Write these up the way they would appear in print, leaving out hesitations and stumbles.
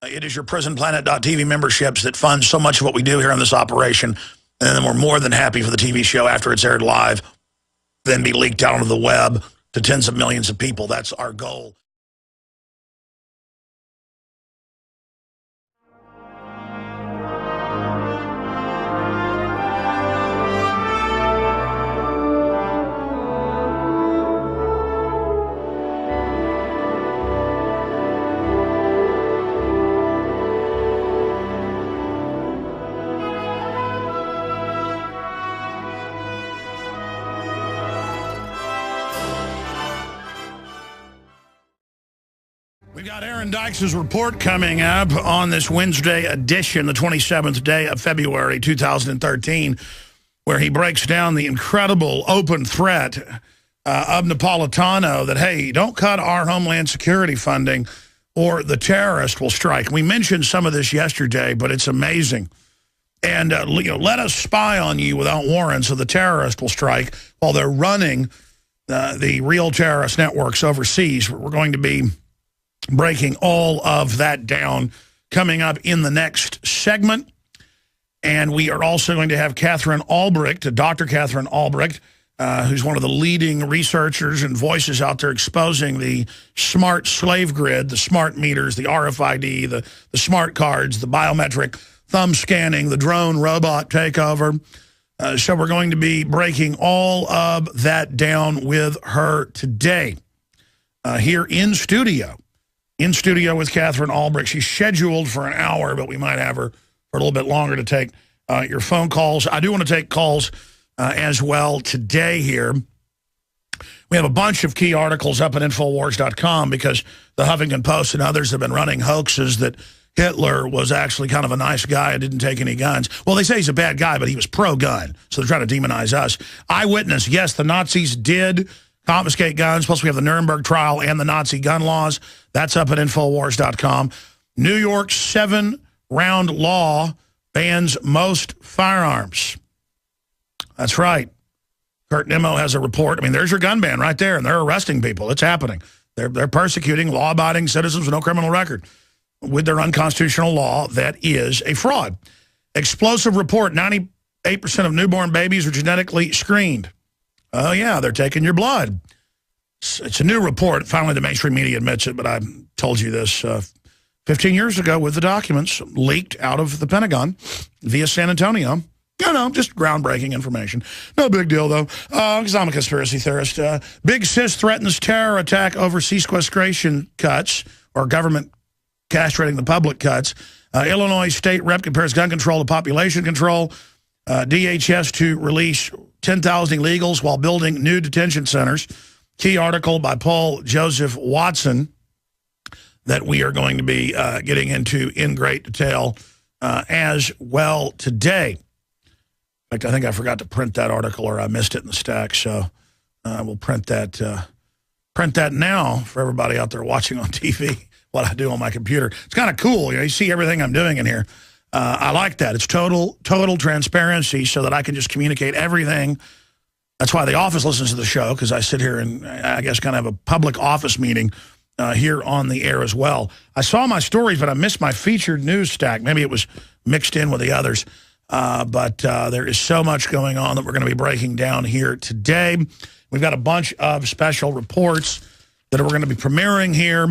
It is your PrisonPlanet.tv memberships that fund so much of what we do here on this operation. And then we're more than happy for the TV show after it's aired live, then be leaked out onto the web to tens of millions of people. That's our goal. We've got Aaron Dykes' report coming up on this Wednesday edition, the 27th day of February 2013, where he breaks down the incredible open threat of Napolitano that, hey, don't cut our Homeland Security funding or the terrorist will strike. We mentioned some of this yesterday, but it's amazing. And let us spy on you without warrant so the terrorist will strike while they're running the real terrorist networks overseas. We're going to be breaking all of that down coming up in the next segment. And we are also going to have Katherine Albrecht, Dr. Katherine Albrecht, who's one of the leading researchers and voices out there exposing the smart slave grid, the smart meters, the RFID, the smart cards, the biometric thumb scanning, the drone robot takeover. So we're going to be breaking all of that down with her today here in studio. In studio with Katherine Albrecht. She's scheduled for an hour, but we might have her for a little bit longer to take your phone calls. I do want to take calls as well today here. We have a bunch of key articles up at Infowars.com because the Huffington Post and others have been running hoaxes that Hitler was actually kind of a nice guy and didn't take any guns. Well, they say he's a bad guy, but he was pro-gun, so they're trying to demonize us. Eyewitness, yes, the Nazis did confiscate guns, plus we have the Nuremberg trial and the Nazi gun laws. That's up at Infowars.com. New York's 7-round law bans most firearms. That's right. Kurt Nimmo has a report. I mean, there's your gun ban right there, and they're arresting people. It's happening. They're persecuting law-abiding citizens with no criminal record with their unconstitutional law that is a fraud. Explosive report, 98% of newborn babies are genetically screened. Oh, yeah, they're taking your blood. It's a new report. Finally, the mainstream media admits it, but I told you this 15 years ago with the documents leaked out of the Pentagon via San Antonio. Just groundbreaking information. No big deal, though, because I'm a conspiracy theorist. Big Sis threatens terror attack over sequestration cuts, or government castrating the public cuts. Illinois state rep compares gun control to population control. DHS to release 10,000 illegals while building new detention centers. Key article by Paul Joseph Watson that we are going to be getting into in great detail as well today. In fact, I think I forgot to print that article or I missed it in the stack, so we'll print that now for everybody out there watching on TV, what I do on my computer. It's kind of cool. You see everything I'm doing in here. I like that. It's total transparency so that I can just communicate everything. That's why the office listens to the show, because I sit here and I guess kind of have a public office meeting here on the air as well. I saw my stories, but I missed my featured news stack. Maybe it was mixed in with the others. But there is so much going on that we're going to be breaking down here today. We've got a bunch of special reports that we're going to be premiering here.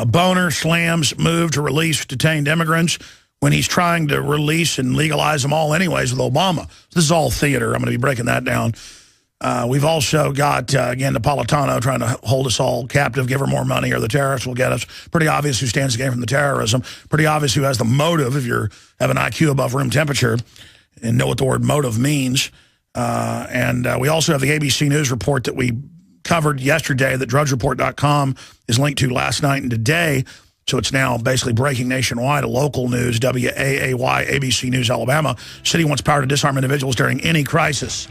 Boner slams move to release detained immigrants when he's trying to release and legalize them all anyways with Obama. So this is all theater. I'm going to be breaking that down. We've also got, again, Napolitano trying to hold us all captive, give her more money or the terrorists will get us. Pretty obvious who stands to gain from the terrorism. Pretty obvious who has the motive if you have an IQ above room temperature and know what the word motive means. And we also have the ABC News report that we covered yesterday that drudgereport.com is linked to last night and today. So it's now basically breaking nationwide. A local news, WAAY, ABC News, Alabama. City wants power to disarm individuals during any crisis.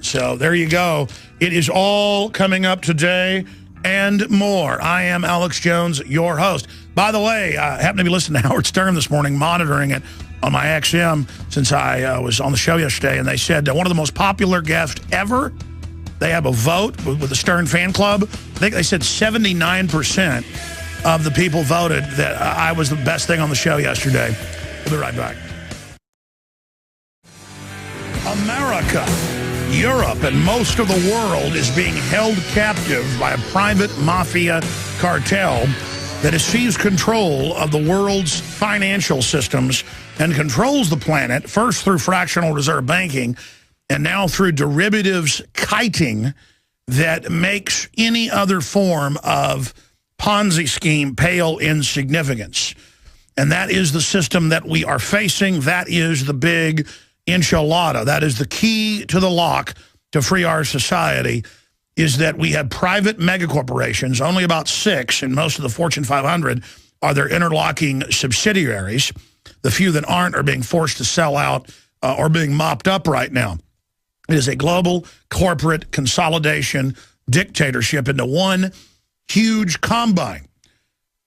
So there you go. It is all coming up today and more. I am Alex Jones, your host. By the way, I happened to be listening to Howard Stern this morning, monitoring it on my XM since I was on the show yesterday, and they said one of the most popular guests ever. They have a vote with the Stern fan club. I think they said 79% of the people voted that I was the best thing on the show yesterday. We'll be right back. America, Europe, and most of the world is being held captive by a private mafia cartel that has seized control of the world's financial systems and controls the planet, first through fractional reserve banking and now through derivatives kiting that makes any other form of Ponzi scheme pale in significance. And that is the system that we are facing. That is the big enchilada. That is the key to the lock to free our society, is that we have private megacorporations, only about 6, and most of the Fortune 500 are their interlocking subsidiaries. The few that aren't are being forced to sell out or being mopped up right now. It is a global corporate consolidation dictatorship into one huge combine.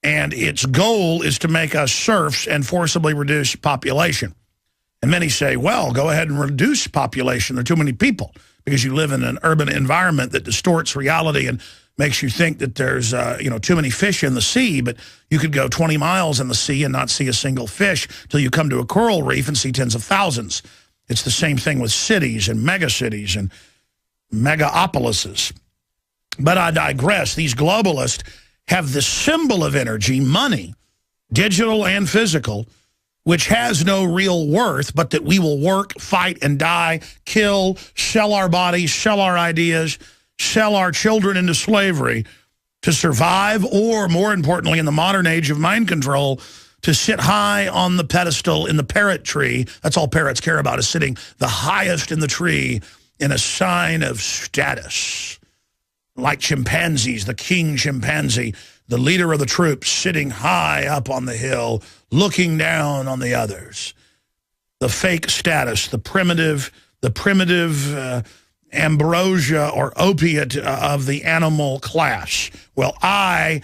And its goal is to make us serfs and forcibly reduce population. And many say, well, go ahead and reduce population. There are too many people, because you live in an urban environment that distorts reality and makes you think that there's too many fish in the sea. But you could go 20 miles in the sea and not see a single fish till you come to a coral reef and see tens of thousands. It's the same thing with cities and megacities and megapolises. But I digress. These globalists have the symbol of energy, money, digital and physical, which has no real worth, but that we will work, fight, and die, kill, sell our bodies, sell our ideas, sell our children into slavery to survive, or more importantly, in the modern age of mind control, to sit high on the pedestal in the parrot tree. That's all parrots care about, is sitting the highest in the tree in a sign of status. Like chimpanzees, the king chimpanzee, the leader of the troops, sitting high up on the hill, looking down on the others. The fake status, the primitive ambrosia or opiate of the animal class. Well, I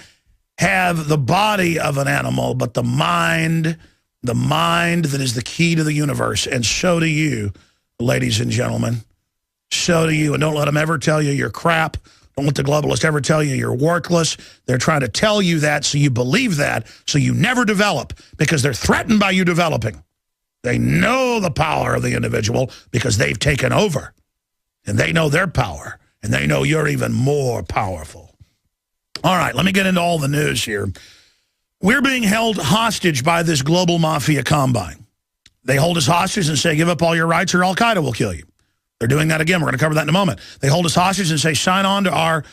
have the body of an animal, but the mind that is the key to the universe. And so do you, ladies and gentlemen. So do you. And don't let them ever tell you you're crap. Don't let the globalists ever tell you you're worthless. They're trying to tell you that so you believe that, so you never develop, because they're threatened by you developing. They know the power of the individual because they've taken over. And they know their power. And they know you're even more powerful. All right, let me get into all the news here. We're being held hostage by this global mafia combine. They hold us hostage and say, give up all your rights or Al-Qaeda will kill you. They're doing that again. We're going to cover that in a moment. They hold us hostage and say, sign on to our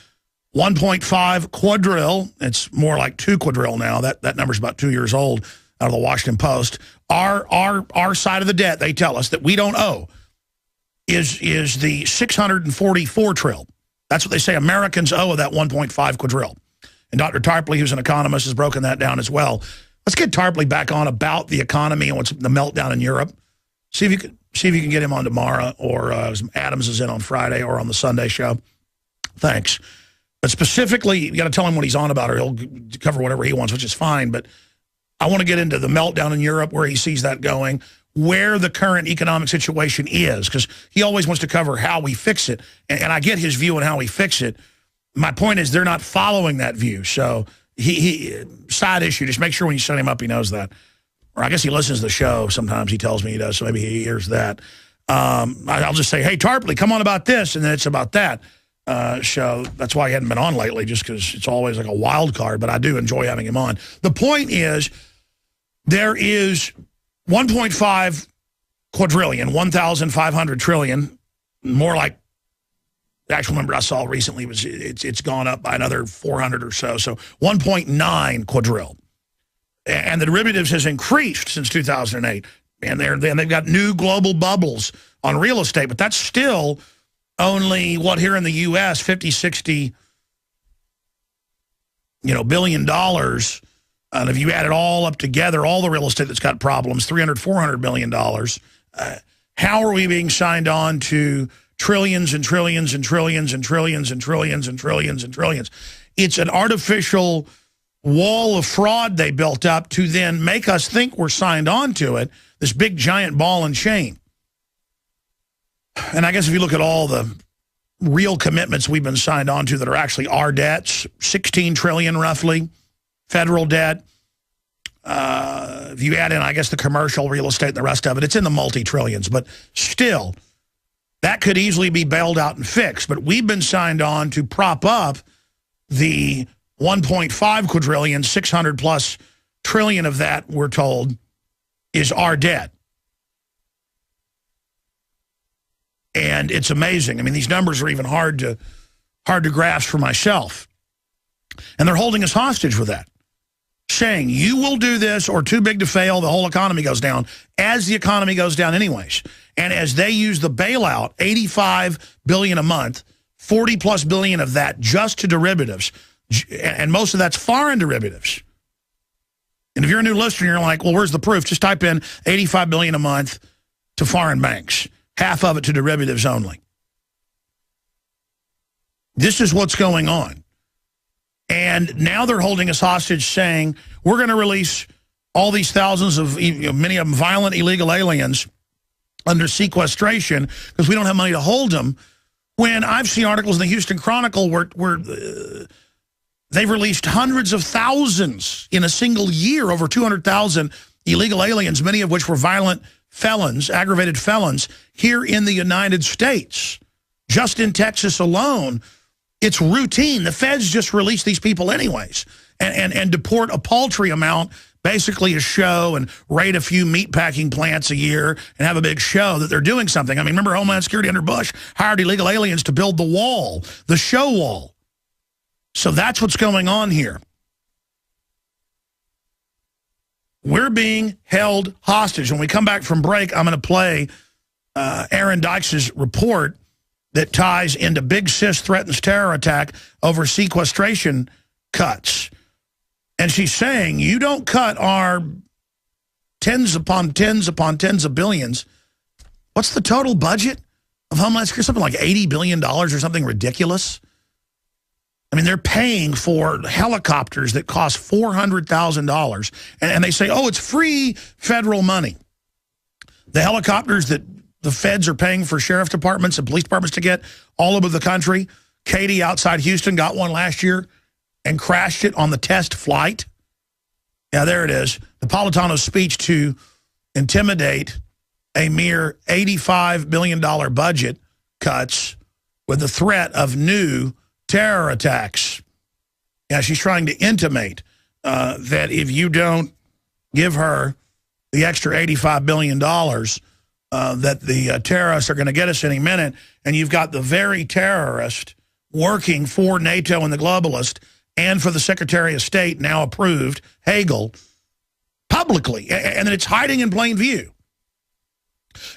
1.5 quadrille. It's more like 2 quadrille now. That number's about 2 years old, out of the Washington Post. Our side of the debt, they tell us, that we don't owe is the 644 trill. That's what they say Americans owe of that 1.5 quadrille. And Dr. Tarpley, who's an economist, has broken that down as well. Let's get Tarpley back on about the economy and what's the meltdown in Europe. See if you can get him on tomorrow, or Adams is in on Friday, or on the Sunday show. Thanks. But specifically, you got to tell him what he's on about, or he'll cover whatever he wants, which is fine. But I want to get into the meltdown in Europe, where he sees that going, where the current economic situation is, because he always wants to cover how we fix it. And I get his view on how we fix it. My point is they're not following that view. So he side issue, just make sure when you set him up, he knows that. Or I guess he listens to the show. Sometimes he tells me he does, so maybe he hears that. I'll just say, hey, Tarpley, come on about this, and then it's about that show. That's why he hadn't been on lately, just because it's always like a wild card, but I do enjoy having him on. The point is, there is 1.5 quadrillion, 1,500 trillion, more like the actual number I saw recently was it's gone up by another 400 or so. So 1.9 quadrille. And the derivatives has increased since 2008. And they've got new global bubbles on real estate. But that's still only, what, here in the U.S., 50, 60, billion dollars. And if you add it all up together, all the real estate that's got problems, $300, $400 billion. How are we being signed on to trillions and trillions and trillions and trillions and trillions and trillions and trillions? It's an artificial wall of fraud they built up to then make us think we're signed on to it, this big giant ball and chain. And I guess if you look at all the real commitments we've been signed on to that are actually our debts, 16 trillion roughly, federal debt. If you add in, I guess, the commercial real estate and the rest of it, it's in the multi-trillions. But still, that could easily be bailed out and fixed. But we've been signed on to prop up the 1.5 quadrillion, 600+ trillion of that, we're told, is our debt. And it's amazing. I mean, these numbers are even hard to grasp for myself. And they're holding us hostage with that, saying you will do this or too big to fail, the whole economy goes down, as the economy goes down anyways. And as they use the bailout, $85 billion a month, 40+ billion of that just to derivatives, and most of that's foreign derivatives. And if you're a new listener, you're like, well, where's the proof? Just type in $85 billion a month to foreign banks, half of it to derivatives only. This is what's going on. And now they're holding us hostage, saying we're going to release all these thousands of, many of them violent illegal aliens under sequestration because we don't have money to hold them. When I've seen articles in the Houston Chronicle where they've released hundreds of thousands in a single year, over 200,000 illegal aliens, many of which were violent felons, aggravated felons, here in the United States. Just in Texas alone, it's routine. The feds just release these people anyways and deport a paltry amount, basically a show, and raid a few meatpacking plants a year and have a big show that they're doing something. I mean, remember Homeland Security under Bush hired illegal aliens to build the wall, the show wall. So that's what's going on here. We're being held hostage. When we come back from break, I'm going to play Aaron Dykes' report that ties into Big Sis threatens terror attack over sequestration cuts. And she's saying, you don't cut our tens upon tens upon tens of billions. What's the total budget of Homeland Security? Something like $80 billion or something ridiculous. I mean, they're paying for helicopters that cost $400,000. And they say, oh, it's free federal money. The helicopters that the feds are paying for sheriff departments and police departments to get all over the country. Katie outside Houston got one last year and crashed it on the test flight. Yeah, there it is. Napolitano's speech to intimidate a mere $85 billion budget cuts with the threat of new terror attacks. Yeah, she's trying to intimate that if you don't give her the extra $85 billion, that the terrorists are going to get us any minute, and you've got the very terrorist working for NATO and the globalist and for the Secretary of State, now approved, Hagel, publicly, and then it's hiding in plain view.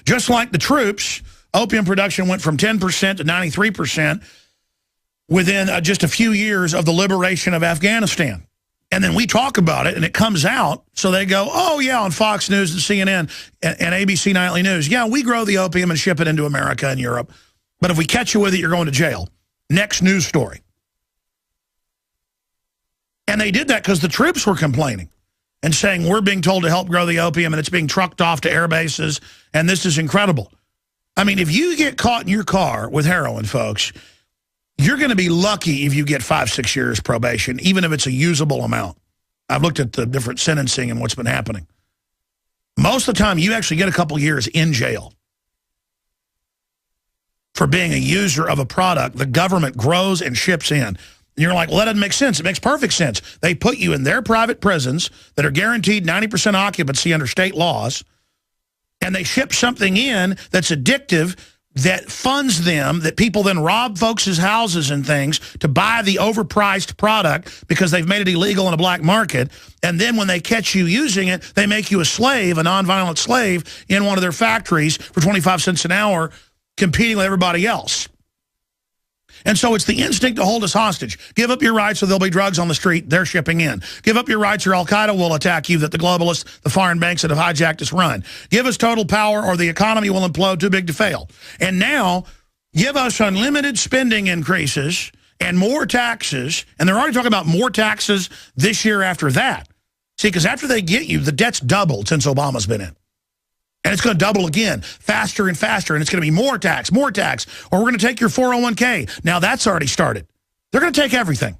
Just like the troops, opium production went from 10% to 93% within just a few years of the liberation of Afghanistan. And then we talk about it, and it comes out, so they go, oh, yeah, on Fox News and CNN and ABC Nightly News. Yeah, we grow the opium and ship it into America and Europe. But if we catch you with it, you're going to jail. Next news story. And they did that because the troops were complaining and saying, we're being told to help grow the opium, and it's being trucked off to air bases, and this is incredible. I mean, if you get caught in your car with heroin, folks, you're going to be lucky if you get 5-6 years probation, even if it's a usable amount. I've looked at the different sentencing and what's been happening. Most of the time, you actually get a couple years in jail for being a user of a product the government grows and ships in. And you're like, well, that doesn't make sense. It makes perfect sense. They put you in their private prisons that are guaranteed 90% occupancy under state laws, and they ship something in that's addictive, that funds them, that people then rob folks' houses and things to buy the overpriced product because they've made it illegal in a black market. And then when they catch you using it, they make you a slave, a nonviolent slave, in one of their factories for 25 cents an hour, competing with everybody else. And so it's the instinct to hold us hostage. Give up your rights or there'll be drugs on the street they're shipping in. Give up your rights or Al-Qaeda will attack you, that the globalists, the foreign banks that have hijacked us run. Give us total power or the economy will implode, too big to fail. And now, give us unlimited spending increases and more taxes. And they're already talking about more taxes this year after that. See, because after they get you, the debt's doubled since Obama's been in. And it's going to double again, faster and faster, and it's going to be more tax, or we're going to take your 401k. Now, that's already started. They're going to take everything.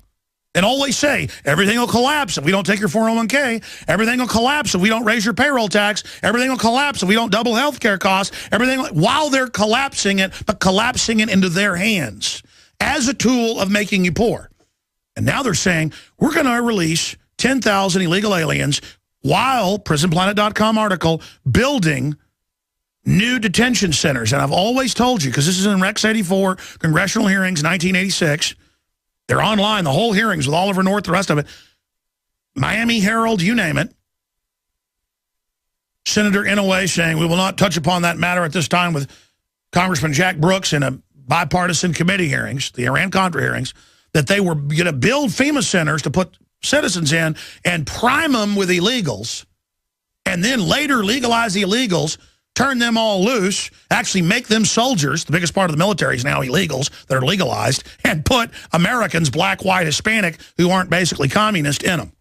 And always say, everything will collapse if we don't take your 401k. Everything will collapse if we don't raise your payroll tax. Everything will collapse if we don't double health care costs. Everything, while they're collapsing it, but collapsing it into their hands as a tool of making you poor. And now they're saying, we're going to release 10,000 illegal aliens while, PrisonPlanet.com article, building new detention centers. And I've always told you, because this is in Rex 84, congressional hearings, 1986. They're online, the whole hearings with Oliver North, the rest of it. Miami Herald, you name it. Senator Inouye saying, we will not touch upon that matter at this time with Congressman Jack Brooks in a bipartisan committee hearings, the Iran-Contra hearings, that they were going to build FEMA centers to put citizens in and prime them with illegals, and then later legalize the illegals, turn them all loose, actually make them soldiers. The biggest part of the military is now illegals that are legalized, and put Americans, black, white, Hispanic, who aren't basically communist, in them.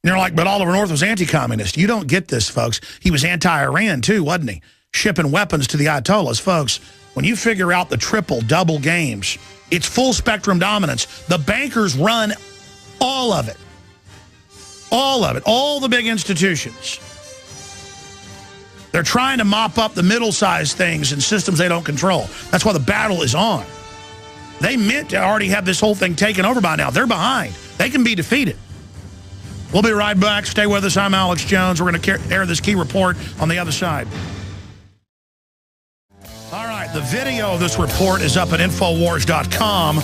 And you're like, but Oliver North was anti-communist. You don't get this, folks. He was anti-Iran, too, wasn't he? Shipping weapons to the Ayatollahs. Folks, when you figure out the triple, double games, it's full spectrum dominance. The bankers run all of it. All of it. All the big institutions. They're trying to mop up the middle-sized things and systems they don't control. That's why the battle is on. They meant to already have this whole thing taken over by now. They're behind. They can be defeated. We'll be right back. Stay with us. I'm Alex Jones. We're going to air this key report on the other side. All right, the video of this report is up at Infowars.com.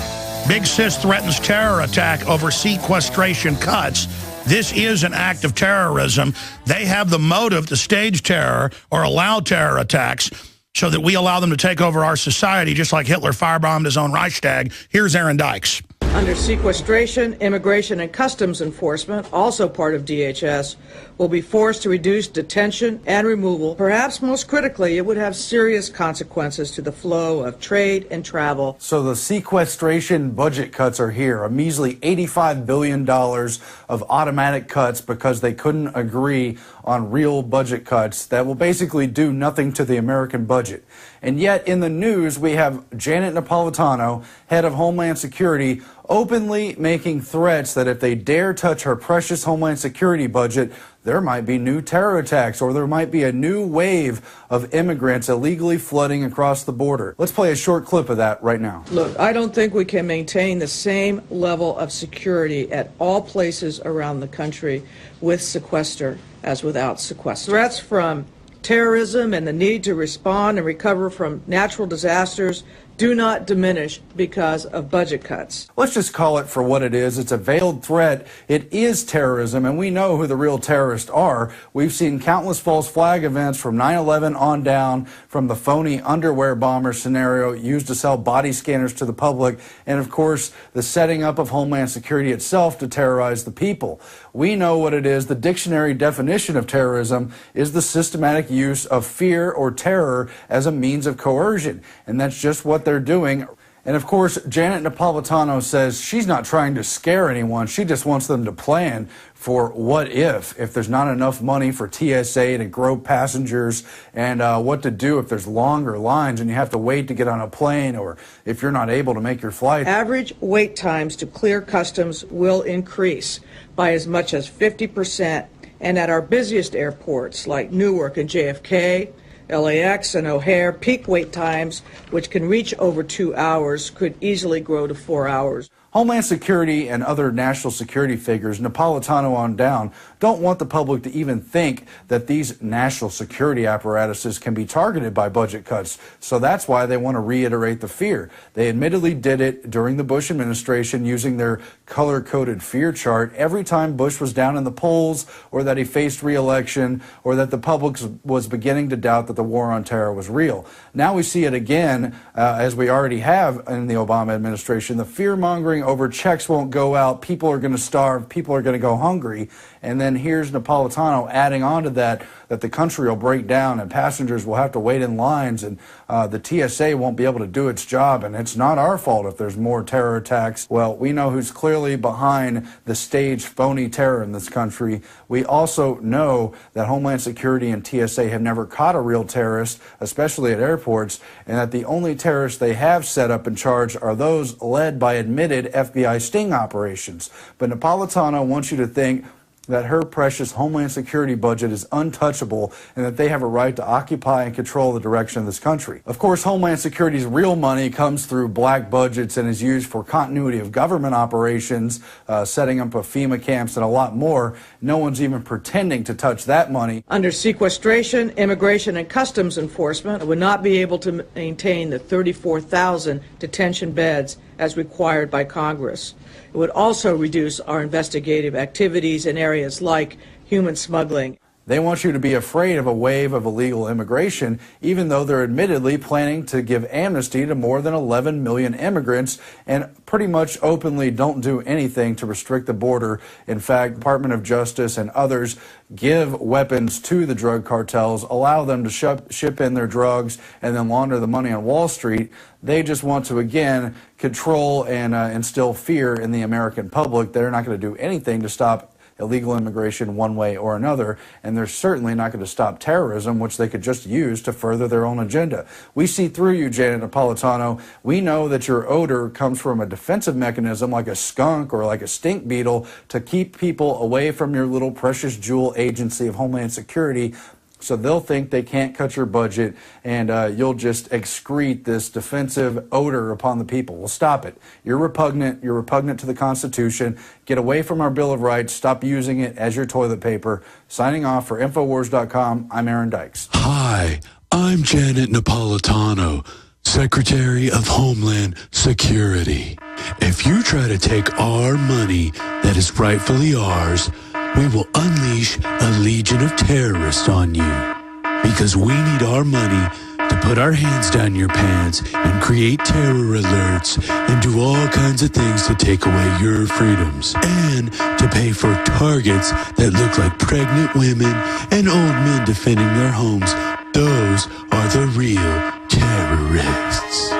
Big Sis threatens terror attack over sequestration cuts. This is an act of terrorism. They have the motive to stage terror or allow terror attacks so that we allow them to take over our society, just like Hitler firebombed his own Reichstag. Here's Aaron Dykes. Under sequestration, Immigration and Customs Enforcement, also part of DHS, will be forced to reduce detention and removal. Perhaps most critically, it would have serious consequences to the flow of trade and travel. So the sequestration budget cuts are here, a measly $85 billion of automatic cuts because they couldn't agree on real budget cuts that will basically do nothing to the American budget. And yet in the news, we have Janet Napolitano, head of Homeland Security, openly making threats that if they dare touch her precious Homeland Security budget, there might be new terror attacks or there might be a new wave of immigrants illegally flooding across the border. Let's play a short clip of that right now. Look, I don't think we can maintain the same level of security at all places around the country with sequester as without sequester. Threats from terrorism and the need to respond and recover from natural disasters do not diminish because of budget cuts. Let's just call it for what it is. It's a veiled threat. It is terrorism, and we know who the real terrorists are. We've seen countless false flag events from 9/11 on down, from the phony underwear bomber scenario used to sell body scanners to the public, and of course, the setting up of Homeland Security itself to terrorize the people. We know what it is. The dictionary definition of terrorism is the systematic use of fear or terror as a means of coercion, and that's just what they're doing. And of course, Janet Napolitano says she's not trying to scare anyone. She just wants them to plan for what if there's not enough money for TSA to grow passengers, and what to do if there's longer lines and you have to wait to get on a plane, or if you're not able to make your flight. Average wait times to clear customs will increase by as much as 50%, and at our busiest airports like Newark and JFK, LAX and O'Hare, peak wait times, which can reach over 2 hours, could easily grow to 4 hours. Homeland Security and other national security figures, Napolitano on down, don't want the public to even think that these national security apparatuses can be targeted by budget cuts. So that's why they want to reiterate the fear. They admittedly did it during the Bush administration using their color-coded fear chart every time Bush was down in the polls, or that he faced re-election, or that the public was beginning to doubt that the war on terror was real. Now we see it again, as we already have in the Obama administration. The fear-mongering over checks won't go out, people are going to starve, people are going to go hungry. And then here's Napolitano adding on to that the country will break down and passengers will have to wait in lines and the TSA won't be able to do its job, and it's not our fault if there's more terror attacks. Well, we know who's clearly behind the staged phony terror in this country. We also know that Homeland Security and TSA have never caught a real terrorist, especially at airports, and that the only terrorists they have set up in charge are those led by admitted FBI sting operations. But Napolitano wants you to think that her precious Homeland Security budget is untouchable and that they have a right to occupy and control the direction of this country. Of course, Homeland Security's real money comes through black budgets and is used for continuity of government operations, setting up of FEMA camps and a lot more. No one's even pretending to touch that money. Under sequestration, Immigration and Customs Enforcement would not be able to maintain the 34,000 detention beds as required by Congress. It would also reduce our investigative activities in areas like human smuggling. They want you to be afraid of a wave of illegal immigration, even though they're admittedly planning to give amnesty to more than 11 million immigrants and pretty much openly don't do anything to restrict the border. In fact, Department of Justice and others give weapons to the drug cartels, allow them to ship in their drugs and then launder the money on Wall Street. They just want to, again, control and instill fear in the American public. They're not going to do anything to stop illegal immigration one way or another, and they're certainly not going to stop terrorism, which they could just use to further their own agenda. We see through you, Janet Napolitano. We know that your odor comes from a defensive mechanism like a skunk or like a stink beetle to keep people away from your little precious jewel agency of Homeland Security. So they'll think they can't cut your budget, and you'll just excrete this defensive odor upon the people. Well, stop it. You're repugnant. You're repugnant to the Constitution. Get away from our Bill of Rights. Stop using it as your toilet paper. Signing off for Infowars.com, I'm Aaron Dykes. Hi, I'm Janet Napolitano, Secretary of Homeland Security. If you try to take our money that is rightfully ours, we will unleash a legion of terrorists on you, because we need our money to put our hands down your pants and create terror alerts and do all kinds of things to take away your freedoms, and to pay for targets that look like pregnant women and old men defending their homes. Those are the real terrorists.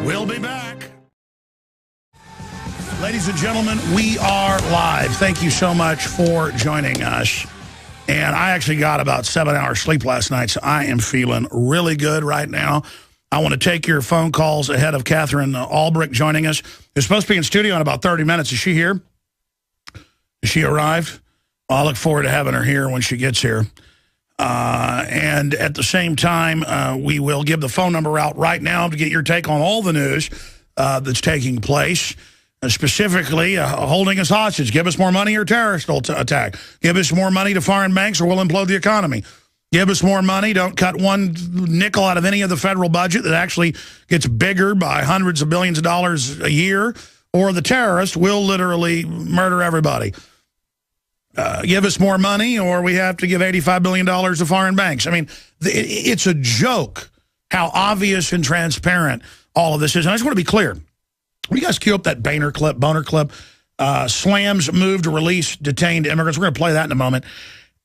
We'll be back. Ladies and gentlemen, we are live. Thank you so much for joining us. And I actually got about 7 hours sleep last night, so I am feeling really good right now. I want to take your phone calls ahead of Katherine Albrecht joining us. They're supposed to be in studio in about 30 minutes. Is she here? Has she arrived? Well, I look forward to having her here when she gets here. And at the same time, we will give the phone number out right now to get your take on all the news that's taking place. Specifically, holding us hostage. Give us more money or terrorist attack. Give us more money to foreign banks or we'll implode the economy. Give us more money. Don't cut one nickel out of any of the federal budget that actually gets bigger by hundreds of billions of dollars a year, or the terrorist will literally murder everybody. Give us more money or we have to give $85 billion to foreign banks. I mean, it's a joke how obvious and transparent all of this is. And I just want to be clear. Will you guys cue up that Boner clip? Slams move to release detained immigrants. We're going to play that in a moment.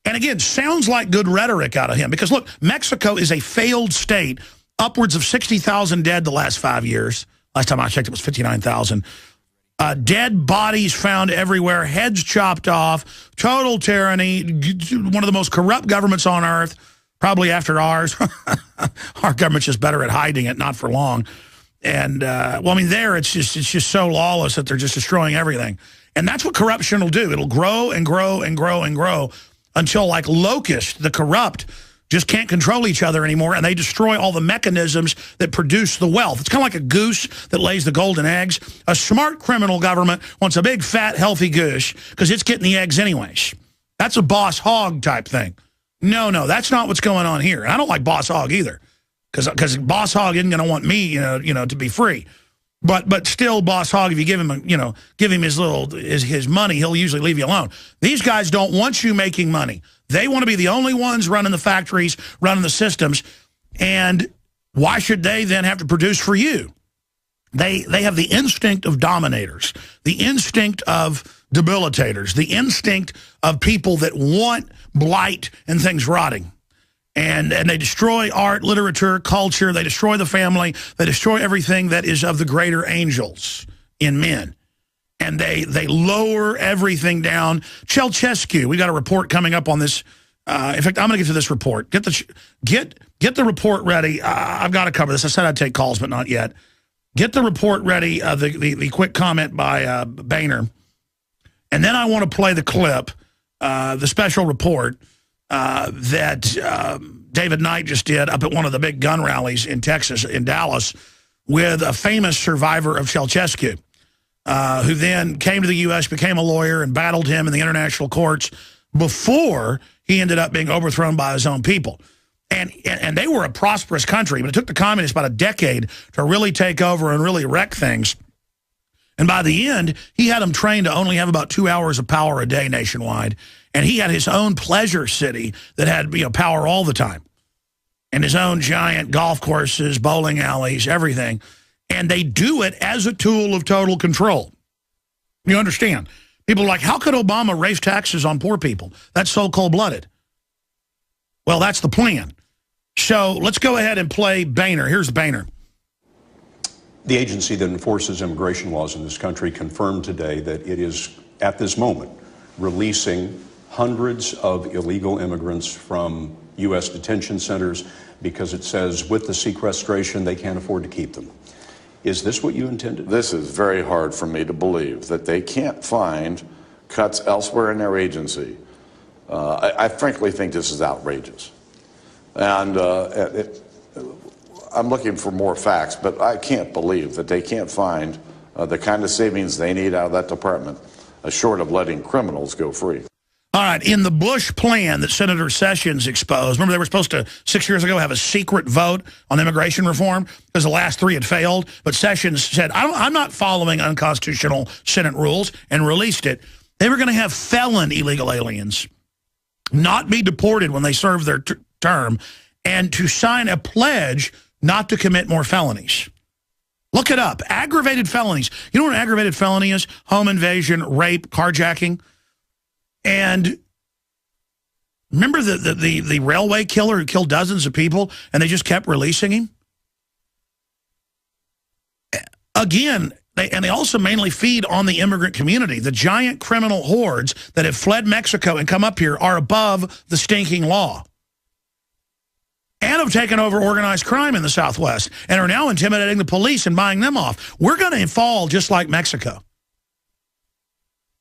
And again, sounds like good rhetoric out of him. Because look, Mexico is a failed state. Upwards of 60,000 dead the last 5 years. Last time I checked, it was 59,000. Dead bodies found everywhere. Heads chopped off. Total tyranny. One of the most corrupt governments on earth. Probably after ours. Our government's just better at hiding it, not for long. And, well, I mean, there it's just so lawless that they're just destroying everything. And that's what corruption will do. It'll grow and grow and grow and grow until, like locusts, the corrupt just can't control each other anymore, and they destroy all the mechanisms that produce the wealth. It's kind of like a goose that lays the golden eggs. A smart criminal government wants a big, fat, healthy goose because it's getting the eggs anyways. That's a boss hog type thing. No, that's not what's going on here. And I don't like boss hog either. Because Boss Hog isn't going to want me, to be free, but still, Boss Hog, if you give him his money, he'll usually leave you alone. These guys don't want you making money. They want to be the only ones running the factories, running the systems, and why should they then have to produce for you? They have the instinct of dominators, the instinct of debilitators, the instinct of people that want blight and things rotting. And they destroy art, literature, culture. They destroy the family. They destroy everything that is of the greater angels in men. And they lower everything down. Ceausescu, we got a report coming up on this. In fact, I'm going to get to this report. Get the report ready. I've got to cover this. I said I'd take calls, but not yet. Get the report ready, the quick comment by Boehner. And then I want to play the clip, the special report that David Knight just did up at one of the big gun rallies in Texas, in Dallas, with a famous survivor of Ceausescu, who then came to the U.S., became a lawyer, and battled him in the international courts before he ended up being overthrown by his own people. And they were a prosperous country, but it took the communists about a decade to really take over and really wreck things. And by the end, he had them trained to only have about 2 hours of power a day nationwide. And he had his own pleasure city that had power all the time. And his own giant golf courses, bowling alleys, everything. And they do it as a tool of total control. You understand? People are like, how could Obama raise taxes on poor people? That's so cold-blooded. Well, that's the plan. So let's go ahead and play Boehner. Here's Boehner. The agency that enforces immigration laws in this country confirmed today that it is, at this moment, releasing hundreds of illegal immigrants from U.S. detention centers because it says with the sequestration, they can't afford to keep them. Is this what you intended? This is very hard for me to believe, that they can't find cuts elsewhere in their agency. I frankly think this is outrageous. And I'm looking for more facts, but I can't believe that they can't find the kind of savings they need out of that department, short of letting criminals go free. All right, in the Bush plan that Senator Sessions exposed, remember they were supposed to, 6 years ago, have a secret vote on immigration reform because the last 3 had failed, but Sessions said, I'm not following unconstitutional Senate rules, and released it. They were going to have felon illegal aliens not be deported when they serve their term, and to sign a pledge not to commit more felonies. Look it up. Aggravated felonies. You know what an aggravated felony is? Home invasion, rape, carjacking. And remember the railway killer who killed dozens of people and they just kept releasing him? Again, they also mainly feed on the immigrant community. The giant criminal hordes that have fled Mexico and come up here are above the stinking law. And have taken over organized crime in the Southwest and are now intimidating the police and buying them off. We're going to fall just like Mexico.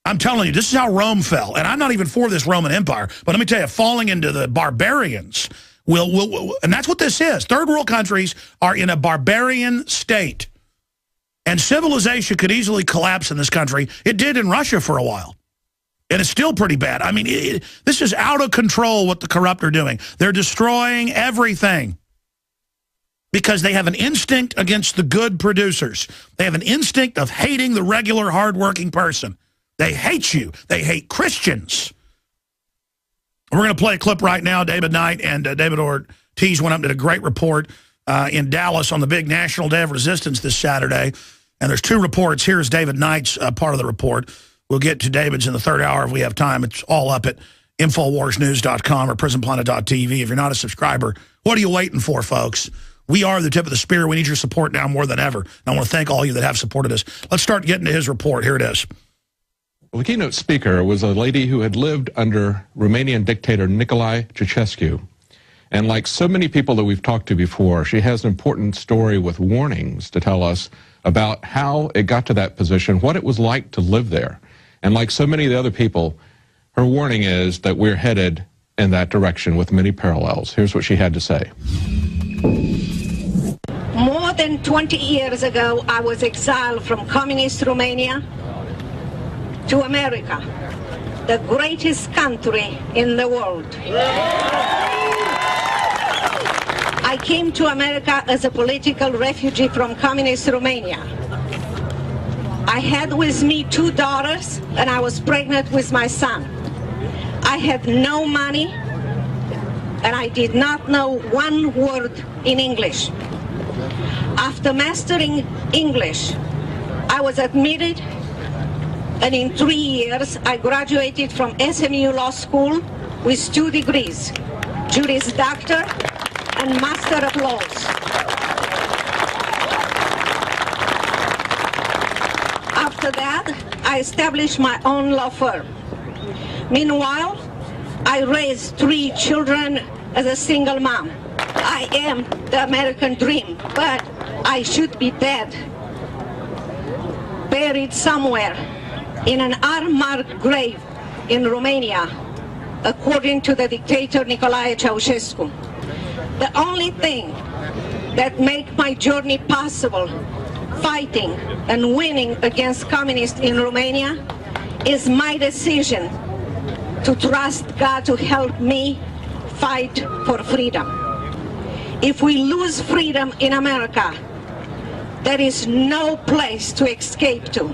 I'm telling you, this is how Rome fell. And I'm not even for this Roman Empire. But let me tell you, falling into the barbarians will and that's what this is. Third world countries are in a barbarian state. And civilization could easily collapse in this country. It did in Russia for a while. And it's still pretty bad. I mean, this is out of control what the corrupt are doing. They're destroying everything because they have an instinct against the good producers. They have an instinct of hating the regular, hardworking person. They hate you. They hate Christians. We're going to play a clip right now. David Knight and David Ortiz went up and did a great report in Dallas on the big National Day of Resistance this Saturday. And there's 2 reports. Here's David Knight's part of the report. We'll get to David's in the third hour if we have time. It's all up at InfoWarsNews.com or PrisonPlanet.tv. If you're not a subscriber, what are you waiting for, folks? We are the tip of the spear. We need your support now more than ever. And I want to thank all you that have supported us. Let's start getting to his report. Here it is. Well, the keynote speaker was a lady who had lived under Romanian dictator Nicolae Ceausescu. And like so many people that we've talked to before, she has an important story with warnings to tell us about how it got to that position, what it was like to live there. And like so many of the other people, her warning is that we're headed in that direction with many parallels. Here's what she had to say. More than 20 years ago, I was exiled from communist Romania to America, the greatest country in the world. I came to America as a political refugee from communist Romania. I had with me 2 daughters, and I was pregnant with my son. I had no money, and I did not know one word in English. After mastering English, I was admitted, and in 3 years, I graduated from SMU Law School with 2 degrees, Juris Doctor and Master of Laws. After that, I established my own law firm. Meanwhile, I raised 3 children as a single mom. I am the American dream, but I should be dead, buried somewhere in an unmarked grave in Romania, according to the dictator Nicolae Ceausescu. The only thing that made my journey possible, fighting and winning against communists in Romania, is my decision to trust God to help me fight for freedom. If we lose freedom in America, there is no place to escape to.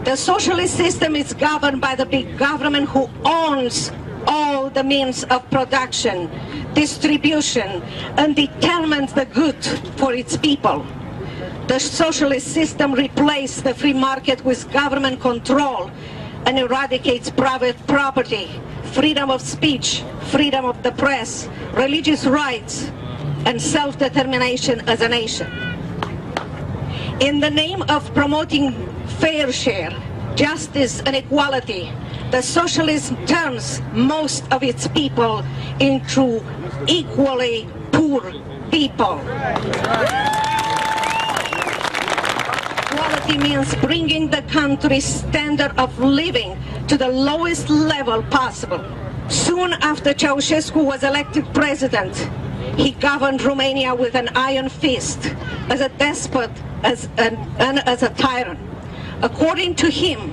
The socialist system is governed by the big government who owns all the means of production, distribution, and determines the good for its people. The socialist system replaces the free market with government control and eradicates private property, freedom of speech, freedom of the press, religious rights, and self-determination as a nation. In the name of promoting fair share, justice, and equality, the socialism turns most of its people into equally poor people. Equality means bringing the country's standard of living to the lowest level possible. Soon after Ceausescu was elected president, he governed Romania with an iron fist, as a despot and as a tyrant. According to him,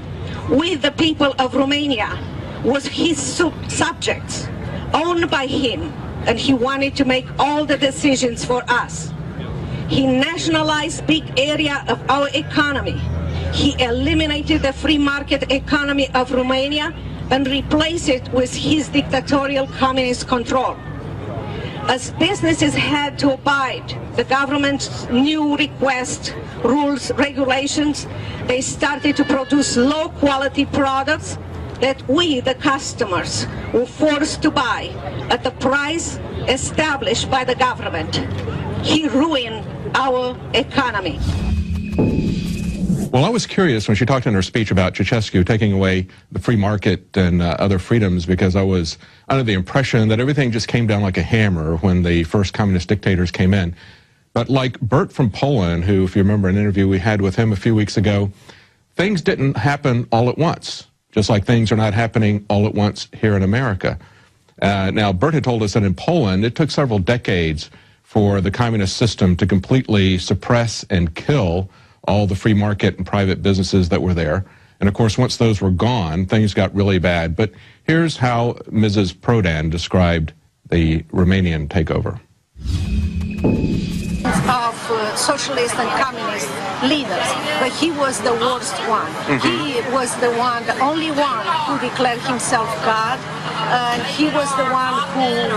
we, the people of Romania, was his subjects, owned by him, and he wanted to make all the decisions for us. He nationalized big area of our economy. He eliminated the free market economy of Romania and replaced it with his dictatorial communist control. As businesses had to abide the government's new requests, rules, regulations, they started to produce low-quality products that we, the customers, were forced to buy at the price established by the government. He ruined our economy. Well, I was curious when she talked in her speech about Ceausescu taking away the free market and other freedoms, because I was under the impression that everything just came down like a hammer when the first communist dictators came in. But like Bert from Poland, who, if you remember an interview we had with him a few weeks ago, things didn't happen all at once, just like things are not happening all at once here in America. Now, Bert had told us that in Poland, it took several decades for the communist system to completely suppress and kill all the free market and private businesses that were there. And of course, once those were gone, things got really bad. But here's how Mrs. Prodan described the Romanian takeover. Of socialist and communist leaders, but he was the worst one. He was the only one who declared himself God, and he was the one who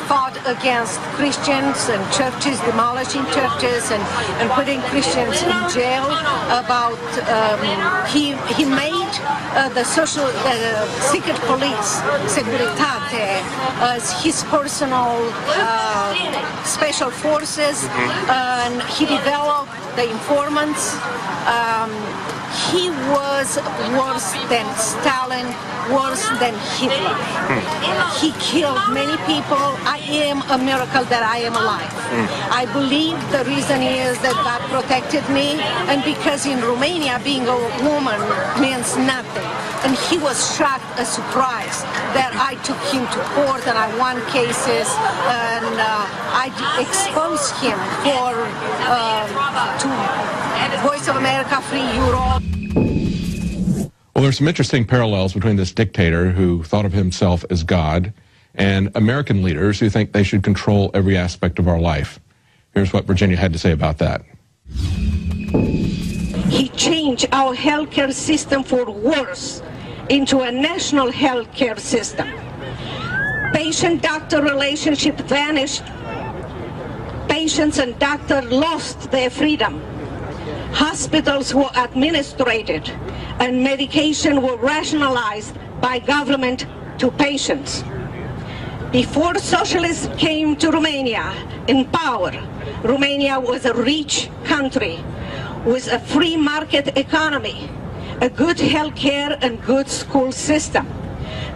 fought against Christians and churches, demolishing churches and putting Christians in jail. He made the secret police, Securitate, as his personal special forces, and he developed the informants. He was worse than Stalin, worse than Hitler. He killed many people. I am a miracle that I am alive. I believe the reason is that God protected me, and because in Romania being a woman means nothing. And he was shocked, a surprise, that I took him to court and I won cases, and I exposed him to Voice of America, Free Europe. Well, there's some interesting parallels between this dictator who thought of himself as God and American leaders who think they should control every aspect of our life. Here's what Virginia had to say about that. He changed our healthcare system for worse into a national healthcare system. Patient-doctor relationship vanished. Patients and doctors lost their freedom. Hospitals were administrated, and medication were rationalized by government to patients. Before socialists came to Romania in power, Romania was a rich country with a free market economy, a good health care and good school system.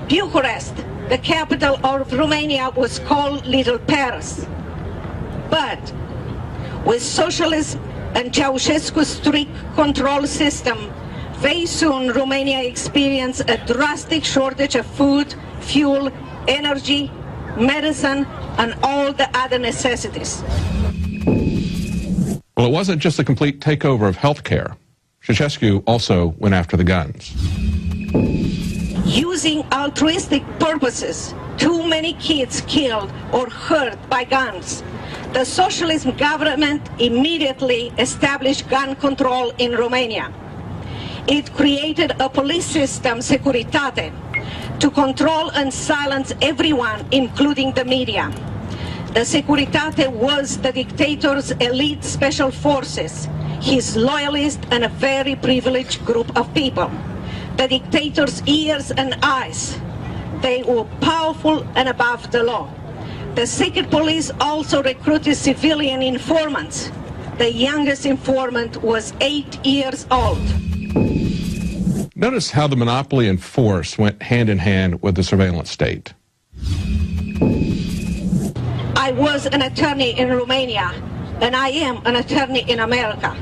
Bucharest, the capital of Romania, was called Little Paris. But with socialism and Ceausescu's strict control system, very soon Romania experienced a drastic shortage of food, fuel, energy, medicine, and all the other necessities. Well, it wasn't just a complete takeover of health care. Ceausescu also went after the guns. Using altruistic purposes, too many kids killed or hurt by guns. The socialist government immediately established gun control in Romania. It created a police system, Securitate, to control and silence everyone, including the media. The Securitate was the dictator's elite special forces, his loyalists, and a very privileged group of people. The dictator's ears and eyes, they were powerful and above the law. The secret police also recruited civilian informants. The youngest informant was 8 years old. Notice how the monopoly and force went hand in hand with the surveillance state. I was an attorney in Romania, and I am an attorney in America.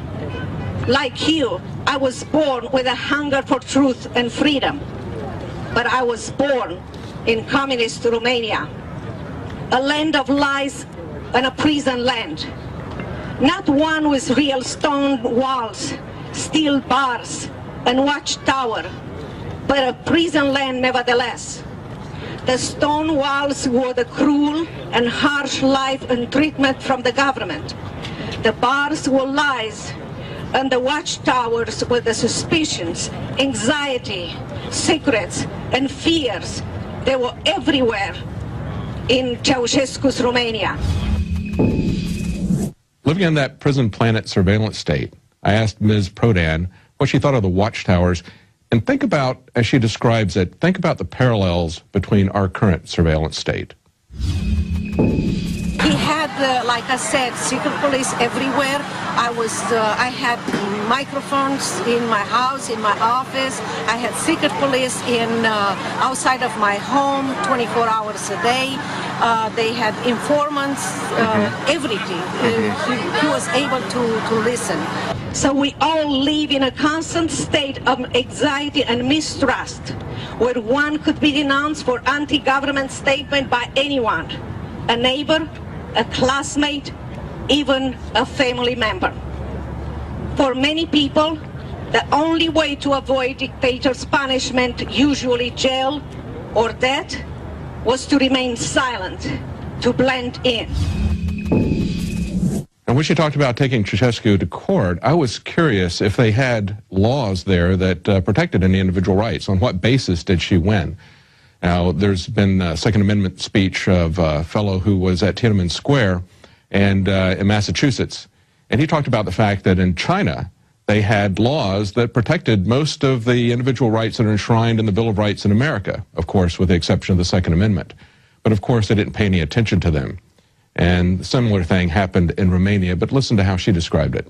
Like you, I was born with a hunger for truth and freedom. But I was born in communist Romania, a land of lies and a prison land. Not one with real stone walls, steel bars, and watchtower, but a prison land nevertheless. The stone walls were the cruel and harsh life and treatment from the government. The bars were lies, and the watchtowers were the suspicions, anxiety, secrets, and fears. They were everywhere in Ceausescu's Romania. Living in that prison planet surveillance state, I asked Ms. Prodan what she thought of the watchtowers, and think about, as she describes it, think about the parallels between our current surveillance state. He had, like I said, secret police everywhere. I had microphones in my house, in my office. I had secret police outside of my home, 24 hours a day. They had informants, everything. He was able to listen. So we all live in a constant state of anxiety and mistrust, where one could be denounced for anti-government statement by anyone, a neighbor, a classmate, even a family member. For many people, the only way to avoid dictators' punishment, usually jail or death, was to remain silent, to blend in. And when she talked about taking Ceausescu to court, I was curious if they had laws there that protected any individual rights. On what basis did she win? Now, there's been a Second Amendment speech of a fellow who was at Tiananmen Square and in Massachusetts, and he talked about the fact that in China, they had laws that protected most of the individual rights that are enshrined in the Bill of Rights in America, of course, with the exception of the Second Amendment. But of course, they didn't pay any attention to them. And a similar thing happened in Romania, but listen to how she described it.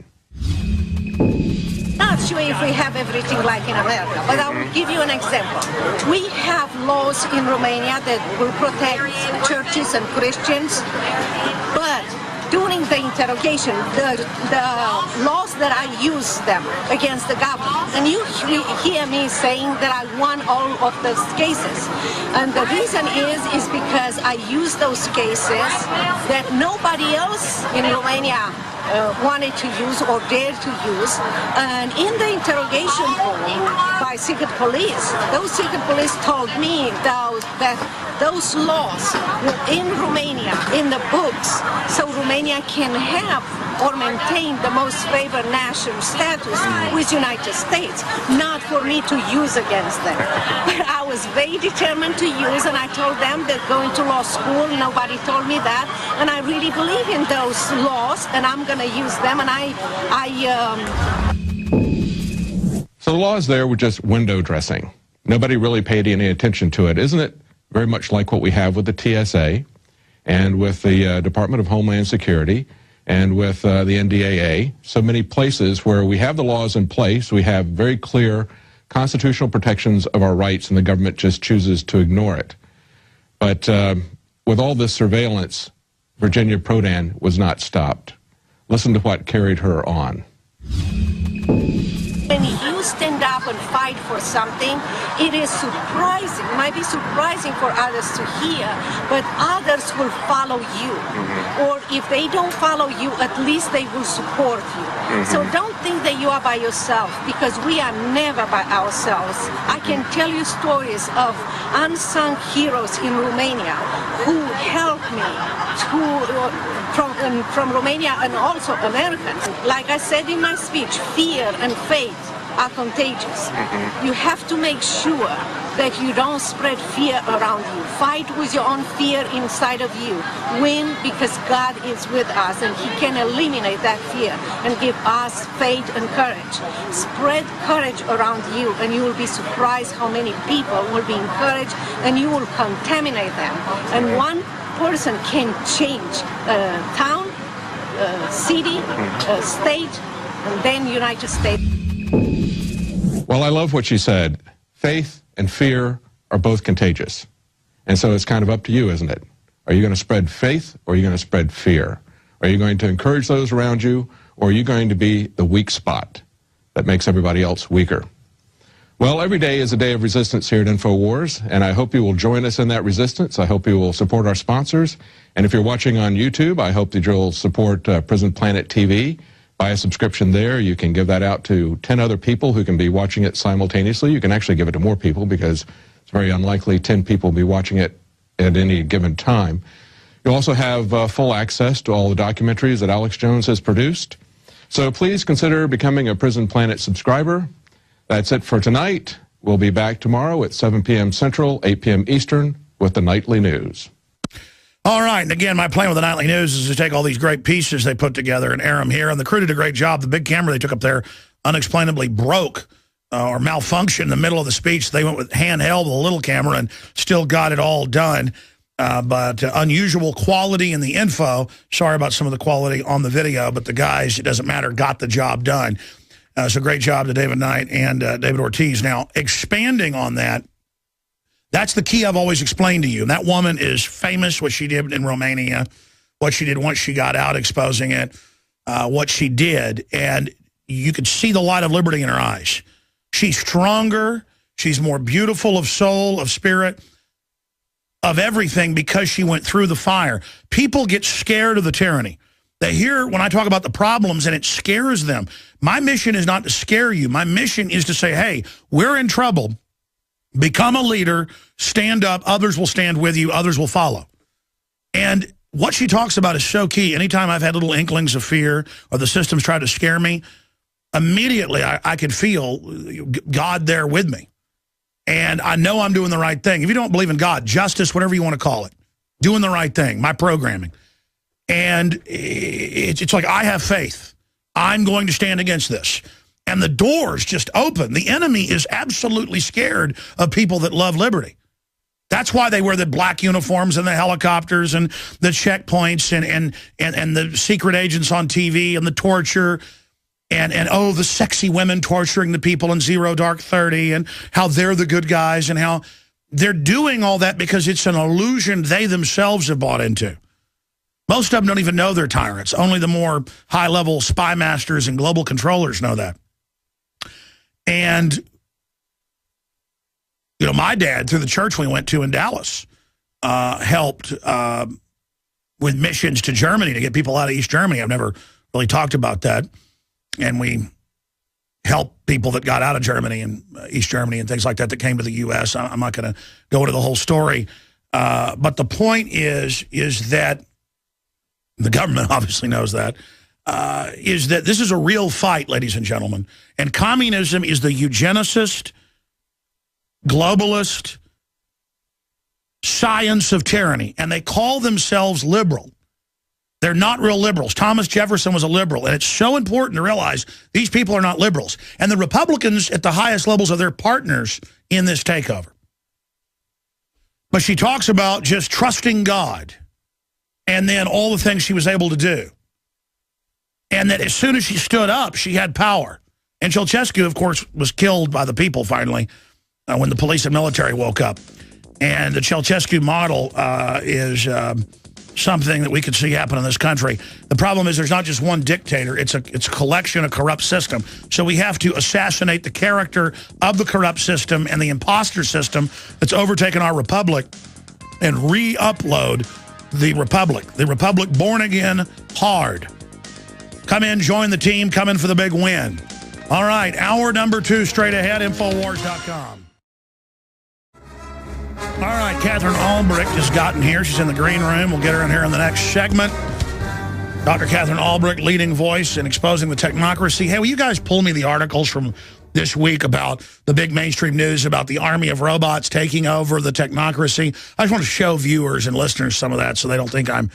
Not sure if we have everything like in America, but I will give you an example. We have laws in Romania that will protect churches and Christians, but during the interrogation, the laws that I use them against the government, and you hear me saying that I won all of those cases. And the reason is because I use those cases that nobody else in Romania wanted to use or dared to use. And in the interrogation room by secret police, those secret police told me that those laws were in Romania, in the books, so Romania can have or maintain the most favored national status with United States, not for me to use against them. But I was very determined to use, and I told them that going to law school, nobody told me that, and I really believe in those laws, and I'm going to use them, and So the laws there were just window dressing. Nobody really paid any attention to it. Isn't it very much like what we have with the TSA and with the Department of Homeland Security and with the NDAA? So many places where we have the laws in place, we have very clear constitutional protections of our rights, and the government just chooses to ignore it. But with all this surveillance, Virginia Prodan was not stopped. Listen to what carried her on. When you stand up and fight for something, it is surprising, it might be surprising for others to hear, but others will follow you. Or if they don't follow you, at least they will support you. So don't think that you are by yourself, because we are never by ourselves. I can tell you stories of unsung heroes in Romania who helped me from Romania and also Americans. Like I said in my speech, fear and faith are contagious. You have to make sure that you don't spread fear around you. Fight with your own fear inside of you. Win because God is with us and He can eliminate that fear and give us faith and courage. Spread courage around you, and you will be surprised how many people will be encouraged, and you will contaminate them. And one person can change a town, a city, a state, and then United States. Well, I love what she said. Faith and fear are both contagious. And so it's kind of up to you, isn't it? Are you going to spread faith, or are you going to spread fear? Are you going to encourage those around you, or are you going to be the weak spot that makes everybody else weaker? Well, every day is a day of resistance here at Infowars, and I hope you will join us in that resistance. I hope you will support our sponsors. And if you're watching on YouTube, I hope that you'll support Prison Planet TV. Buy a subscription there. You can give that out to 10 other people who can be watching it simultaneously. You can actually give it to more people, because it's very unlikely 10 people will be watching it at any given time. You'll also have full access to all the documentaries that Alex Jones has produced. So please consider becoming a Prison Planet subscriber. That's it for tonight. We'll be back tomorrow at 7 p.m. Central, 8 p.m. Eastern with the Nightly News. All right, and again, my plan with the Nightly News is to take all these great pieces they put together and air them here, and the crew did a great job. The big camera they took up there unexplainably broke or malfunctioned in the middle of the speech. They went with handheld, the little camera, and still got it all done. But unusual quality in the info. Sorry about some of the quality on the video, but the guys, it doesn't matter, got the job done. So great job to David Knight and David Ortiz. Now, expanding on that, that's the key I've always explained to you. And that woman is famous, what she did in Romania, what she did once she got out, exposing it, what she did. And you could see the light of liberty in her eyes. She's stronger. She's more beautiful of soul, of spirit, of everything, because she went through the fire. People get scared of the tyranny. They hear when I talk about the problems, and it scares them. My mission is not to scare you. My mission is to say, hey, we're in trouble. Become a leader, stand up, others will stand with you, others will follow. And what she talks about is so key. Anytime I've had little inklings of fear or the system's tried to scare me, immediately I could feel God there with me. And I know I'm doing the right thing. If you don't believe in God, justice, whatever you want to call it, doing the right thing, my programming. And it's like, I have faith. I'm going to stand against this. And the doors just open. The enemy is absolutely scared of people that love liberty. That's why they wear the black uniforms and the helicopters and the checkpoints and the secret agents on TV and the torture and oh, the sexy women torturing the people in Zero Dark 30 and how they're the good guys and how they're doing all that because it's an illusion they themselves have bought into. Most of them don't even know they're tyrants. Only the more high-level spy masters and global controllers know that. And, you know, my dad, through the church we went to in Dallas, helped with missions to Germany to get people out of East Germany. I've never really talked about that. And we helped people that got out of Germany and East Germany and things like that that came to the U.S. I'm not going to go into the whole story. But the point is that the government obviously knows that, is that this is a real fight, ladies and gentlemen. And communism is the eugenicist, globalist science of tyranny. And they call themselves liberal. They're not real liberals. Thomas Jefferson was a liberal. And it's so important to realize these people are not liberals. And the Republicans at the highest levels are their partners in this takeover. But she talks about just trusting God and then all the things she was able to do. And that as soon as she stood up, she had power. And Ceausescu, of course, was killed by the people finally when the police and military woke up. And the Ceausescu model is something that we could see happen in this country. The problem is there's not just one dictator. It's a collection of corrupt system. So we have to assassinate the character of the corrupt system and the imposter system that's overtaken our republic and re-upload the republic born again hard. Come in, join the team, come in for the big win. All right, hour number 2 straight ahead, Infowars.com. All right, Katherine Albrecht has gotten here. She's in the green room. We'll get her in here in the next segment. Dr. Katherine Albrecht, leading voice in exposing the technocracy. Hey, will you guys pull me the articles from this week about the big mainstream news about the army of robots taking over the technocracy? I just want to show viewers and listeners some of that so they don't think I'm,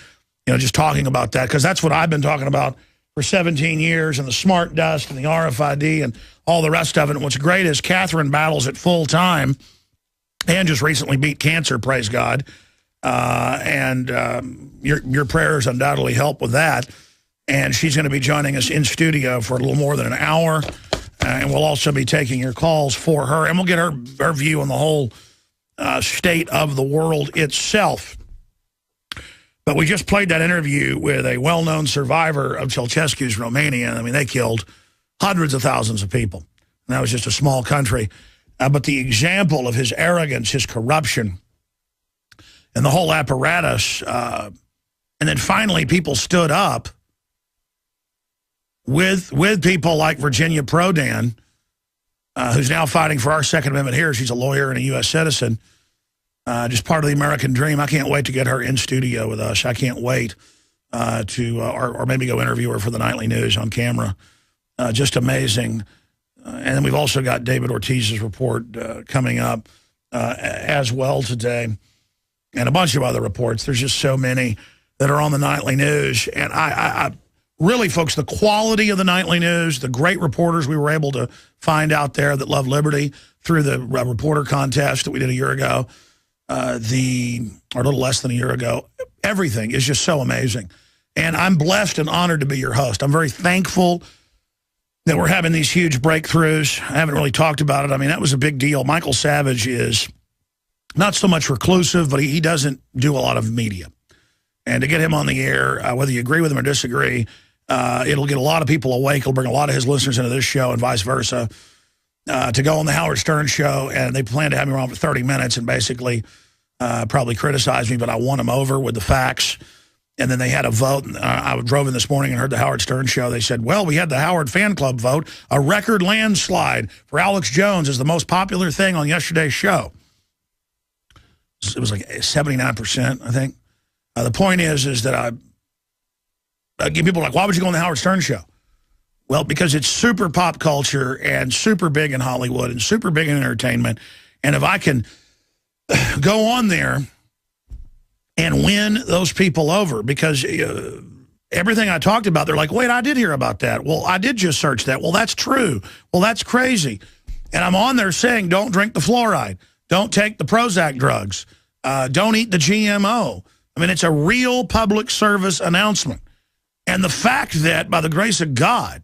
just talking about that, because that's what I've been talking about for 17 years, and the smart dust and the RFID and all the rest of it. And what's great is Katherine battles it full time and just recently beat cancer, praise God. Your prayers undoubtedly help with that. And she's going to be joining us in studio for a little more than an hour. And we'll also be taking your calls for her. And we'll get her view on the whole state of the world itself. But we just played that interview with a well-known survivor of Ceausescu's Romania. I mean, they killed hundreds of thousands of people. And that was just a small country. But the example of his arrogance, his corruption, and the whole apparatus, and then finally people stood up with people like Virginia Prodan, who's now fighting for our Second Amendment here. She's a lawyer and a U.S. citizen, just part of the American dream. I can't wait to get her in studio with us. I can't wait or maybe go interview her for the nightly news on camera. Just amazing. And then we've also got David Ortiz's report coming up as well today, and a bunch of other reports. There's just so many that are on the nightly news. And I really, folks, the quality of the nightly news, the great reporters we were able to find out there that love liberty through the reporter contest that we did a year ago, or a little less than a year ago, everything is just so amazing. And I'm blessed and honored to be your host. I'm very thankful that we're having these huge breakthroughs. I haven't really talked about it. I mean, that was a big deal. Michael Savage is not so much reclusive, but he doesn't do a lot of media. And to get him on the air, whether you agree with him or disagree, it'll get a lot of people awake. It'll bring a lot of his listeners into this show and vice versa. To go on the Howard Stern show, and they plan to have me on for 30 minutes and basically probably criticize me, but I won them over with the facts. And then they had a vote. I drove in this morning and heard the Howard Stern show. They said, well, we had the Howard fan club vote. A record landslide for Alex Jones is the most popular thing on yesterday's show. It was like 79%, I think. The point is that people are like, why would you go on the Howard Stern show? Well, because it's super pop culture and super big in Hollywood and super big in entertainment. And if I can go on there and win those people over, because everything I talked about, they're like, wait, I did hear about that. Well, I did just search that. Well, that's true. Well, that's crazy. And I'm on there saying, don't drink the fluoride. Don't take the Prozac drugs. Don't eat the GMO. I mean, it's a real public service announcement. And the fact that, by the grace of God,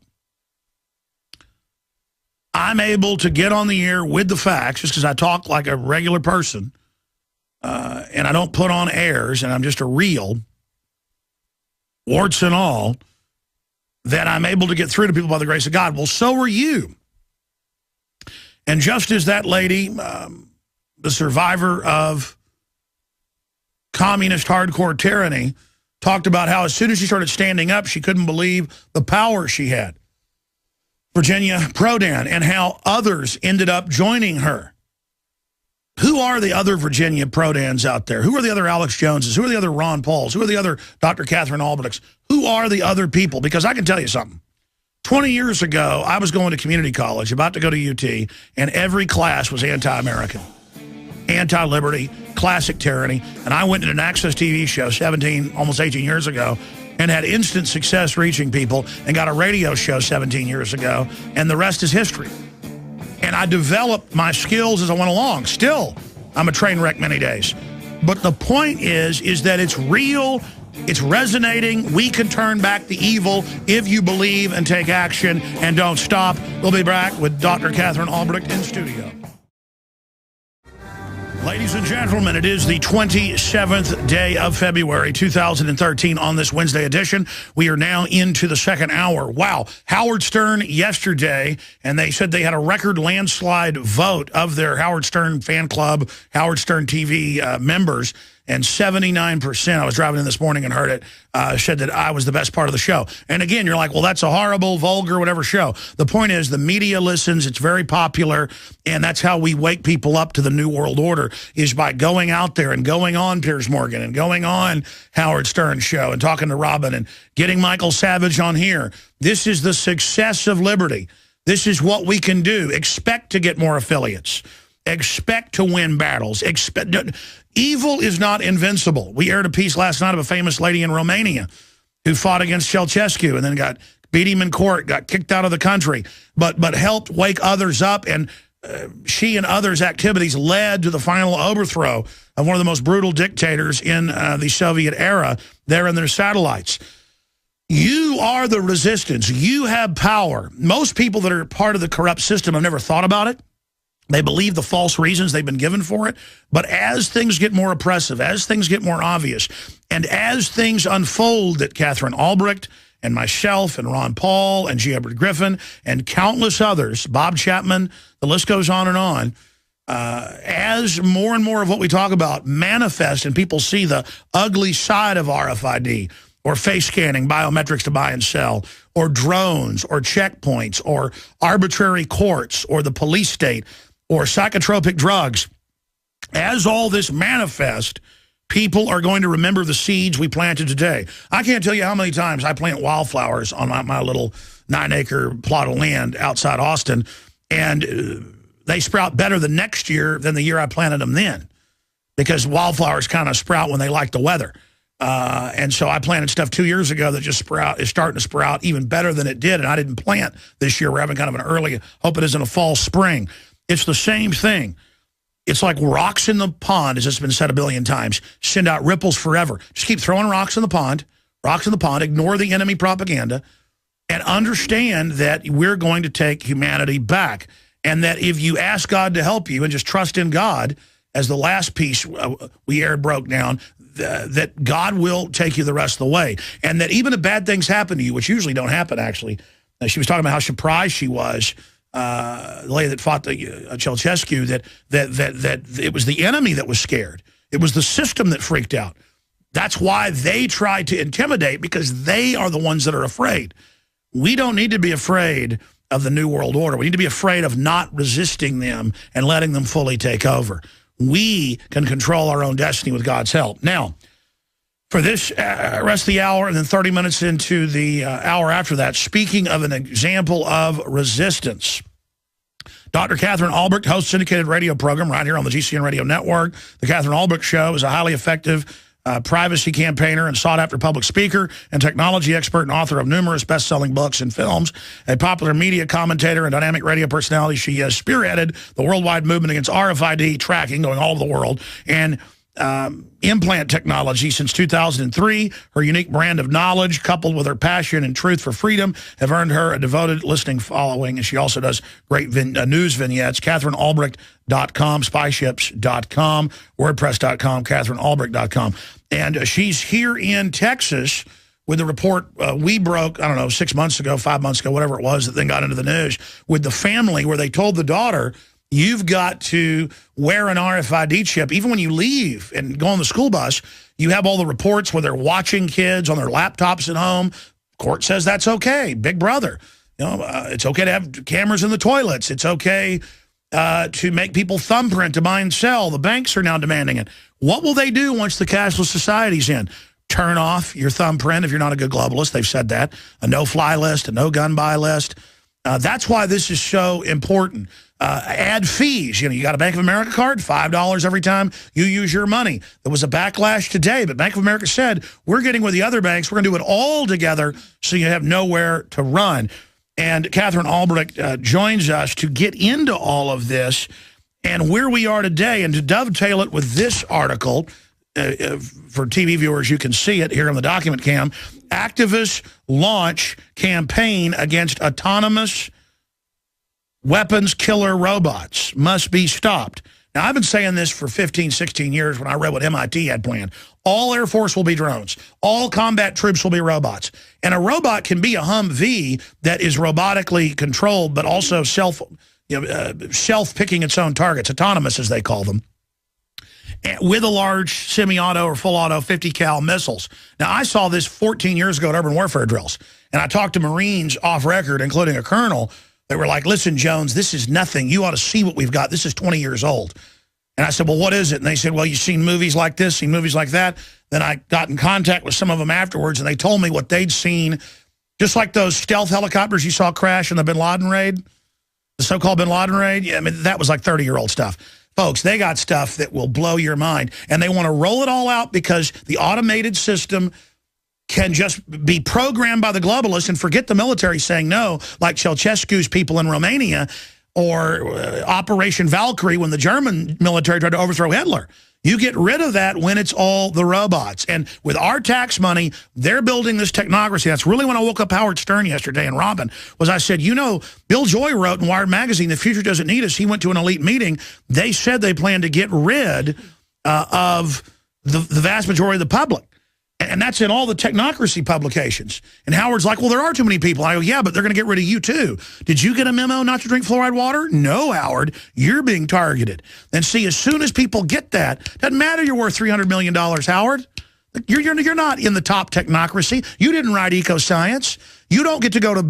I'm able to get on the air with the facts, just because I talk like a regular person, and I don't put on airs, and I'm just a real, warts and all, that I'm able to get through to people by the grace of God. Well, so are you. And just as that lady, the survivor of communist hardcore tyranny, talked about how as soon as she started standing up, she couldn't believe the power she had. Virginia Prodan, and how others ended up joining her. Who are the other Virginia Prodans out there? Who are the other Alex Joneses? Who are the other Ron Pauls? Who are the other Dr. Katherine Albrechts? Who are the other people? Because I can tell you something. 20 years ago, I was going to community college, about to go to UT, and every class was anti-American, anti-liberty, classic tyranny. And I went to an Access TV show 17, almost 18 years ago, and had instant success reaching people, and got a radio show 17 years ago, and the rest is history. And I developed my skills as I went along. Still, I'm a train wreck many days. But the point is that it's real, it's resonating. We can turn back the evil if you believe and take action and don't stop. We'll be back with Dr. Katherine Albrecht in studio. Ladies and gentlemen, it is the 27th day of February, 2013 on this Wednesday edition. We are now into the second hour. Wow. Howard Stern yesterday, and they said they had a record landslide vote of their Howard Stern fan club, Howard Stern TV members, and 79%, I was driving in this morning and heard it, said that I was the best part of the show. And again, you're like, well, that's a horrible, vulgar, whatever show. The point is the media listens, it's very popular, and that's how we wake people up to the New World Order, is by going out there and going on Piers Morgan and going on Howard Stern's show and talking to Robin and getting Michael Savage on here. This is the success of liberty. This is what we can do. Expect to get more affiliates. Expect to win battles. Evil is not invincible. We aired a piece last night of a famous lady in Romania who fought against Ceausescu and then beat him in court, got kicked out of the country, but helped wake others up, and she and others' activities led to the final overthrow of one of the most brutal dictators in the Soviet era there in their satellites. You are the resistance. You have power. Most people that are part of the corrupt system have never thought about it. They believe the false reasons they've been given for it. But as things get more oppressive, as things get more obvious, and as things unfold that Katherine Albrecht and myself and Ron Paul and G. Edward Griffin and countless others, Bob Chapman, the list goes on, as more and more of what we talk about manifest and people see the ugly side of RFID, or face scanning, biometrics to buy and sell, or drones, or checkpoints, or arbitrary courts, or the police state, or psychotropic drugs. As all this manifests, people are going to remember the seeds we planted today. I can't tell you how many times I plant wildflowers on my little 9-acre plot of land outside Austin, and they sprout better the next year than the year I planted them then, because wildflowers kind of sprout when they like the weather. And so I planted stuff 2 years ago that just is starting to sprout even better than it did, and I didn't plant this year. We're having kind of an early, hope it isn't a fall spring. It's the same thing. It's like rocks in the pond, as it's been said a billion times, send out ripples forever. Just keep throwing rocks in the pond, ignore the enemy propaganda, and understand that we're going to take humanity back. And that if you ask God to help you and just trust in God, as the last piece we aired broke down, that God will take you the rest of the way. And that even if bad things happen to you, which usually don't happen, actually. She was talking about how surprised she was, the lady that fought the Ceausescu, that it was the enemy that was scared. It was the system that freaked out. That's why they tried to intimidate, because they are the ones that are afraid. We don't need to be afraid of the New World Order. We need to be afraid of not resisting them and letting them fully take over. We can control our own destiny with God's help. Now, for this rest of the hour and then 30 minutes into the hour after that, speaking of an example of resistance, Dr. Katherine Albrecht hosts a syndicated radio program right here on the GCN Radio Network. The Katherine Albrecht Show is a highly effective privacy campaigner and sought-after public speaker and technology expert and author of numerous best-selling books and films. A popular media commentator and dynamic radio personality, she has spearheaded the worldwide movement against RFID tracking going all over the world and implant technology since 2003. Her unique brand of knowledge, coupled with her passion and truth for freedom, have earned her a devoted listening following, and she also does great news vignettes. KatherineAlbrecht.com, spyships.com, WordPress.com, KatherineAlbrecht.com. And she's here in Texas with the report we broke, I don't know, 6 months ago, 5 months ago, whatever it was, that then got into the news, with the family where they told the daughter, you've got to wear an RFID chip. Even when you leave and go on the school bus, you have all the reports where they're watching kids on their laptops at home. Court says that's okay. Big brother. You know, it's okay to have cameras in the toilets. It's okay to make people thumbprint to buy and sell. The banks are now demanding it. What will they do once the cashless society's in? Turn off your thumbprint if you're not a good globalist. They've said that. A no-fly list, a no-gun-buy list. That's why this is so important. Add fees. You know, you got a Bank of America card, $5 every time you use your money. There was a backlash today, but Bank of America said, we're getting with the other banks. We're going to do it all together so you have nowhere to run. And Katherine Albrecht joins us to get into all of this and where we are today, and to dovetail it with this article. For TV viewers, you can see it here on the document cam. Activists launch campaign against autonomous weapons killer robots. Must be stopped. Now, I've been saying this for 15, 16 years when I read what MIT had planned. All Air Force will be drones. All combat troops will be robots. And a robot can be a Humvee that is robotically controlled, but also self-picking its own targets, autonomous as they call them, with a large semi-auto or full-auto 50 cal missiles. Now, I saw this 14 years ago at urban warfare drills, and I talked to Marines off record, including a colonel, that were like, listen, Jones, this is nothing. You ought to see what we've got. This is 20 years old. And I said, well, what is it? And they said, well, you've seen movies like this, seen movies like that. Then I got in contact with some of them afterwards, and they told me what they'd seen, just like those stealth helicopters you saw crash in the bin Laden raid, the so-called bin Laden raid. Yeah, I mean, that was like 30-year-old stuff. Folks, they got stuff that will blow your mind, and they want to roll it all out because the automated system can just be programmed by the globalists and forget the military saying no, like Ceausescu's people in Romania or Operation Valkyrie when the German military tried to overthrow Hitler. You get rid of that when it's all the robots. And with our tax money, they're building this technocracy. That's really when I woke up Howard Stern yesterday and Robin, was I said, you know, Bill Joy wrote in Wired Magazine, The Future Doesn't Need Us. He went to an elite meeting. They said they plan to get rid of the vast majority of the public. And that's in all the technocracy publications. And Howard's like, well, there are too many people. I go, yeah, but they're going to get rid of you too. Did you get a memo not to drink fluoride water? No, Howard, you're being targeted. And see, as soon as people get that, doesn't matter you're worth $300 million, Howard. You're not in the top technocracy. You didn't write Ecoscience. You don't get to go to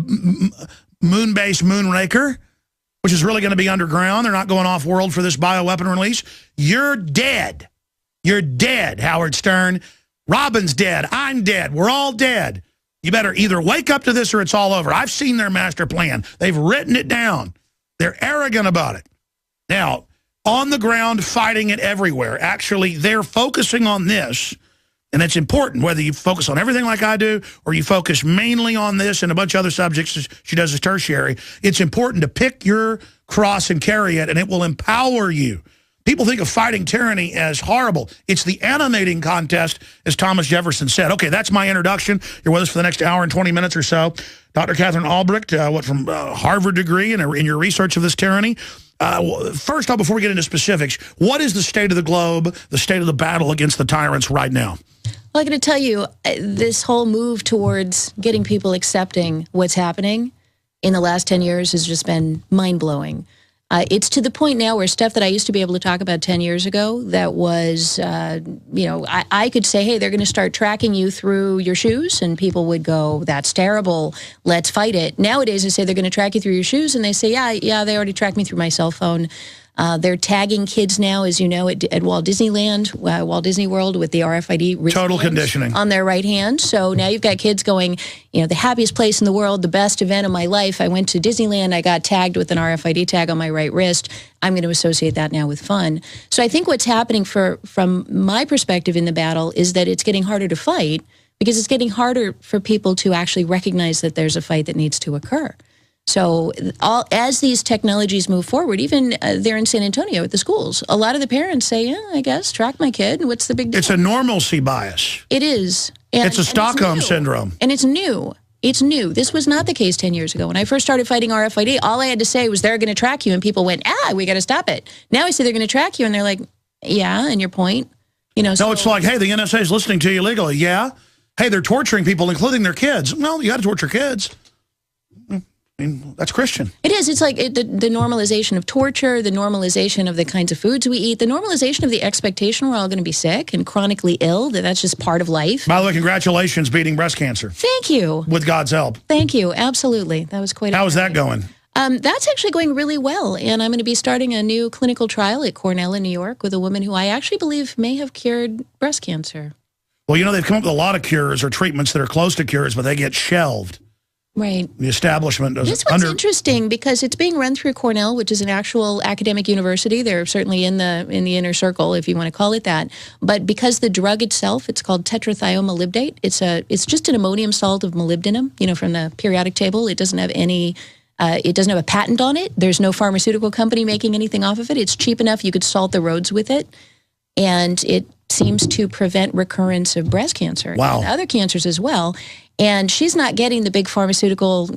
moon-based Moonraker, which is really going to be underground. They're not going off-world for this bioweapon release. You're dead. You're dead, Howard Stern. Robin's dead. I'm dead. We're all dead. You better either wake up to this or it's all over. I've seen their master plan. They've written it down. They're arrogant about it. Now, on the ground, fighting it everywhere. Actually, they're focusing on this, and it's important whether you focus on everything like I do or you focus mainly on this and a bunch of other subjects she does as tertiary. It's important to pick your cross and carry it, and it will empower you. People think of fighting tyranny as horrible. It's the animating contest, as Thomas Jefferson said. Okay, that's my introduction. You're with us for the next hour and 20 minutes or so. Dr. Katherine Albrecht, from Harvard degree in your research of this tyranny. First off, before we get into specifics, what is the state of the globe, the state of the battle against the tyrants right now? Well, I'm going to tell you, this whole move towards getting people accepting what's happening in the last 10 years has just been mind-blowing. It's to the point now where stuff that I used to be able to talk about 10 years ago that was, I could say, hey, they're going to start tracking you through your shoes, and people would go, that's terrible, let's fight it. Nowadays, I say they're going to track you through your shoes, and they say, yeah, they already tracked me through my cell phone. They're tagging kids now, as you know, at Walt Disneyland, Walt Disney World, with the RFID total conditioning on their right hand. So now you've got kids going, the happiest place in the world, the best event of my life. I went to Disneyland. I got tagged with an RFID tag on my right wrist. I'm going to associate that now with fun. So I think what's happening from my perspective in the battle is that it's getting harder to fight because it's getting harder for people to actually recognize that there's a fight that needs to occur. So as these technologies move forward, even there in San Antonio at the schools, a lot of the parents say, yeah, I guess, track my kid. What's the big deal? It's a normalcy bias. It is. It's a Stockholm syndrome. And it's new. It's new. This was not the case 10 years ago. When I first started fighting RFID, all I had to say was they're going to track you. And people went, we got to stop it. Now I say they're going to track you. And they're like, yeah, and your point? No, it's like, hey, the NSA is listening to you illegally. Yeah. Hey, they're torturing people, including their kids. Well, you got to torture kids. That's Christian. It is. It's like the normalization of torture, the normalization of the kinds of foods we eat, the normalization of the expectation we're all going to be sick and chronically ill, that's just part of life. By the way, congratulations beating breast cancer. Thank you. With God's help. Thank you. Absolutely. That was quite How is that going? That's actually going really well, and I'm going to be starting a new clinical trial at Cornell in New York with a woman who I actually believe may have cured breast cancer. Well, you know, they've come up with a lot of cures or treatments that are close to cures, but they get shelved. Right. The establishment doesn't. This one's interesting because it's being run through Cornell, which is an actual academic university. They're certainly in the inner circle, if you want to call it that. But because the drug itself, it's called tetrathiomolybdate. It's just an ammonium salt of molybdenum, you know, from the periodic table. It doesn't have any. It doesn't have a patent on it. There's no pharmaceutical company making anything off of it. It's cheap enough you could salt the roads with it, and it seems to prevent recurrence of breast cancer and other cancers as well. And she's not getting the big pharmaceutical,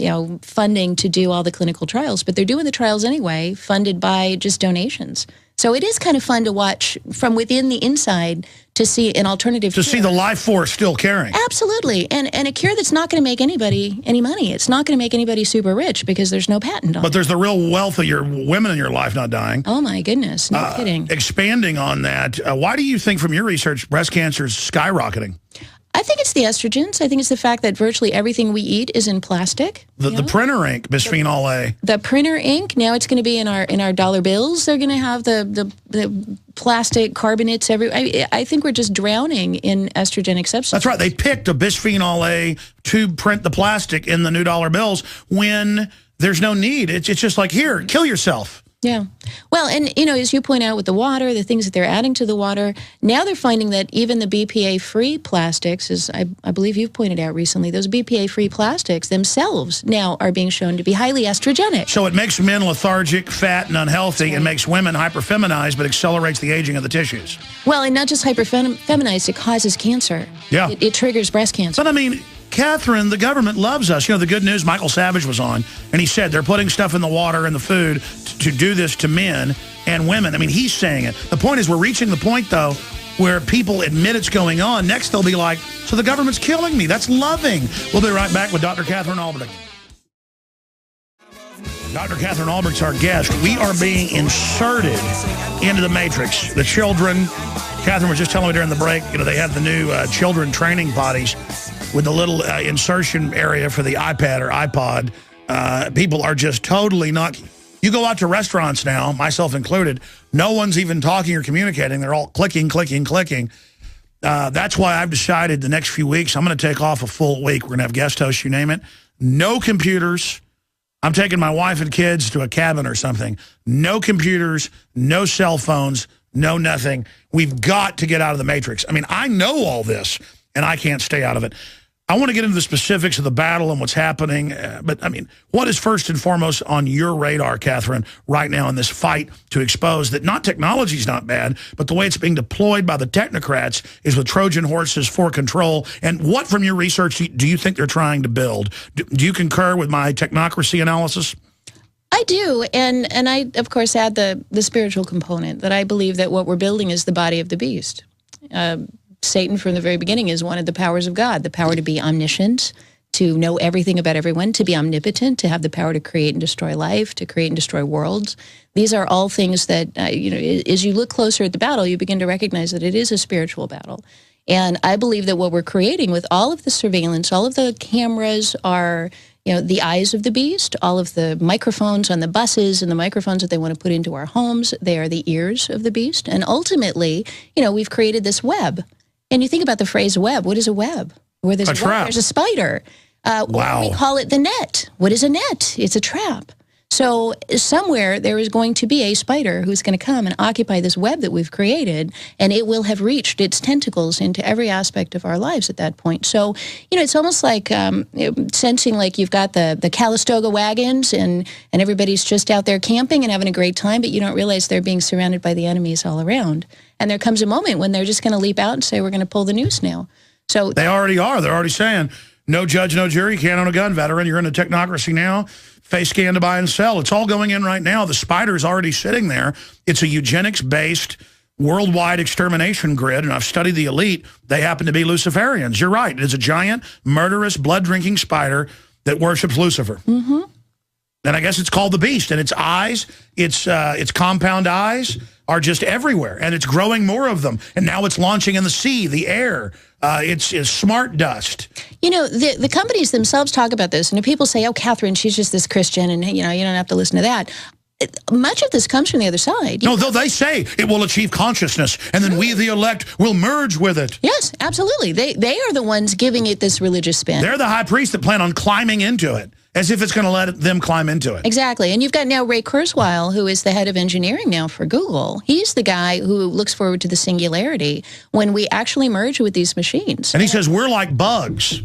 funding to do all the clinical trials, but they're doing the trials anyway, funded by just donations. So it is kind of fun to watch from within the inside to see an alternative cure. See the life force still caring. Absolutely. And a cure that's not going to make anybody any money. It's not going to make anybody super rich because there's no patent on it. But there's the real wealth of your women in your life not dying. Oh, my goodness. No kidding. Expanding on that, why do you think from your research breast cancer is skyrocketing? I think it's the estrogens. I think it's the fact that virtually everything we eat is in plastic. The printer ink, bisphenol A. The printer ink. Now it's going to be in our dollar bills. They're going to have the plastic carbonates everywhere. I think we're just drowning in estrogenic substances. That's right. They picked a bisphenol A to print the plastic in the new dollar bills when there's no need. It's just like, here, kill yourself. Yeah. Well, and, as you point out with the water, the things that they're adding to the water, now they're finding that even the BPA-free plastics, as I believe you've pointed out recently, those BPA-free plastics themselves now are being shown to be highly estrogenic. So it makes men lethargic, fat, and unhealthy, and makes women hyperfeminized, but accelerates the aging of the tissues. Well, and not just hyperfeminized, it causes cancer. Yeah. It triggers breast cancer. But, I mean, Catherine, the government loves us. The good news, Michael Savage was on, and he said they're putting stuff in the water and the food to do this to men and women. I mean, he's saying it. The point is we're reaching the point, though, where people admit it's going on. Next, they'll be like, so the government's killing me. That's loving. We'll be right back with Dr. Katherine Albrecht. Dr. Katherine Albrecht's our guest. We are being inserted into the matrix. The children, Catherine was just telling me during the break, they have the new children training potties with the little insertion area for the iPad or iPod. People are just totally not. You go out to restaurants now, myself included, no one's even talking or communicating. They're all clicking, clicking, clicking. That's why I've decided the next few weeks I'm going to take off a full week. We're going to have guest hosts, you name it. No computers. I'm taking my wife and kids to a cabin or something. No computers, no cell phones, no nothing. We've got to get out of the matrix. I mean, I know all this, and I can't stay out of it. I want to get into the specifics of the battle and what's happening, but, I mean, what is first and foremost on your radar, Catherine, right now in this fight to expose that not technology is not bad, but the way it's being deployed by the technocrats is with Trojan horses for control? And what, from your research, do you think they're trying to build? Do you concur with my technocracy analysis? I do, and I, of course, add the spiritual component, that I believe that what we're building is the body of the beast. Satan, from the very beginning, is one of the powers of God, the power to be omniscient, to know everything about everyone, to be omnipotent, to have the power to create and destroy life, to create and destroy worlds. These are all things that, as you look closer at the battle, you begin to recognize that it is a spiritual battle. And I believe that what we're creating with all of the surveillance, all of the cameras are, the eyes of the beast, all of the microphones on the buses and the microphones that they want to put into our homes, they are the ears of the beast. And ultimately, we've created this web. And you think about the phrase web. What is a web? Where there's a web, there's a spider. Wow. We call it the net. What is a net? It's a trap. So somewhere there is going to be a spider who's going to come and occupy this web that we've created, and it will have reached its tentacles into every aspect of our lives at that point. So, it's almost like sensing like you've got the Calistoga wagons and everybody's just out there camping and having a great time, but you don't realize they're being surrounded by the enemies all around. And there comes a moment when they're just going to leap out and say, we're going to pull the noose now. So they already are. They're already saying, no judge, no jury, you can't own a gun, veteran. You're in a technocracy now. Face scan to buy and sell. It's all going in right now. The spider's already sitting there. It's a eugenics-based worldwide extermination grid, and I've studied the elite. They happen to be Luciferians. You're right. It's a giant, murderous, blood-drinking spider that worships Lucifer. Mm-hmm. And I guess it's called the beast. And its eyes, its compound eyes are just everywhere. And it's growing more of them. And now it's launching in the sea, the air. It's smart dust. You know, the companies themselves talk about this. And if people say, oh, Catherine, she's just this Christian, and, you know, you don't have to listen to that. Much of this comes from the other side. No, though they say it will achieve consciousness, and then we, the elect, will merge with it. Yes, absolutely. They are the ones giving it this religious spin. They're the high priests that plan on climbing into it, as if it's going to let them climb into it. Exactly. And you've got now Ray Kurzweil, who is the head of engineering now for Google. He's the guy who looks forward to the singularity when we actually merge with these machines. And he says, we're like bugs.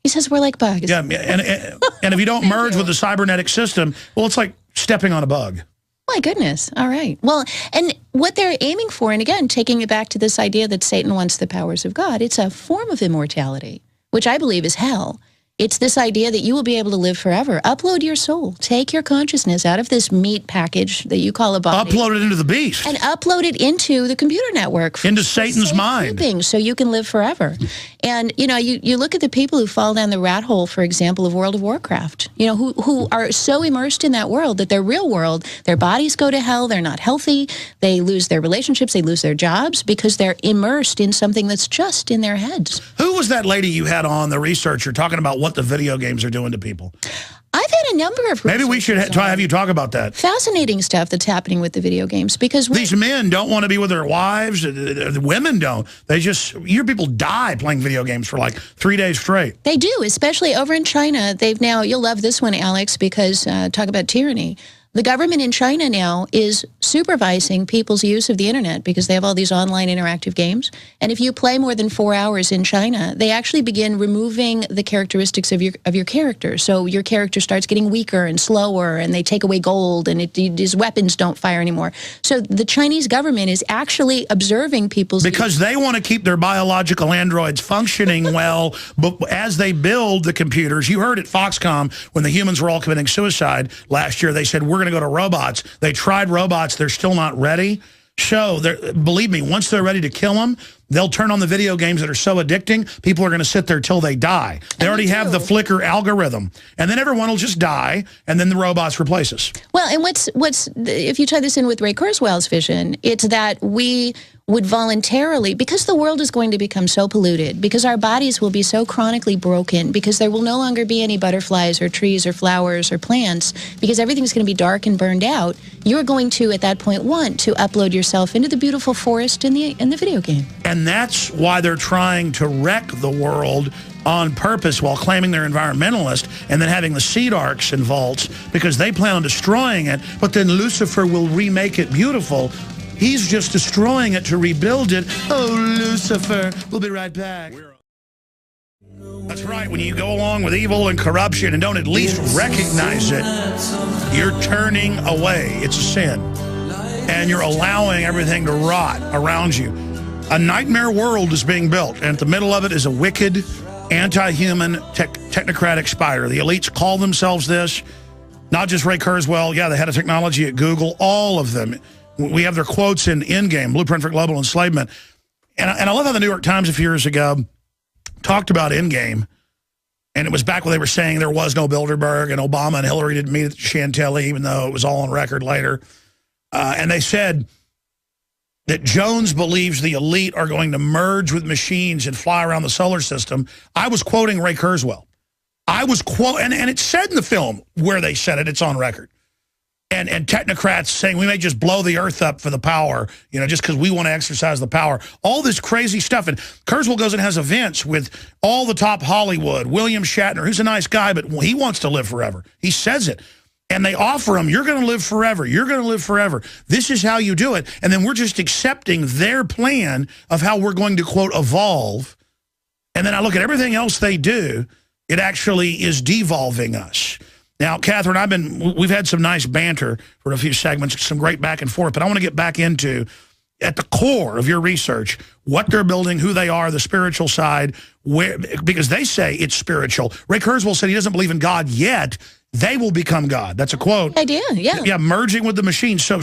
He says we're like bugs. Yeah, and if you don't merge with the cybernetic system, well, it's like stepping on a bug. My goodness. All right. Well, and what they're aiming for, and again, taking it back to this idea that Satan wants the powers of God, it's a form of immortality, which I believe is hell. It's this idea that you will be able to live forever. Upload your soul. Take your consciousness out of this meat package that you call a body. Upload it into the beast. And upload it into the computer network. Into Satan's mind. So you can live forever. And, you know, you look at the people who fall down the rat hole, for example, of World of Warcraft, you know, who are so immersed in that world that their real world, their bodies go to hell, they're not healthy, they lose their relationships, they lose their jobs because they're immersed in something that's just in their heads. Who was that lady you had on, the researcher, talking about what the video games are doing to people? I've had a number of... Maybe we should have you talk about that. Fascinating stuff that's happening with the video games because... These men don't want to be with their wives. The women don't. They just... You hear people die playing video games for like 3 days straight. They do, especially over in China. They've now... You'll love this one, Alex, because talk about tyranny. The government in China now is supervising people's use of the internet because they have all these online interactive games. And if you play more than 4 hours in China, they actually begin removing the characteristics of your character. So your character starts getting weaker and slower, and they take away gold, and his weapons don't fire anymore. So the Chinese government is actually observing people's... Because they want to keep their biological androids functioning well, but as they build the computers, you heard at Foxconn when the humans were all committing suicide last year, they said, we're going to go to robots. They tried robots. They're still not ready. So, believe me, once they're ready to kill them, they'll turn on the video games that are so addicting, people are going to sit there till they die. They already have the Flickr algorithm. And then everyone will just die, and then the robots replace us. Well, and what's if you tie this in with Ray Kurzweil's vision, it's that we would voluntarily, because the world is going to become so polluted, because our bodies will be so chronically broken, because there will no longer be any butterflies or trees or flowers or plants, because everything's going to be dark and burned out, you're going to, at that point, want to upload yourself into the beautiful forest in the video game. And that's why they're trying to wreck the world on purpose while claiming they're environmentalists and then having the seed arcs and vaults because they plan on destroying it, but then Lucifer will remake it beautiful. He's just destroying it to rebuild it. Oh, Lucifer. We'll be right back. That's right. When you go along with evil and corruption and don't at least recognize it, you're turning away. It's a sin. And you're allowing everything to rot around you. A nightmare world is being built, and at the middle of it is a wicked, anti-human, technocratic spider. The elites call themselves this. Not just Ray Kurzweil. Yeah, the head of technology at Google. All of them. We have their quotes in Endgame, Blueprint for Global Enslavement. And I love how the New York Times a few years ago talked about Endgame. And it was back when they were saying there was no Bilderberg and Obama and Hillary didn't meet at Chantilly, even though it was all on record later. And they said that Jones believes the elite are going to merge with machines and fly around the solar system. I was quoting Ray Kurzweil. I was quoting, and it's said in the film where they said it, it's on record. And technocrats saying we may just blow the earth up for the power, you know, just because we want to exercise the power. All this crazy stuff. And Kurzweil goes and has events with all the top Hollywood. William Shatner, who's a nice guy, but he wants to live forever. He says it. And they offer him, you're going to live forever. You're going to live forever. This is how you do it. And then we're just accepting their plan of how we're going to, quote, evolve. And then I look at everything else they do. It actually is devolving us. Now, Catherine, we've had some nice banter for a few segments, some great back and forth, but I want to get back into, at the core of your research, what they're building, who they are, the spiritual side, because they say it's spiritual. Ray Kurzweil said he doesn't believe in God yet. They will become God. That's a quote. Idea, yeah. Yeah, merging with the machine. So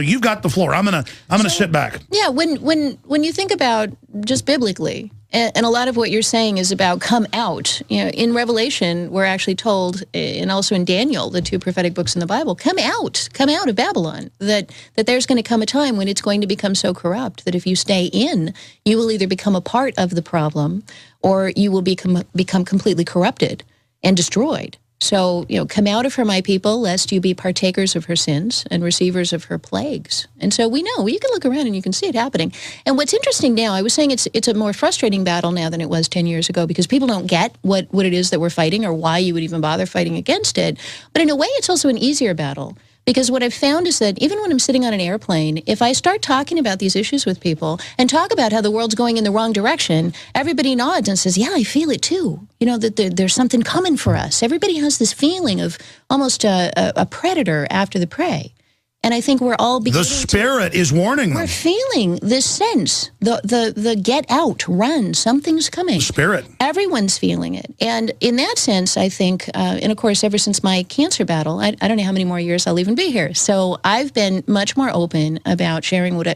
you've got the floor. I'm gonna sit back. Yeah, when you think about just biblically, And a lot of what you're saying is about come out. You know, in Revelation, we're actually told, and also in Daniel, the 2 prophetic books in the Bible, come out of Babylon. That there's going to come a time when it's going to become so corrupt that if you stay in, you will either become a part of the problem or you will become completely corrupted and destroyed. So, you know, come out of her, my people, lest you be partakers of her sins and receivers of her plagues. And so we know, you can look around and you can see it happening. And what's interesting now, I was saying it's a more frustrating battle now than it was 10 years ago because people don't get what it is that we're fighting or why you would even bother fighting against it. But in a way, it's also an easier battle. Because what I've found is that even when I'm sitting on an airplane, if I start talking about these issues with people and talk about how the world's going in the wrong direction, everybody nods and says, yeah, I feel it too. You know, that there's something coming for us. Everybody has this feeling of almost a predator after the prey. And I think we're all beginning the spirit is warning them. We're feeling this sense, the get out, run, something's coming. The spirit. Everyone's feeling it. And in that sense, I think, and of course, ever since my cancer battle, I don't know how many more years I'll even be here. So I've been much more open about sharing what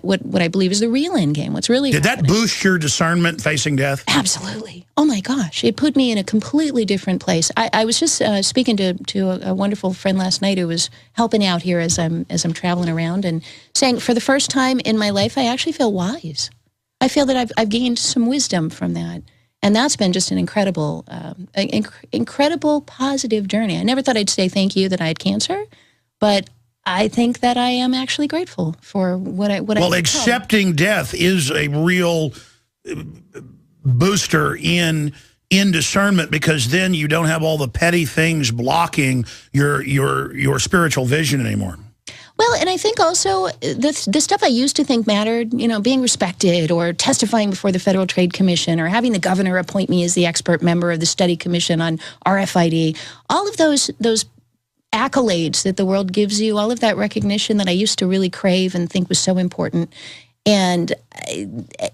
I believe is the real end game, what's really happening. Did that boost your discernment facing death? Absolutely. Oh my gosh, it put me in a completely different place. I was just speaking to a wonderful friend last night who was helping out here as I'm traveling around and saying, for the first time in my life, I actually feel wise. I feel that I've gained some wisdom from that. And that's been just an incredible, incredible positive journey. I never thought I'd say thank you that I had cancer, but I think that I am actually grateful for what I Well, accepting death is a real booster in discernment, because then you don't have all the petty things blocking your spiritual vision anymore. Well, and I think also the stuff I used to think mattered, you know, being respected or testifying before the Federal Trade Commission or having the governor appoint me as the expert member of the study commission on RFID, all of those accolades that the world gives you, all of that recognition that I used to really crave and think was so important. And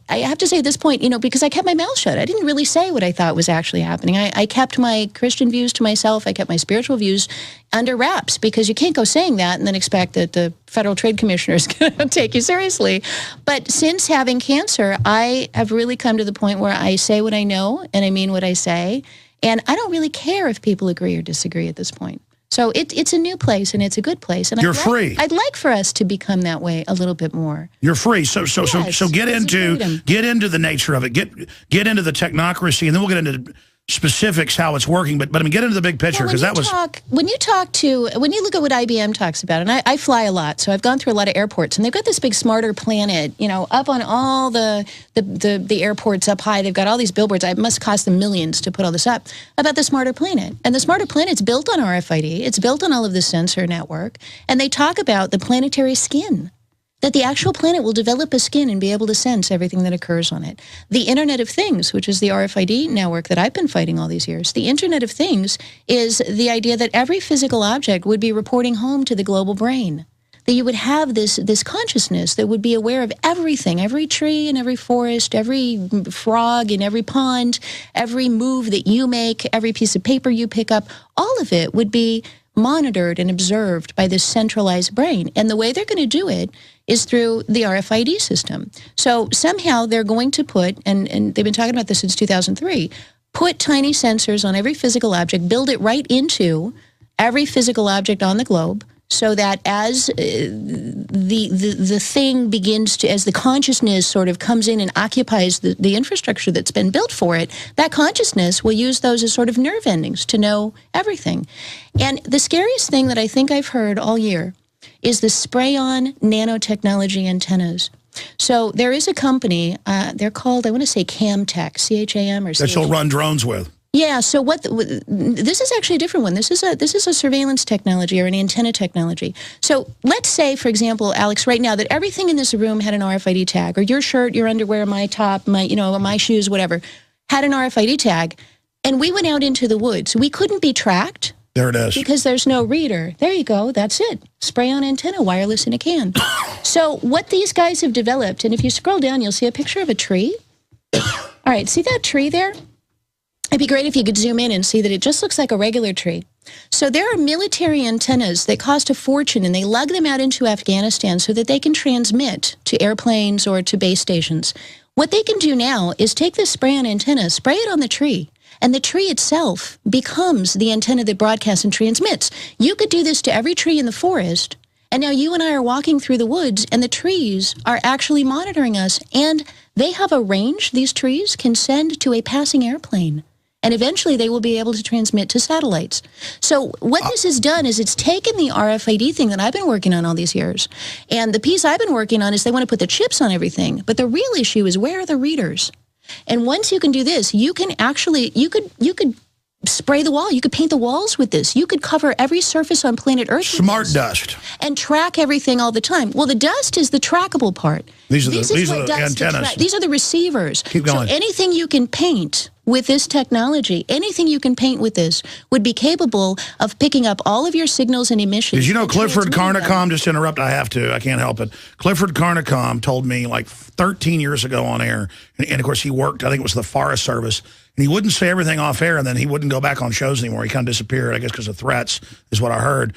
I have to say at this point, you know, because I kept my mouth shut, I didn't really say what I thought was actually happening. I kept my Christian views to myself. I kept my spiritual views under wraps, because you can't go saying that and then expect that the Federal Trade Commissioner is going to take you seriously. But since having cancer, I have really come to the point where I say what I know and I mean what I say. And I don't really care if people agree or disagree at this point. So it's a new place, and it's a good place. And you're free. I'd like for us to become that way a little bit more. You're free. So get into the nature of it. Get into the technocracy, and then we'll get into specifics how it's working. But I mean, get into the big picture, because when you look at what IBM talks about, and I fly a lot, so I've gone through a lot of airports, and they've got this big smarter planet, you know, up on all the airports up high. They've got all these billboards. It must cost them millions to put all this up about the smarter planet. And the smarter planet's built on RFID. It's built on all of this sensor network. And they talk about the planetary skin, that the actual planet will develop a skin and be able to sense everything that occurs on it. The Internet of Things, which is the RFID network that I've been fighting all these years, the Internet of Things is the idea that every physical object would be reporting home to the global brain, that you would have this consciousness that would be aware of everything, every tree in every forest, every frog in every pond, every move that you make, every piece of paper you pick up, all of it would be monitored and observed by this centralized brain. And the way they're going to do it is through the RFID system. So somehow they're going to put, and they've been talking about this since 2003, put tiny sensors on every physical object, build it right into every physical object on the globe, so that as the thing begins to, as the consciousness sort of comes in and occupies the infrastructure that's been built for it, that consciousness will use those as sort of nerve endings to know everything. And the scariest thing that I think I've heard all year is the spray-on nanotechnology antennas. So there is a company, they're called, I want to say Camtech, C-H-A-M or that you'll run drones with. Yeah, so this is actually a different one. This is a surveillance technology or an antenna technology. So let's say, for example, Alex, right now that everything in this room had an RFID tag, or your shirt, your underwear, my top, my shoes, whatever, had an RFID tag, and we went out into the woods. We couldn't be tracked. There it is. Because there's no reader. There you go. That's it. Spray-on antenna, wireless in a can. So what these guys have developed, and if you scroll down, you'll see a picture of a tree. All right, see that tree there? It'd be great if you could zoom in and see that it just looks like a regular tree. So there are military antennas that cost a fortune, and they lug them out into Afghanistan so that they can transmit to airplanes or to base stations. What they can do now is take this spray-on antenna, spray it on the tree, and the tree itself becomes the antenna that broadcasts and transmits. You could do this to every tree in the forest, and now you and I are walking through the woods, and the trees are actually monitoring us, and they have a range these trees can send to a passing airplane. And eventually they will be able to transmit to satellites. So what this has done is it's taken the RFID thing that I've been working on all these years. And the piece I've been working on is they want to put the chips on everything. But the real issue is, where are the readers? And once you can do this, you can actually, you could spray the wall. You could paint the walls with this. You could cover every surface on planet Earth. Smart dust. And track everything all the time. Well, the dust is the trackable part. These are the antennas. These are the receivers. Keep going. So anything you can paint with this technology, anything you can paint with this would be capable of picking up all of your signals and emissions. Did you know Clifford Carnicom, just to interrupt, I have to, I can't help it. Clifford Carnicom told me like 13 years ago on air, and of course he worked, I think it was the Forest Service, and he wouldn't say everything off air, and then he wouldn't go back on shows anymore. He kind of disappeared, I guess because of threats, is what I heard.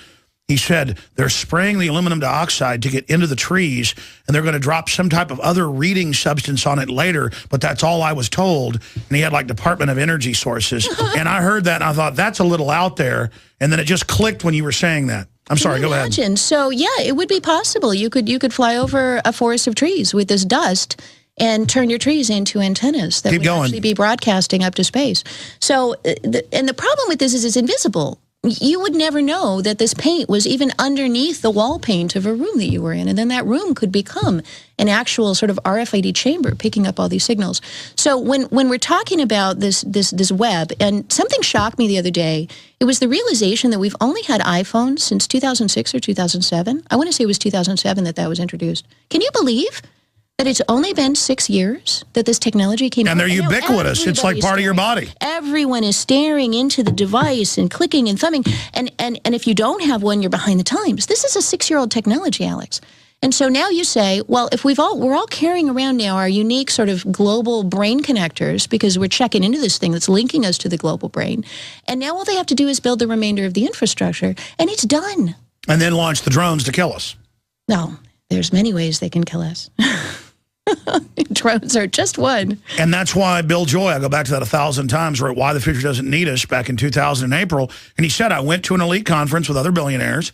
He said they're spraying the aluminum dioxide to get into the trees, and they're going to drop some type of other reading substance on it later, but that's all I was told. And he had like Department of Energy sources. And I heard that, and I thought, that's a little out there. And then it just clicked when you were saying that. I'm sorry, go ahead. So, yeah, it would be possible. You could fly over a forest of trees with this dust and turn your trees into antennas that would actually be broadcasting up to space. So, and the problem with this is it's invisible. You would never know that this paint was even underneath the wall paint of a room that you were in, and then that room could become an actual sort of RFID chamber picking up all these signals. So when we're talking about this web, and something shocked me the other day, it was the realization that we've only had iPhones since 2006 or 2007. I want to say it was 2007 that was introduced. Can you believe that it's only been 6 years that this technology came out? And they're ubiquitous. It's like part of your body. Everyone is staring into the device and clicking and thumbing. And if you don't have one, you're behind the times. This is a 6-year-old technology, Alex. And so now you say, well, if we're all carrying around now our unique sort of global brain connectors because we're checking into this thing that's linking us to the global brain. And now all they have to do is build the remainder of the infrastructure, and it's done. And then launch the drones to kill us. No, there's many ways they can kill us. Drones are just one. And that's why Bill Joy, I go back to that 1,000 times, wrote Why the Future Doesn't Need Us back in 2000 in April. And he said, I went to an elite conference with other billionaires,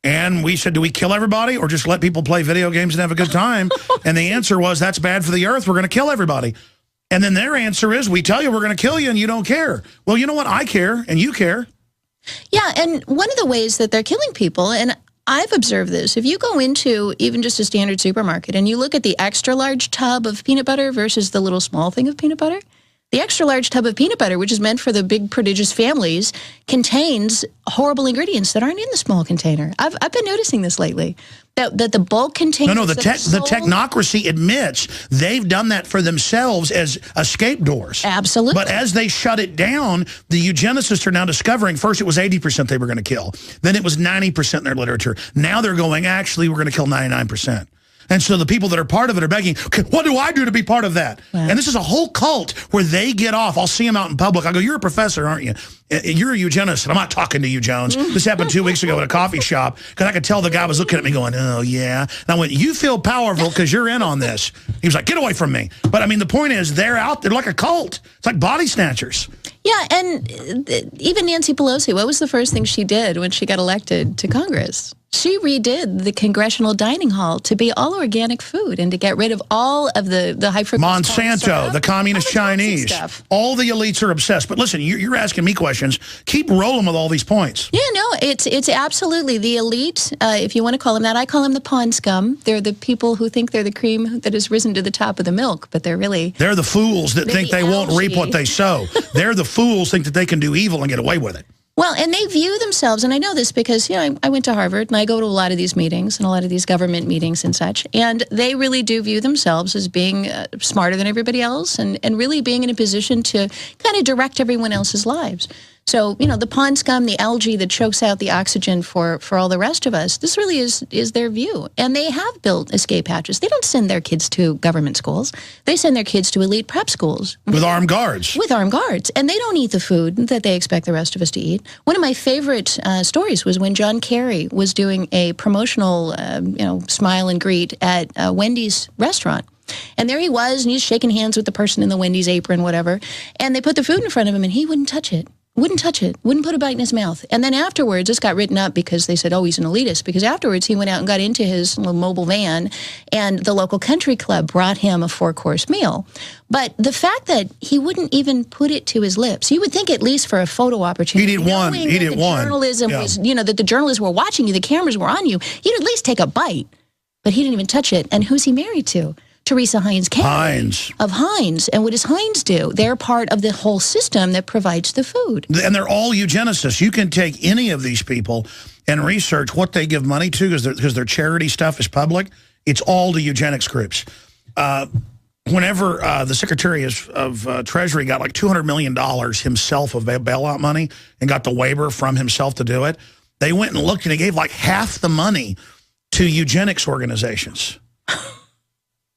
and we said, do we kill everybody or just let people play video games and have a good time? And the answer was, that's bad for the earth. We're going to kill everybody. And then their answer is, we tell you we're going to kill you and you don't care. Well, you know what? I care and you care. Yeah, and one of the ways that they're killing people, and I've observed this. If you go into even just a standard supermarket and you look at the extra large tub of peanut butter versus the little small thing of peanut butter, the extra large tub of peanut butter, which is meant for the big prodigious families, contains horrible ingredients that aren't in the small container. I've been noticing this lately. That the bulk containers... No, the technocracy admits they've done that for themselves as escape doors. Absolutely. But as they shut it down, the eugenicists are now discovering, first it was 80% they were going to kill. Then it was 90% in their literature. Now they're going, actually, we're going to kill 99%. And so the people that are part of it are begging, what do I do to be part of that? Wow. And this is a whole cult where they get off. I'll see them out in public. I go, you're a professor, aren't you? You're a eugenicist. I'm not talking to you, Jones. This happened 2 weeks ago at a coffee shop because I could tell the guy was looking at me going, oh, yeah. And I went, you feel powerful because you're in on this. He was like, get away from me. But, I mean, the point is they're out there like a cult. It's like body snatchers. Yeah, and even Nancy Pelosi, what was the first thing she did when she got elected to Congress? She redid the congressional dining hall to be all organic food and to get rid of all of the high fructose Monsanto, the communist Chinese. All the elites are obsessed. But listen, you're asking me questions. Keep rolling with all these points. Yeah, no, it's absolutely the elite, if you want to call them that. I call them the pond scum. They're the people who think they're the cream that has risen to the top of the milk, but they're the fools that think they won't reap what they sow. They're the fools think that they can do evil and get away with it. Well, and they view themselves, and I know this because, you know, I went to Harvard, and I go to a lot of these meetings and a lot of these government meetings and such, and they really do view themselves as being smarter than everybody else and really being in a position to kind of direct everyone else's lives. So, you know, the pond scum, the algae that chokes out the oxygen for all the rest of us, this really is their view. And they have built escape hatches. They don't send their kids to government schools. They send their kids to elite prep schools. With armed guards. With armed guards. And they don't eat the food that they expect the rest of us to eat. One of my favorite stories was when John Kerry was doing a promotional, smile and greet at Wendy's restaurant. And there he was, and he's shaking hands with the person in the Wendy's apron, whatever. And they put the food in front of him, and he wouldn't touch it. Wouldn't touch it. Wouldn't put a bite in his mouth. And then afterwards, this got written up because they said, oh, he's an elitist. Because afterwards, he went out and got into his little mobile van, and the local country club brought him a 4-course meal. But the fact that he wouldn't even put it to his lips, you would think at least for a photo opportunity. He did one. He did one. Journalism was, that the journalists were watching you, the cameras were on you. You'd at least take a bite. But he didn't even touch it. And who's he married to? Teresa Heinz of Heinz. And what does Heinz do? They're part of the whole system that provides the food. And they're all eugenicists. You can take any of these people and research what they give money to because their charity stuff is public. It's all to eugenics groups. Whenever the Secretary of Treasury got like $200 million himself of bailout money and got the waiver from himself to do it, they went and looked and he gave like half the money to eugenics organizations.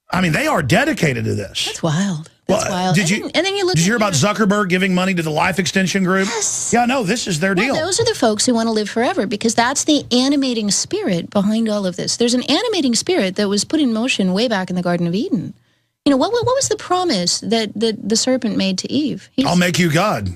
I mean, they are dedicated to this. That's wild. That's wild. Did you hear about Zuckerberg giving money to the Life Extension Group? Yes. Yeah, no, this is their deal. Those are the folks who want to live forever because that's the animating spirit behind all of this. There's an animating spirit that was put in motion way back in the Garden of Eden. What was the promise that the serpent made to Eve? I'll make you God.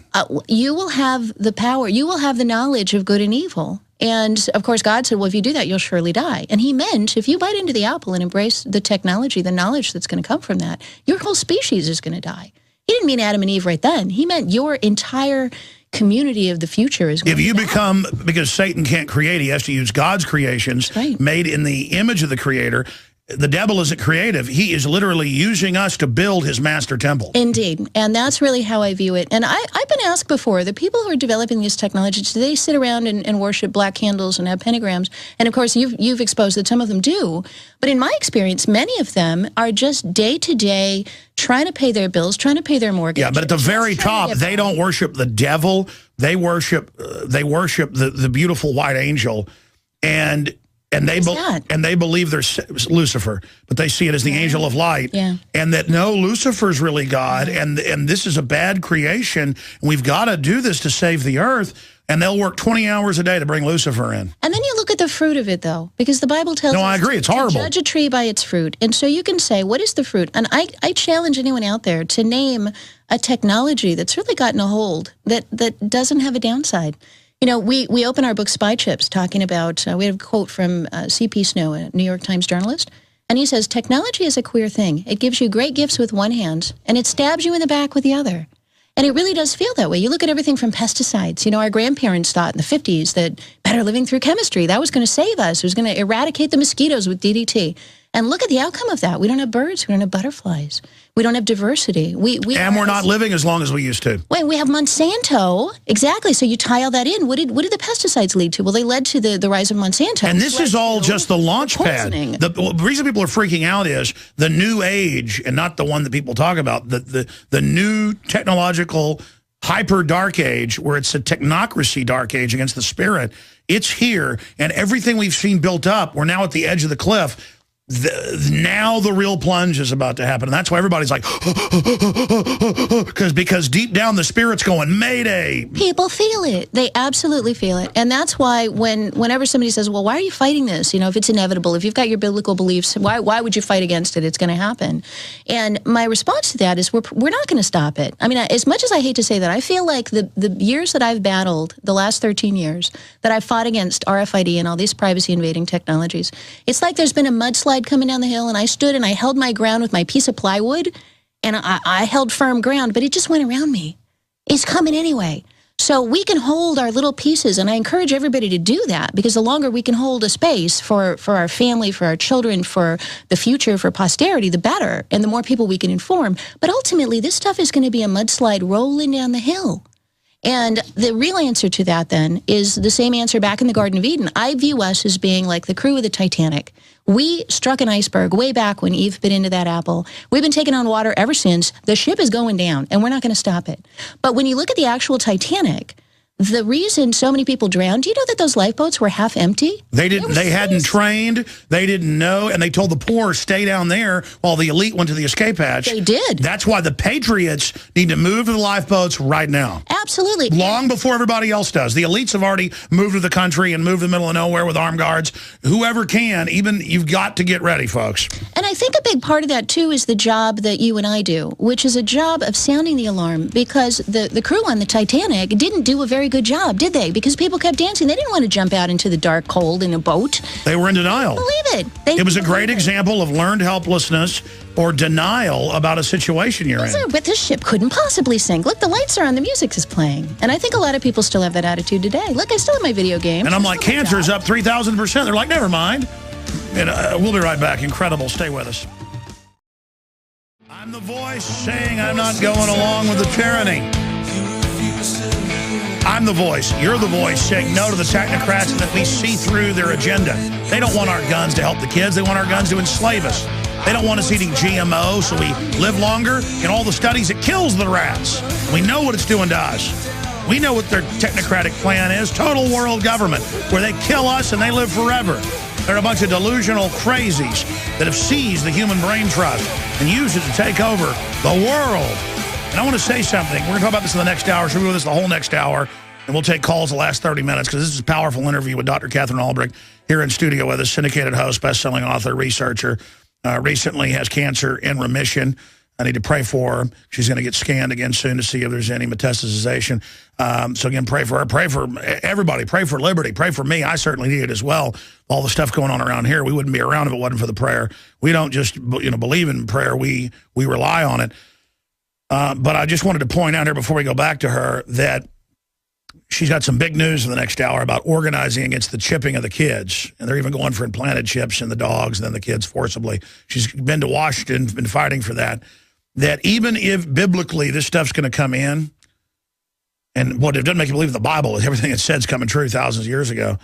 You will have the power. You will have the knowledge of good and evil. And, of course, God said, well, if you do that, you'll surely die. And he meant if you bite into the apple and embrace the technology, the knowledge that's going to come from that, your whole species is going to die. He didn't mean Adam and Eve right then. He meant your entire community of the future is going to die. If you become, because Satan can't create, he has to use God's creations made in the image of the Creator. The devil isn't creative. He is literally using us to build his master temple. Indeed. And that's really how I view it. And I've been asked before, the people who are developing this technology, do they sit around and worship black candles and have pentagrams? And, of course, you've exposed that some of them do. But in my experience, many of them are just day-to-day trying to pay their bills, trying to pay their mortgage. Yeah, but at the very top, they don't worship the devil. They worship the beautiful white angel. And they believe there's Lucifer, but they see it as the angel of light, and that no, Lucifer's really God, and this is a bad creation. And we've got to do this to save the earth, and they'll work 20 hours a day to bring Lucifer in. And then you look at the fruit of it, though, because the Bible tells us I agree, it's horrible. To judge a tree by its fruit. And so you can say, what is the fruit? And I challenge anyone out there to name a technology that's really gotten a hold that doesn't have a downside. We open our book Spy Chips talking about, we have a quote from C.P. Snow, a New York Times journalist, and he says, technology is a queer thing. It gives you great gifts with one hand, and it stabs you in the back with the other. And it really does feel that way. You look at everything from pesticides. Our grandparents thought in the 50s that better living through chemistry, that was going to save us. It was going to eradicate the mosquitoes with DDT. And look at the outcome of that. We don't have birds. We don't have butterflies. We don't have diversity. And we're not living as long as we used to. Wait, we have Monsanto. Exactly. So you tie all that in. What did the pesticides lead to? Well, they led to the rise of Monsanto. And this is all just the launch pad. The reason people are freaking out is the new age, and not the one that people talk about, the new technological hyper dark age, where it's a technocracy dark age against the spirit. It's here, and everything we've seen built up, we're now at the edge of the cliff. Now the real plunge is about to happen. And that's why everybody's like, because deep down the spirit's going, Mayday. People feel it. They absolutely feel it. And that's why whenever somebody says, well, why are you fighting this? If it's inevitable, if you've got your biblical beliefs, why would you fight against it? It's going to happen. And my response to that is we're not going to stop it. I mean, as much as I hate to say that, I feel like the years that I've battled, the last 13 years, that I've fought against RFID and all these privacy invading technologies, it's like there's been a mudslide coming down the hill, and I stood and I held my ground with my piece of plywood, and I held firm ground, but it just went around me. It's coming anyway. So we can hold our little pieces, and I encourage everybody to do that, because the longer we can hold a space for our family, for our children, for the future, for posterity, the better, and the more people we can inform. But ultimately, this stuff is going to be a mudslide rolling down the hill. And the real answer to that, then, is the same answer back in the Garden of Eden. I view us as being like the crew of the Titanic. We struck an iceberg way back when Eve bit into that apple. We've been taking on water ever since. The ship is going down, and we're not going to stop it. But when you look at the actual Titanic, the reason so many people drowned, do you know that those lifeboats were half empty? They hadn't trained, they didn't know, and they told the poor, stay down there while the elite went to the escape hatch. They did. That's why the patriots need to move to the lifeboats right now. Absolutely. Long before everybody else does. The elites have already moved to the country and moved to the middle of nowhere with armed guards. Whoever can, even you've got to get ready, folks. And I I think a big part of that, too, is the job that you and I do, which is a job of sounding the alarm, because the crew on the Titanic didn't do a very good job, did they? Because people kept dancing. They didn't want to jump out into the dark cold in a boat. They were in denial. Believe it. It was a great example of learned helplessness or denial about a situation you're in. But this ship couldn't possibly sink. Look, the lights are on, the music is playing. And I think a lot of people still have that attitude today. Look, I still have my video games. And I'm like, cancer's up 3,000%. They're like, never mind. And we'll be right back. Incredible. Stay with us. I'm the voice saying I'm not going along with the tyranny. I'm the voice. You're the voice saying no to the technocrats and that we see through their agenda. They don't want our guns to help the kids. They want our guns to enslave us. They don't want us eating GMO so we live longer. In all the studies, it kills the rats. We know what it's doing to us. We know what their technocratic plan is. Total world government, where they kill us and they live forever. They're a bunch of delusional crazies that have seized the human brain trust and used it to take over the world. And I want to say something. We're going to talk about this in the next hour. So we'll do this the whole next hour. And we'll take calls the last 30 minutes because this is a powerful interview with Dr. Katherine Albrecht here in studio with us, syndicated host, best-selling author, researcher. Recently has cancer in remission. I need to pray for her. She's going to get scanned again soon to see if there's any metastasization. So again, pray for her. Pray for everybody. Pray for liberty. Pray for me. I certainly need it as well. All the stuff going on around here, we wouldn't be around if it wasn't for the prayer. We don't just believe in prayer. We rely on it. But I just wanted to point out here before we go back to her that she's got some big news in the next hour about organizing against the chipping of the kids. And they're even going for implanted chips in the dogs and then the kids forcibly. She's been to Washington, been fighting for that. That even if biblically this stuff's going to come in, and what it doesn't make you believe in the Bible is everything it said's coming true thousands of years ago.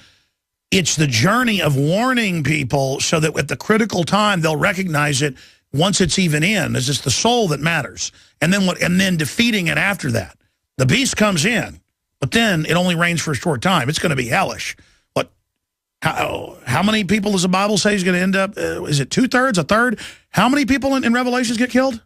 It's the journey of warning people so that at the critical time they'll recognize it once it's even in. It's just the soul that matters. And then defeating it after that. The beast comes in. But then it only reigns for a short time. It's going to be hellish. How many people does the Bible say is going to end up? Is it 2/3, a third? How many people in Revelations get killed?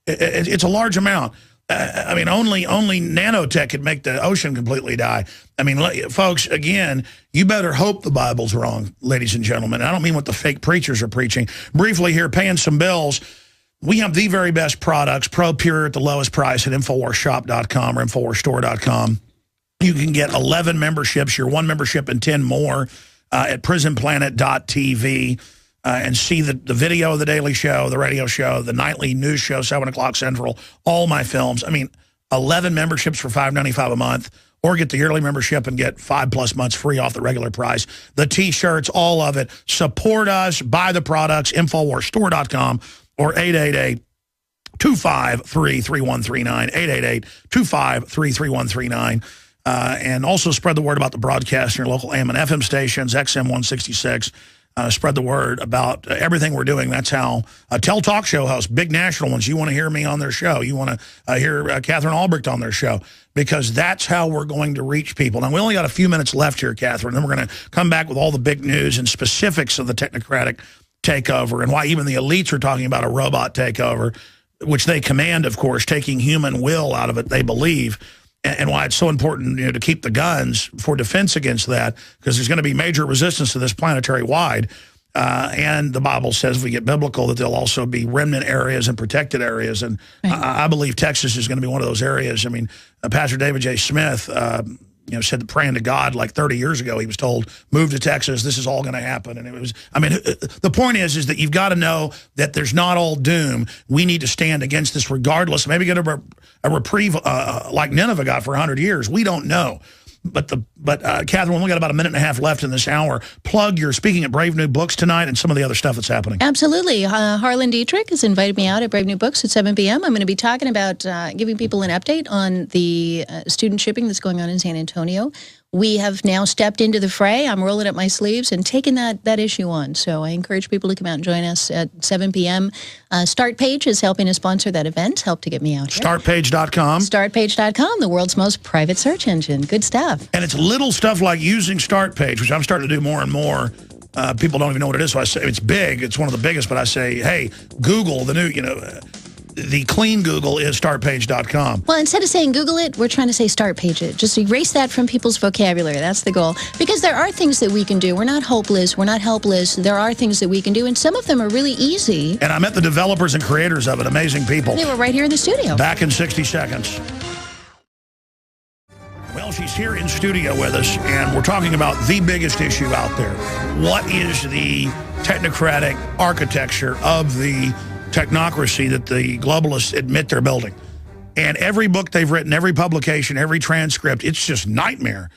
It's a large amount. I mean, only nanotech could make the ocean completely die. I mean, folks, again, you better hope the Bible's wrong, ladies and gentlemen. I don't mean what the fake preachers are preaching. Briefly here, paying some bills. We have the very best products, ProPure at the lowest price at InfoWarsShop.com or InfoWarsStore.com. You can get 11 memberships, your one membership and 10 more at PrisonPlanet.tv and see the video of the daily show, the radio show, the nightly news show, 7 o'clock Central, all my films. I mean, 11 memberships for $5.95 a month, or get the yearly membership and get 5+ months free off the regular price. The T-shirts, all of it. Support us, buy the products, InfoWarsStore.com. Or 888-253-3139, 888-253-3139. And also spread the word about the broadcast in your local AM and FM stations, XM 166. Spread the word about everything we're doing. That's how tell talk show hosts, big national ones, you want to hear me on their show. You want to hear Katherine Albrecht on their show, because that's how we're going to reach people. Now, we only got a few minutes left here, Katherine. Then we're going to come back with all the big news and specifics of the technocratic takeover and why even the elites are talking about a robot takeover, which they command, of course, taking human will out of it, they believe, and why it's so important to keep the guns for defense against that, because there's going to be major resistance to this planetary wide. And the Bible says, if we get biblical, that there'll also be remnant areas and protected areas. And I believe Texas is going to be one of those areas. I mean, Pastor David J. Smith said that praying to God like 30 years ago, he was told, move to Texas, this is all going to happen. And it was, I mean, the point is that you've got to know that there's not all doom. We need to stand against this regardless. Maybe get a reprieve like Nineveh got for 100 years. We don't know. But Katherine, we only got about a minute and a half left in this hour. Plug your speaking at Brave New Books tonight and some of the other stuff that's happening. Absolutely. Harlan Dietrich has invited me out at Brave New Books at 7 p.m. I'm going to be talking about giving people an update on the student shipping that's going on in San Antonio. We have now stepped into the fray. I'm rolling up my sleeves and taking that issue on. So I encourage people to come out and join us at 7 p.m. Startpage is helping to sponsor that event, help to get me out here. Startpage.com. Startpage.com, the world's most private search engine. Good stuff. And it's little stuff like using Startpage, which I'm starting to do more and more. People don't even know what it is, so I say it's big. It's one of the biggest, but I say, hey, Google the new, the clean Google is startpage.com. Well, instead of saying Google it, we're trying to say start page it. Just erase that from people's vocabulary. That's the goal. Because there are things that we can do. We're not hopeless. We're not helpless. There are things that we can do, and some of them are really easy. And I met the developers and creators of it. Amazing people. They were right here in the studio. Back in 60 seconds. Well, she's here in studio with us, and we're talking about the biggest issue out there. What is the technocratic architecture of the technocracy that the globalists admit they're building? And every book they've written, every publication, every transcript, it's just nightmare.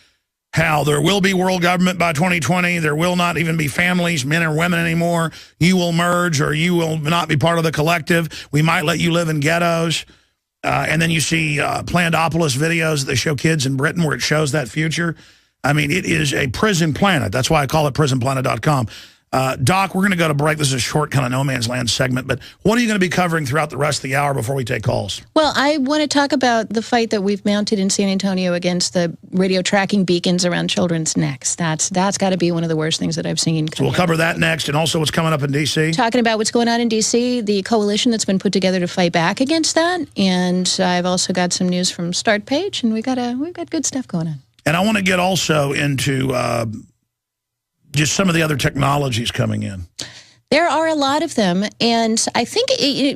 How there will be world government by 2020. There will not even be families, men or women anymore. You will merge, or you will not be part of the collective. We might let you live in ghettos. And then you see Plandopolis videos that they show kids in Britain where it shows that future. I mean, it is a prison planet. That's why I call it prisonplanet.com. Doc, we're going to go to break. This is a short kind of no man's land segment, but what are you going to be covering throughout the rest of the hour before we take calls? Well, I want to talk about the fight that we've mounted in San Antonio against the radio tracking beacons around children's necks. That's got to be one of the worst things that I've seen. So we'll cover that next, and also what's coming up in D.C. Talking about what's going on in D.C., the coalition that's been put together to fight back against that, and I've also got some news from Start Page, and we've got good stuff going on. And I want to get also into just some of the other technologies coming in. There are a lot of them, and I think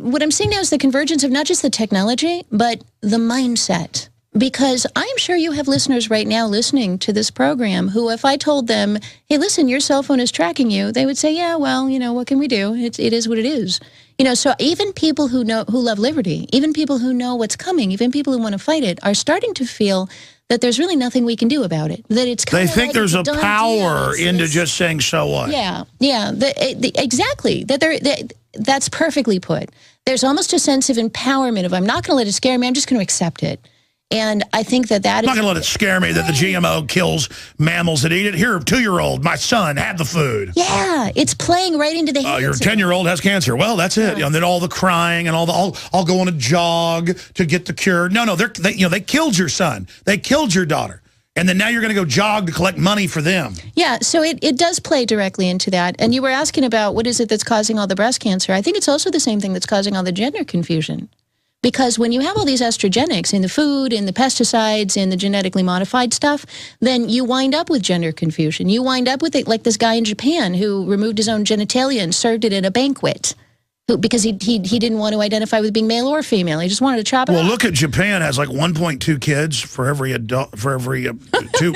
what I'm seeing now is the convergence of not just the technology, but the mindset. Because I'm sure you have listeners right now listening to this program who, if I told them, hey, listen, your cell phone is tracking you, they would say, yeah, well, you know, what can we do? It is what it is. You know, so even people who love liberty, even people who know what's coming, even people who want to fight it, are starting to feel that there's really nothing we can do about it. That it's kind of like They think there's a power into just saying, so what? Yeah, exactly. That's perfectly put. There's almost a sense of empowerment of, I'm not going to let it scare me, I'm just going to accept it. And I think that I'm not going to let it scare me that the GMO kills mammals that eat it. Here, 2-year-old, my son, have the food. Yeah, it's playing right into the hands your 10-year-old has cancer. Well, that's it. And then all the crying and all the, I'll go on a jog to get the cure. No, they killed your son. They killed your daughter. And then now you're going to go jog to collect money for them. Yeah, so it does play directly into that. And you were asking about what is it that's causing all the breast cancer. I think it's also the same thing that's causing all the gender confusion. Because when you have all these estrogenics in the food, in the pesticides, in the genetically modified stuff, then you wind up with gender confusion. You wind up with it like this guy in Japan who removed his own genitalia and served it at a banquet. Because he didn't want to identify with being male or female. He just wanted to chop it off. Well, look at Japan has like 1.2 kids for every adult, for every two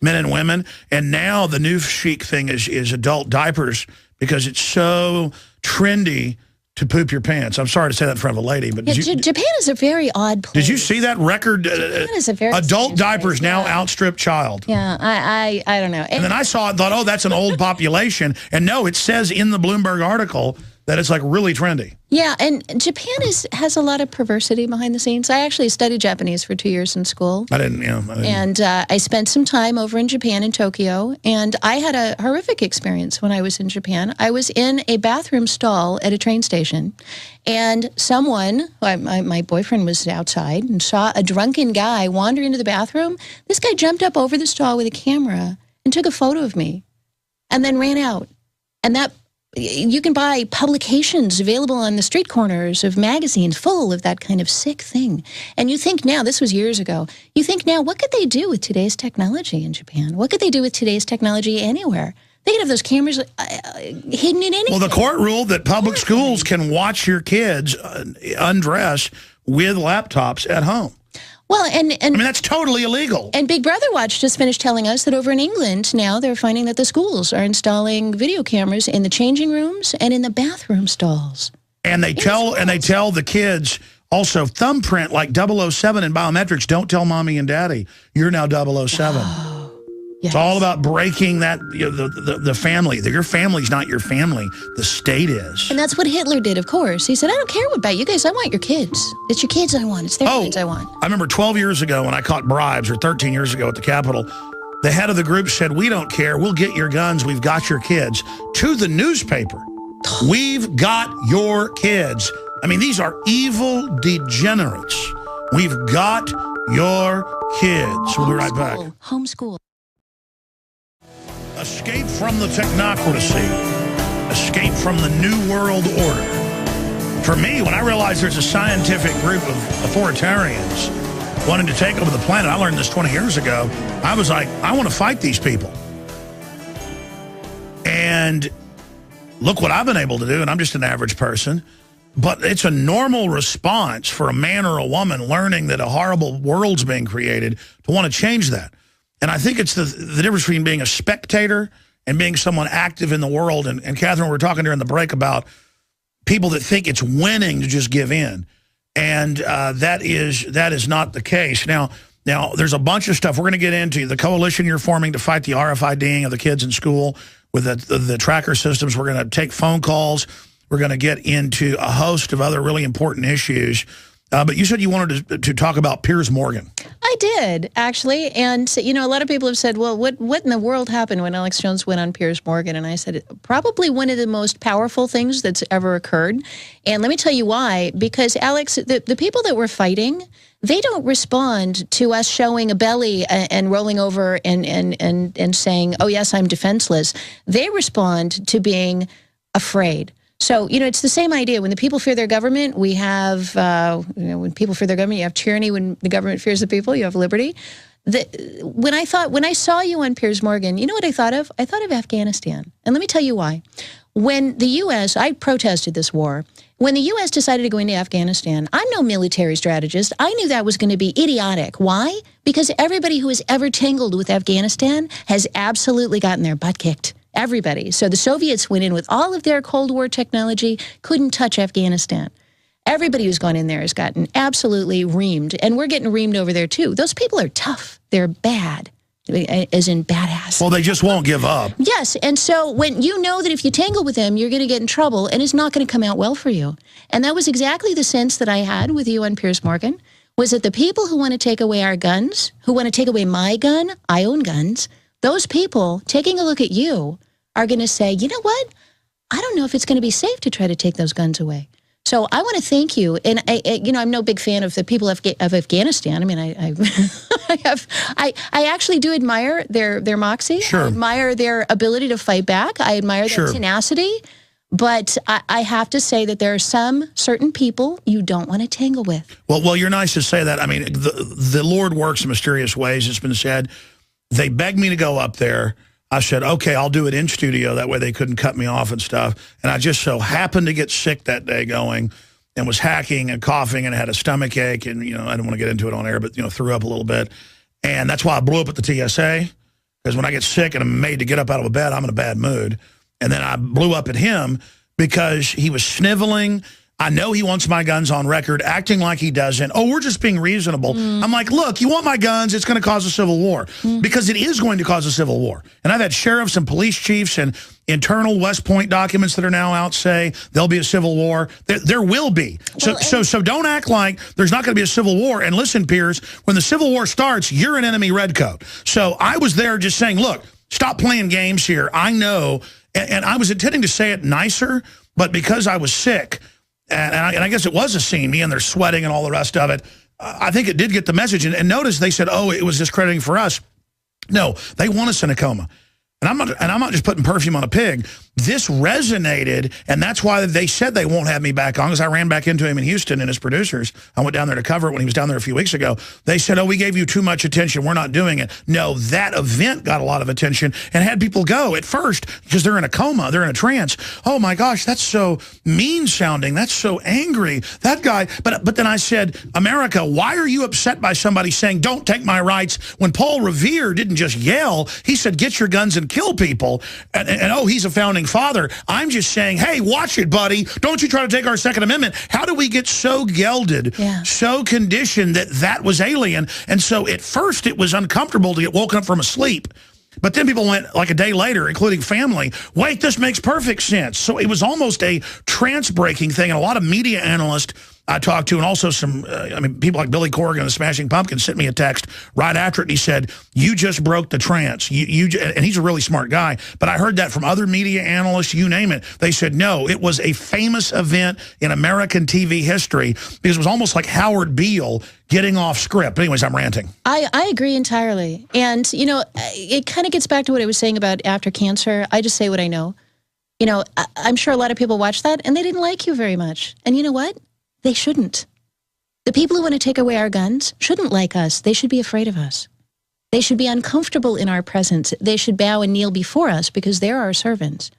men and women. And now the new chic thing is adult diapers because it's so trendy to poop your pants. I'm sorry to say that in front of a lady, but Japan is a very odd place. Did you see that record? Japan is a very adult diapers now outstrip child. Yeah, I don't know. And then I saw it and thought, oh, that's an old population. And no, it says in the Bloomberg article that it's like really trendy. Yeah, and Japan has a lot of perversity behind the scenes. I actually studied Japanese for 2 years in school. I didn't. And I spent some time over in Japan, in Tokyo, and I had a horrific experience when I was in Japan. I was in a bathroom stall at a train station, and someone, my boyfriend was outside, and saw a drunken guy wander into the bathroom. This guy jumped up over the stall with a camera and took a photo of me, and then ran out. And that... You can buy publications available on the street corners of magazines full of that kind of sick thing. And you think now, this was years ago, you think now, what could they do with today's technology in Japan? What could they do with today's technology anywhere? They could have those cameras hidden in anything. Well, the court ruled that public schools can watch your kids undress with laptops at home. Well, and I mean, that's totally illegal. And Big Brother Watch just finished telling us that over in England now they're finding that the schools are installing video cameras in the changing rooms and in the bathroom stalls. And they tell the kids also thumbprint like 007 in biometrics. Don't tell mommy and daddy you're now 007. Oh. Yes. It's all about breaking that the family. Your family's not your family. The state is. And that's what Hitler did, of course. He said, I don't care what about you guys. I want your kids. It's your kids I want. It's their kids I want. I remember 12 years ago when I caught bribes, or 13 years ago at the Capitol, the head of the group said, we don't care. We'll get your guns. We've got your kids. To the newspaper. We've got your kids. I mean, these are evil degenerates. We've got your kids. We'll be right back. Homeschool. Escape from the technocracy. Escape from the New World Order. For me, when I realized there's a scientific group of authoritarians wanting to take over the planet, I learned this 20 years ago, I was like, I want to fight these people. And look what I've been able to do, and I'm just an average person. But it's a normal response for a man or a woman learning that a horrible world's being created to want to change that. And I think it's the difference between being a spectator and being someone active in the world. And Catherine, we were talking during the break about people that think it's winning to just give in. And that is not the case. Now, there's a bunch of stuff we're going to get into. The coalition you're forming to fight the RFIDing of the kids in school with the tracker systems. We're going to take phone calls. We're going to get into a host of other really important issues. But you said you wanted to talk about Piers Morgan. I did, actually. And, you know, a lot of people have said, well, what in the world happened when Alex Jones went on Piers Morgan? And I said, probably one of the most powerful things that's ever occurred. And let me tell you why. Because, Alex, the people that we're fighting, they don't respond to us showing a belly and rolling over and saying, oh, yes, I'm defenseless. They respond to being afraid. So, you know, it's the same idea. When the people fear their government, we have, when people fear their government, you have tyranny. When the government fears the people, you have liberty. When I saw you on Piers Morgan, you know what I thought of? I thought of Afghanistan. And let me tell you why. When the U.S., I protested this war. When the U.S. decided to go into Afghanistan, I'm no military strategist. I knew that was going to be idiotic. Why? Because everybody who has ever tangled with Afghanistan has absolutely gotten their butt kicked. Everybody. So the Soviets went in with all of their Cold War technology, couldn't touch Afghanistan. Everybody who's gone in there has gotten absolutely reamed, and we're getting reamed over there too. Those people are tough. They're bad, as in badass. Well, they just won't give up. Yes, and so when you know that if you tangle with them, you're going to get in trouble, and it's not going to come out well for you. And that was exactly the sense that I had with you on Piers Morgan, was that the people who want to take away our guns, who want to take away my gun, I own guns, those people taking a look at you are going to say, you know what? I don't know if it's going to be safe to try to take those guns away. So I want to thank you. And I'm no big fan of the people of Afghanistan. I mean, I actually do admire their moxie. Sure. I admire their ability to fight back. I admire their tenacity. But I have to say that there are some certain people you don't want to tangle with. Well, you're nice to say that. I mean, the Lord works in mysterious ways. It's been said. They begged me to go up there. I said, okay, I'll do it in studio. That way they couldn't cut me off and stuff. And I just so happened to get sick that day going and was hacking and coughing and had a stomach ache. And, you know, I didn't want to get into it on air, but, you know, threw up a little bit. And that's why I blew up at the TSA. Because when I get sick and I'm made to get up out of a bed, I'm in a bad mood. And then I blew up at him because he was sniveling. I know he wants my guns on record, acting like he doesn't. Oh, we're just being reasonable. I'm like, look, you want my guns, it's going to cause a civil war. Because it is going to cause a civil war. And I've had sheriffs and police chiefs and internal West Point documents that are now out say there'll be a civil war. There will be. So don't act like there's not going to be a civil war. And listen, Piers, when the civil war starts, you're an enemy redcoat. So I was there just saying, look, stop playing games here. I know. And I was intending to say it nicer, but because I was sick, and I guess it was a scene, me and they're sweating and all the rest of it, I think it did get the message. And notice they said, oh, it was discrediting for us. No, they want us in a coma. And I'm not just putting perfume on a pig. This resonated, and that's why they said they won't have me back on, because I ran back into him in Houston and his producers. I went down there to cover it when he was down there a few weeks ago. They said, oh, we gave you too much attention. We're not doing it. No, that event got a lot of attention and had people go at first because they're in a coma. They're in a trance. Oh, my gosh, that's so mean-sounding. That's so angry. That guy. But then I said, America, why are you upset by somebody saying, don't take my rights? When Paul Revere didn't just yell, he said, get your guns and kill people. And oh, he's a founding father. I'm just saying, hey, watch it, buddy. Don't you try to take our Second Amendment. How do we get so gelded, so conditioned that was alien? And so at first it was uncomfortable to get woken up from a sleep. But then people went like a day later, including family, wait, this makes perfect sense. So it was almost a trance-breaking thing. And a lot of media analysts I talked to, and also some, people like Billy Corrigan and the Smashing Pumpkins sent me a text right after it, and he said, you just broke the trance. And he's a really smart guy, but I heard that from other media analysts, you name it. They said, no, it was a famous event in American TV history because it was almost like Howard Beale getting off script. But anyways, I'm ranting. I agree entirely. And, you know, it kind of gets back to what I was saying about after cancer. I just say what I know. You know, I'm sure a lot of people watched that and they didn't like you very much. And you know what? They shouldn't. The people who want to take away our guns shouldn't like us. They should be afraid of us. They should be uncomfortable in our presence. They should bow and kneel before us because they're our servants.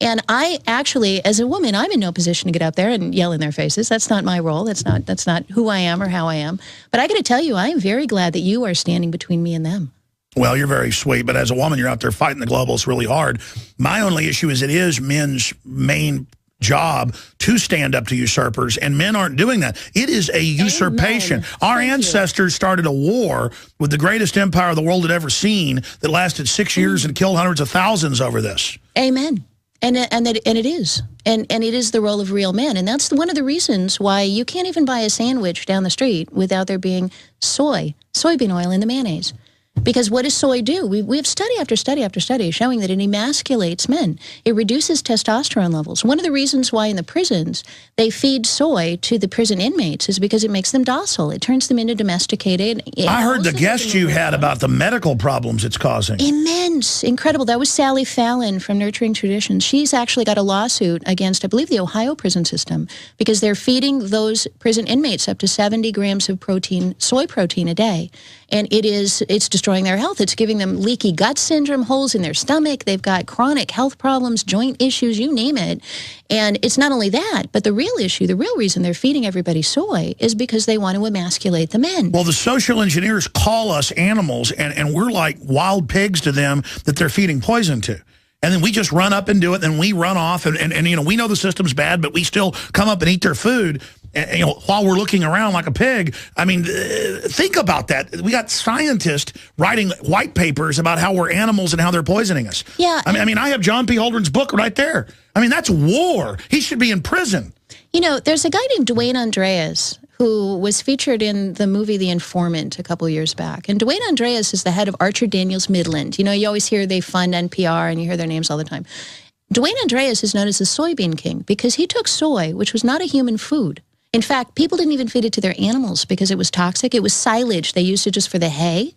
And I actually, as a woman, I'm in no position to get up there and yell in their faces. That's not my role. That's not who I am or how I am. But I got to tell you, I am very glad that you are standing between me and them. Well, you're very sweet, but as a woman, you're out there fighting the globalists really hard. My only issue is it is men's main job to stand up to usurpers, and men aren't doing that. It is a usurpation. Amen. Our ancestors started a war with the greatest empire the world had ever seen that lasted 6 years and killed hundreds of thousands over this. Amen. And it is. And it is the role of real men. And that's one of the reasons why you can't even buy a sandwich down the street without there being soybean oil in the mayonnaise. Because what does soy do? We have study after study after study showing that it emasculates men. It reduces testosterone levels. One of the reasons why in the prisons they feed soy to the prison inmates is because it makes them docile. It turns them into domesticated. I heard the guest you had about the medical problems it's causing. Immense. Incredible. That was Sally Fallon from Nurturing Traditions. She's actually got a lawsuit against, I believe, the Ohio prison system because they're feeding those prison inmates up to 70 grams of protein, soy protein a day. And it's destroying their health. It's giving them leaky gut syndrome, holes in their stomach. They've got chronic health problems, joint issues, you name it. And it's not only that, but the real issue, the real reason they're feeding everybody soy is because they want to emasculate the men. Well, the social engineers call us animals, and we're like wild pigs to them that they're feeding poison to. And then we just run up and do it, and we run off, and you know, we know the system's bad, but we still come up and eat their food. And, you know, while we're looking around like a pig. I mean, think about that. We got scientists writing white papers about how we're animals and how they're poisoning us. Yeah. I mean, I have John P. Holdren's book right there. I mean, that's war. He should be in prison. You know, there's a guy named Dwayne Andreas who was featured in the movie The Informant a couple of years back. And Dwayne Andreas is the head of Archer Daniels Midland. You know, you always hear they fund NPR and you hear their names all the time. Dwayne Andreas is known as the soybean king because he took soy, which was not a human food. In fact, people didn't even feed it to their animals because it was toxic. It was silage. They used it just for the hay.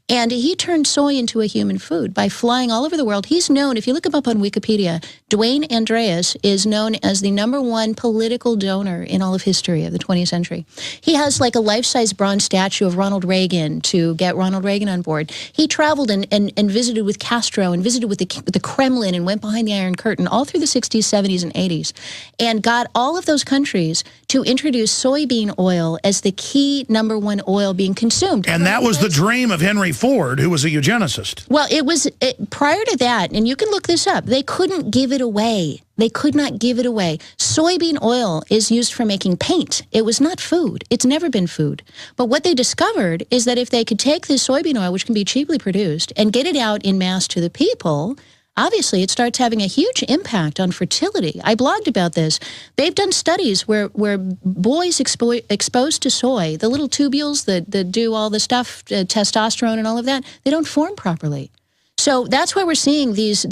And he turned soy into a human food by flying all over the world. He's known, if you look him up on Wikipedia, Dwayne Andreas is known as the #1 political donor in all of history of the 20th century. He has like a life-size bronze statue of Ronald Reagan to get Ronald Reagan on board. He traveled and visited with Castro and visited with the Kremlin and went behind the Iron Curtain all through the 60s, 70s, and 80s and got all of those countries to introduce soybean oil as the key #1 oil being consumed. And that was the dream of Henry Ford, who was a eugenicist. Well, it was prior to that, and you can look this up, they couldn't give it away. They could not give it away. Soybean oil is used for making paint. It was not food. It's never been food. But what they discovered is that if they could take this soybean oil, which can be cheaply produced, and get it out in mass to the people, obviously it starts having a huge impact on fertility. I blogged about this. They've done studies where boys exposed to soy, the little tubules that do all the stuff, testosterone and all of that, they don't form properly. So that's why we're seeing these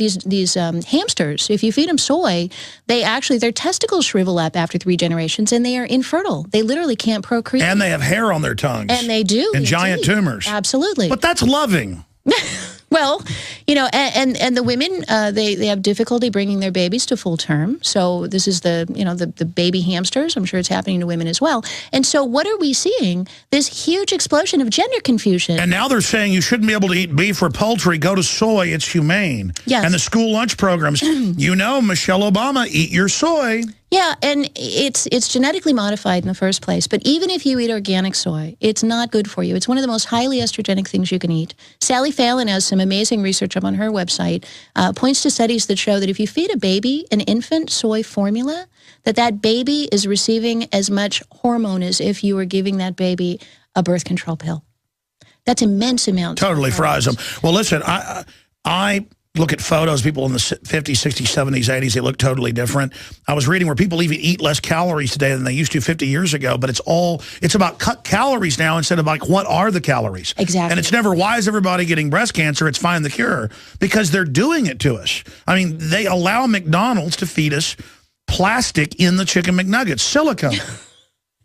hamsters. If you feed them soy, their testicles shrivel up after 3 generations, and they are infertile. They literally can't procreate. And they have hair on their tongues. And they do. And giant tumors. Absolutely. But that's loving. Well, you know, and the women, they have difficulty bringing their babies to full term. So this is the baby hamsters. I'm sure it's happening to women as well. And so what are we seeing? This huge explosion of gender confusion. And now they're saying you shouldn't be able to eat beef or poultry. Go to soy. It's humane. Yes. And the school lunch programs, you know, Michelle Obama, eat your soy. Yeah, and it's genetically modified in the first place. But even if you eat organic soy, it's not good for you. It's one of the most highly estrogenic things you can eat. Sally Fallon has some amazing research up on her website, points to studies that show that if you feed a baby an infant soy formula, that baby is receiving as much hormone as if you were giving that baby a birth control pill. That's immense amounts. Totally fries them. Well, listen, I look at photos, people in the 50s, 60s, 70s, 80s, they look totally different. I was reading where people even eat less calories today than they used to 50 years ago, but it's about cut calories now instead of like, what are the calories? Exactly. And it's never, why is everybody getting breast cancer? It's find the cure. Because they're doing it to us. I mean, they allow McDonald's to feed us plastic in the Chicken McNuggets, silicone.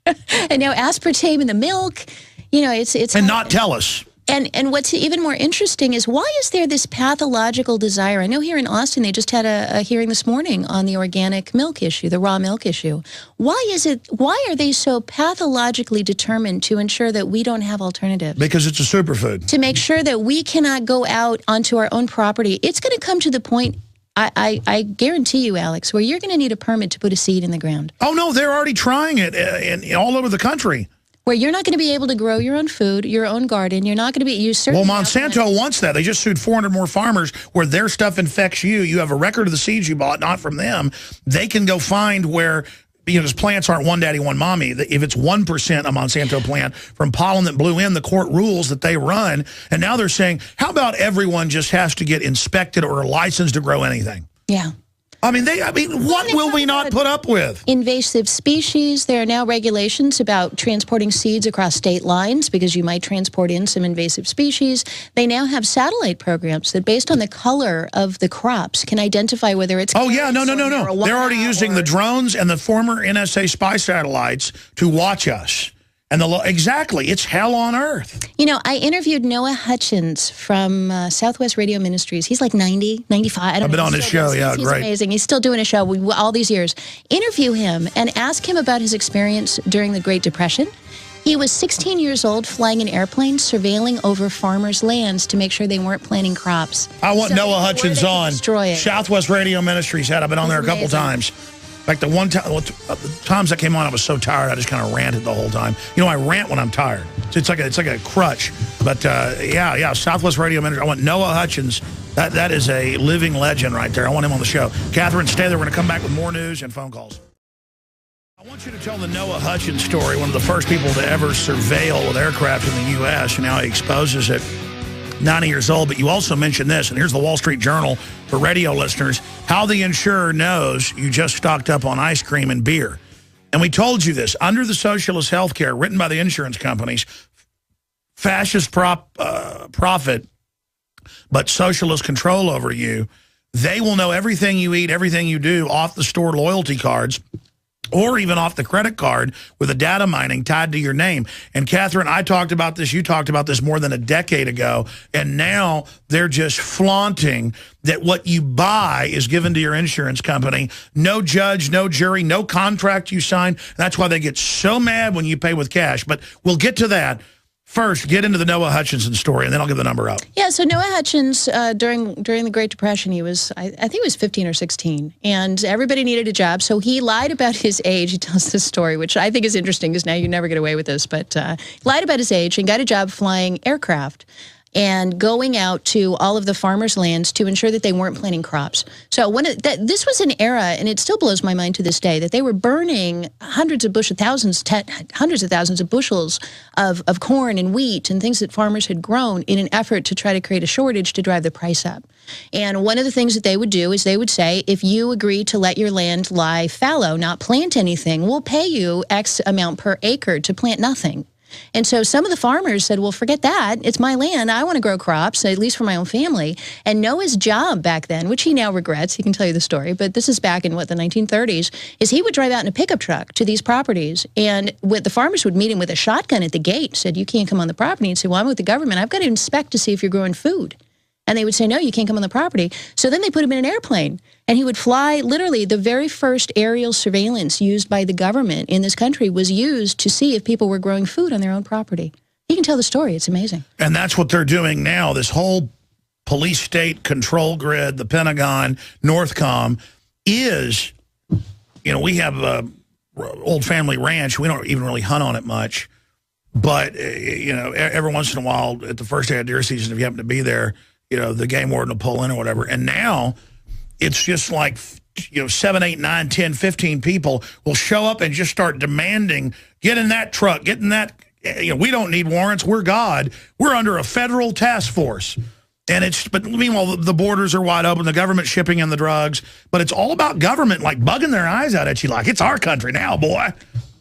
And now aspartame in the milk, you know, it's and not tell us. And what's even more interesting is, why is there this pathological desire? I know here in Austin, they just had a hearing this morning on the organic milk issue, the raw milk issue. Why are they so pathologically determined to ensure that we don't have alternatives? Because it's a superfood. To make sure that we cannot go out onto our own property. It's going to come to the point, I guarantee you, Alex, where you're going to need a permit to put a seed in the ground. Oh, no, they're already trying it all over the country. Where you're not going to be able to grow your own food, your own garden. You're not going to be... Well, Monsanto wants that. They just sued 400 more farmers where their stuff infects you. You have a record of the seeds you bought, not from them. They can go find where... because plants aren't one daddy, one mommy. If it's 1% a Monsanto plant from pollen that blew in, the court rules that they run. And now they're saying, how about everyone just has to get inspected or licensed to grow anything? Yeah. I mean, what will we not put up with? Invasive species. There are now regulations about transporting seeds across state lines because you might transport in some invasive species. They now have satellite programs that, based on the color of the crops, can identify whether it's... Oh, yeah, no. They're already using the drones and the former NSA spy satellites to watch us. And exactly, it's hell on earth. You know, I interviewed Noah Hutchins from Southwest Radio Ministries. He's like 90, 95. I don't know. I've been on his show, yeah, He's great. amazing. He's still doing a show all these years. Interview him and ask him about his experience during the Great Depression. He was 16 years old, flying an airplane, surveilling over farmers' lands to make sure they weren't planting crops. I want Noah Hutchins on. Destroy it. Southwest Radio Ministries had. I've been on there a couple times. In fact, the times I came on, I was so tired, I just kind of ranted the whole time. You know, I rant when I'm tired. So it's like a crutch. But, yeah, Southwest Radio Ministry. I want Noah Hutchins. That is a living legend right there. I want him on the show. Catherine, stay there. We're going to come back with more news and phone calls. I want you to tell the Noah Hutchins story, one of the first people to ever surveil with aircraft in the U.S., and how he exposes it. 90 years old, but you also mentioned this, and here's the Wall Street Journal for radio listeners, how the insurer knows you just stocked up on ice cream and beer. And we told you this, under the socialist health care written by the insurance companies, fascist profit, but socialist control over you, they will know everything you eat, everything you do off the store loyalty cards, or even off the credit card with a data mining tied to your name. And Catherine, I talked about this, you talked about this more than a decade ago, and now they're just flaunting that what you buy is given to your insurance company. No judge, no jury, no contract you sign. That's why they get so mad when you pay with cash. But we'll get to that. First, get into the Noah Hutchinson story, and then I'll give the number out. Yeah, so Noah Hutchins, during the Great Depression, he was, I think he was 15 or 16, and everybody needed a job, so he lied about his age. He tells this story, which I think is interesting, because now you never get away with this, but lied about his age and got a job flying aircraft and going out to all of the farmers' lands to ensure that they weren't planting crops. So this was an era, and it still blows my mind to this day, that they were burning hundreds of thousands of bushels of corn and wheat and things that farmers had grown in an effort to try to create a shortage to drive the price up. And one of the things that they would do is they would say, if you agree to let your land lie fallow, not plant anything, we'll pay you X amount per acre to plant nothing. And so some of the farmers said, well, forget that. It's my land. I want to grow crops, at least for my own family. And Noah's job back then, which he now regrets, he can tell you the story, but this is back in, the 1930s, is he would drive out in a pickup truck to these properties. And the farmers would meet him with a shotgun at the gate, said, you can't come on the property. And say, well, I'm with the government. I've got to inspect to see if you're growing food. And they would say, no, you can't come on the property. So then they put him in an airplane. And he would fly, literally, the very first aerial surveillance used by the government in this country was used to see if people were growing food on their own property. He can tell the story. It's amazing. And that's what they're doing now. This whole police state control grid, the Pentagon, Northcom, is, we have an old family ranch. We don't even really hunt on it much. But, every once in a while, at the first day of deer season, if you happen to be there, the game warden will pull in or whatever. And now it's just like, 7, 8, 9, 10, 15 people will show up and just start demanding, get in that truck, get in that. We don't need warrants. We're God. We're under a federal task force. But meanwhile, the borders are wide open, the government shipping in the drugs. But it's all about government, like bugging their eyes out at you like, it's our country now, boy.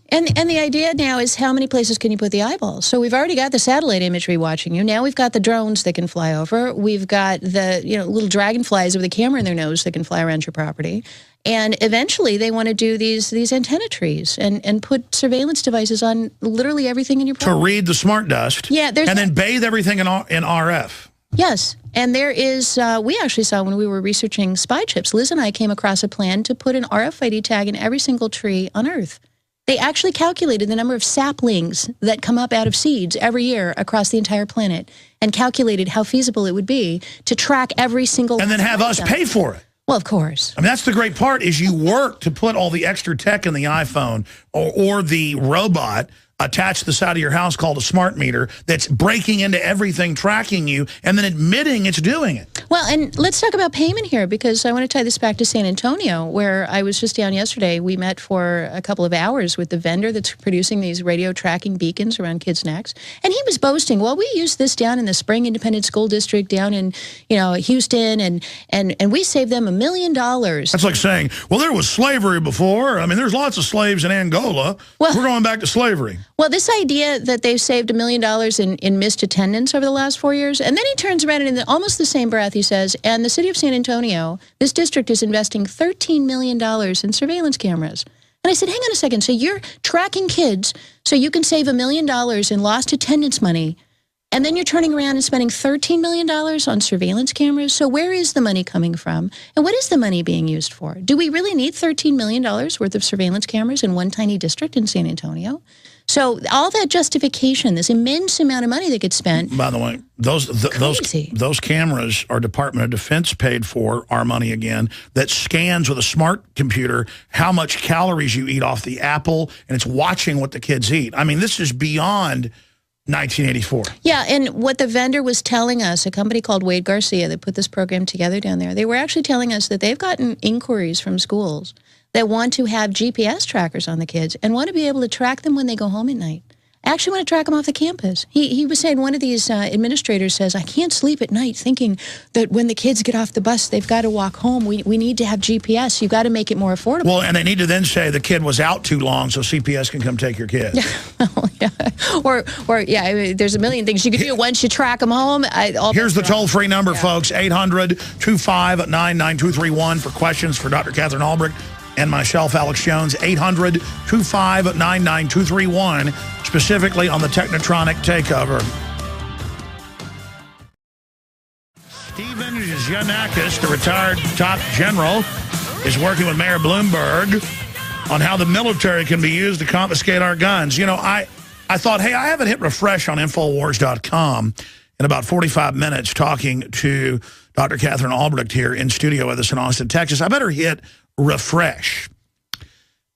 And the idea now is, how many places can you put the eyeballs? So we've already got the satellite imagery watching you. Now we've got the drones that can fly over. We've got the little dragonflies with a camera in their nose that can fly around your property. And eventually they want to do these antenna trees and put surveillance devices on literally everything in your property. To read the smart dust. Yeah, and then bathe everything in RF. Yes. And there is, we actually saw when we were researching spy chips, Liz and I came across a plan to put an RFID tag in every single tree on Earth. They actually calculated the number of saplings that come up out of seeds every year across the entire planet and calculated how feasible it would be to track every single... And then have us pay for it. Well, of course. I mean, that's the great part is you work to put all the extra tech in the iPhone or the robot attached to the side of your house called a smart meter that's breaking into everything, tracking you, and then admitting it's doing it. Well, and let's talk about payment here, because I want to tie this back to San Antonio, where I was just down yesterday. We met for a couple of hours with the vendor that's producing these radio tracking beacons around kids' necks. And he was boasting, well, we used this down in the Spring Independent School District down in, Houston, and we saved them $1 million. That's like saying, well, there was slavery before. I mean, there's lots of slaves in Angola. Well, we're going back to slavery. Well, this idea that they've saved $1 million in missed attendance over the last 4 years, and then he turns around and in almost the same breath he says, and the city of San Antonio, this district is investing $13 million in surveillance cameras. And I said, hang on a second, so you're tracking kids so you can save $1 million in lost attendance money, and then you're turning around and spending $13 million on surveillance cameras? So where is the money coming from? And what is the money being used for? Do we really need $13 million worth of surveillance cameras in one tiny district in San Antonio? So all that justification, this immense amount of money that gets spent. By the way, those cameras are Department of Defense paid for, our money again, that scans with a smart computer how much calories you eat off the apple, and it's watching what the kids eat. I mean, this is beyond 1984. Yeah, and what the vendor was telling us, a company called Wade Garcia that put this program together down there, they were actually telling us that they've gotten inquiries from schools that want to have GPS trackers on the kids and want to be able to track them when they go home at night. I actually want to track them off the campus. He was saying, one of these administrators says, I can't sleep at night thinking that when the kids get off the bus, they've got to walk home. We need to have GPS. You've got to make it more affordable. Well, and they need to then say the kid was out too long so CPS can come take your kid. Yeah. There's a million things you can do once you track them home. Here's the toll-free number, folks, 800-259-9231 for questions for Dr. Katherine Albrecht and myself, Alex Jones, 800-259-9231, specifically on the Technotronic takeover. Stephen Giannakis, the retired top general, is working with Mayor Bloomberg on how the military can be used to confiscate our guns. You know, I thought, hey, I haven't hit refresh on Infowars.com in about 45 minutes talking to Dr. Katherine Albrecht here in studio with us in Austin, Texas. I better hit refresh.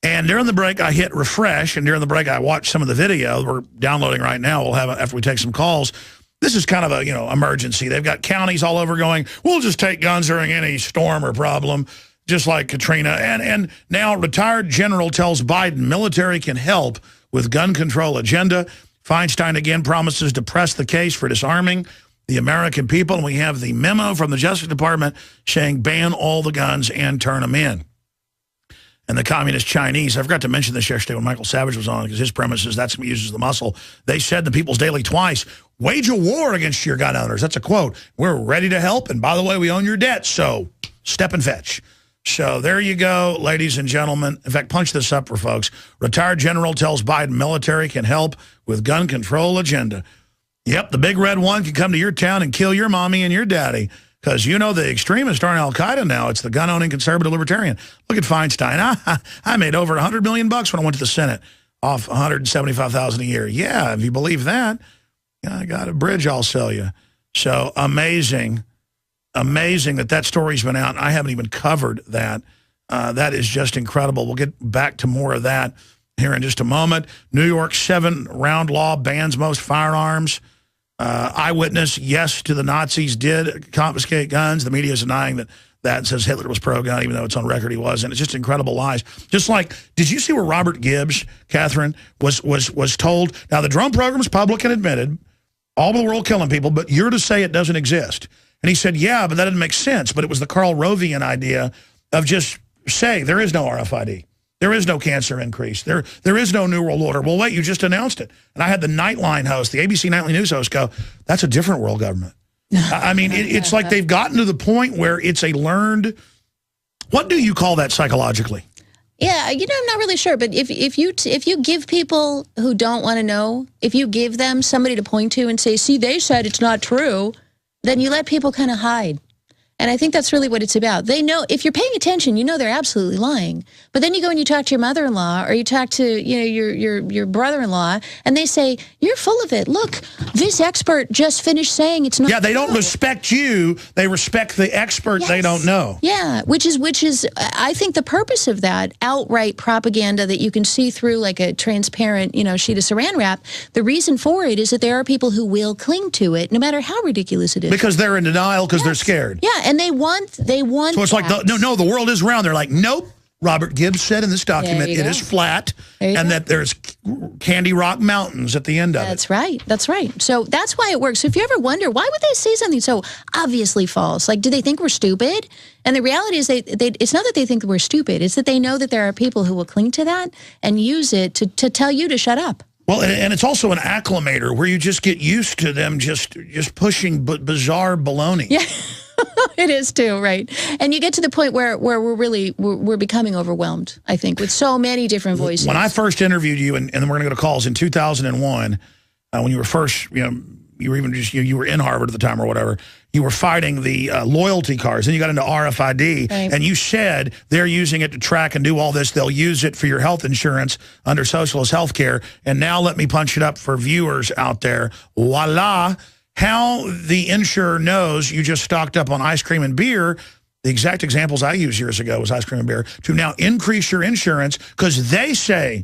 And during the break, I hit refresh, and during the break, I watched some of the video. We're downloading right now. We'll have it after we take some calls. This is kind of a, emergency. They've got counties all over going, we'll just take guns during any storm or problem, just like Katrina. And now retired general tells Biden military can help with gun control agenda. Feinstein again promises to press the case for disarming the American people. And we have the memo from the Justice Department saying ban all the guns and turn them in. And the communist Chinese, I forgot to mention this yesterday when Michael Savage was on, because his premise is that's what uses the muscle. They said in the People's Daily twice, wage a war against your gun owners. That's a quote. We're ready to help. And by the way, we own your debt. So step and fetch. So there you go, ladies and gentlemen. In fact, punch this up for folks. Retired general tells Biden military can help with gun control agenda. Yep, the big red one can come to your town and kill your mommy and your daddy. Because the extremists aren't al-Qaeda now. It's the gun-owning conservative libertarian. Look at Feinstein. I made over $100 million when I went to the Senate off $175,000 a year. Yeah, if you believe that, I got a bridge I'll sell you. So amazing that story's been out. I haven't even covered that. That is just incredible. We'll get back to more of that here in just a moment. New York's 7-round law bans most firearms. Eyewitness, yes, to the Nazis did confiscate guns. The media is denying that says Hitler was pro-gun, even though it's on record he wasn't. It's just incredible lies. Just like, did you see where Robert Gibbs, Catherine, was told, now the drone program is public and admitted, all over the world killing people, but you're to say it doesn't exist. And he said, yeah, but that didn't make sense. But it was the Karl Rovian idea of just say there is no RFID. There is no cancer increase. There is no New World Order. Well, wait, you just announced it. And I had the Nightline host, the ABC Nightly News host go, that's a different world government. I mean, it's like they've gotten to the point where it's a learned What do you call that psychologically? Yeah, you know, I'm not really sure, but if you give people who don't want to know, if you give them somebody to point to and say, see, they said it's not true, then you let people kind of hide. And I think that's really what it's about. They know, if you're paying attention, you know they're absolutely lying. But then you go and you talk to your mother-in-law or you talk to, you know, your brother-in-law, and they say, you're full of it. Look, this expert just finished saying it's not Yeah, they don't true. respect you. They respect the expert they don't know. Yeah, which is, I think the purpose of that outright propaganda that you can see through like a transparent, you know, sheet of saran wrap, the reason for it is that there are people who will cling to it no matter how ridiculous it is. Because they're in denial because they're scared. Yeah, and they want So it's like, no, the world is round. They're like, nope. Robert Gibbs said in this document it is flat and that there's Candy Rock Mountains at the end of it. That's right. That's right. So that's why it works. So if you ever wonder, why would they say something so obviously false? Like, do they think we're stupid? And the reality is it's not that they think that we're stupid. It's that they know that there are people who will cling to that and use it to tell you to shut up. Well, and it's also an acclimator where you just get used to them just pushing bizarre baloney. Yeah. It is too, right? And you get to the point where we're becoming overwhelmed, I think, with so many different voices. When I first interviewed you, and then we're going to go to calls, in 2001, when you were first, you know, you were even just, you were in Harvard at the time or whatever, you were fighting the loyalty cards, and you got into RFID, and you said they're using it to track and do all this. They'll use it for your health insurance under socialist health care. And now let me punch it up for viewers out there. Voila. How the insurer knows you just stocked up on ice cream and beer, the exact examples I used years ago was ice cream and beer, to now increase your insurance because they say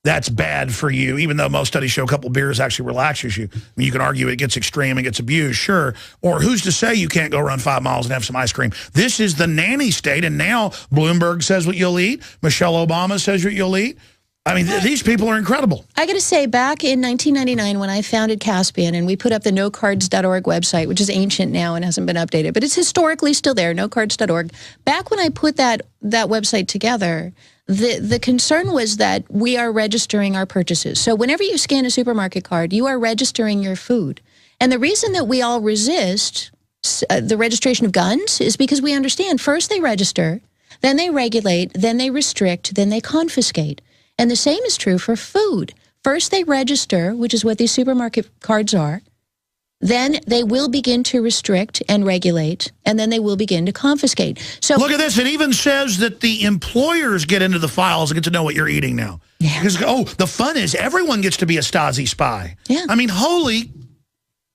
that's bad for you, even though most studies show a couple beers actually relaxes you. I mean, you can argue it gets extreme and gets abused, sure. Or who's to say you can't go run 5 miles and have some ice cream? This is the nanny state, and now Bloomberg says what you'll eat. Michelle Obama says what you'll eat. I mean, these people are incredible. I got to say, back in 1999 when I founded Caspian and we put up the nocards.org website, which is ancient now and hasn't been updated, but it's historically still there, nocards.org. Back when I put that website together, the concern was that we are registering our purchases. So whenever you scan a supermarket card, you are registering your food. And the reason that we all resist the registration of guns is because we understand first they register, then they regulate, then they restrict, then they confiscate. And the same is true for food. First, they register, which is what these supermarket cards are. Then they will begin to restrict and regulate, and then they will begin to confiscate. So look at this. It even says that the employers get into the files and get to know what you're eating now. Yeah. Because, the fun is everyone gets to be a Stasi spy. Yeah. I mean, holy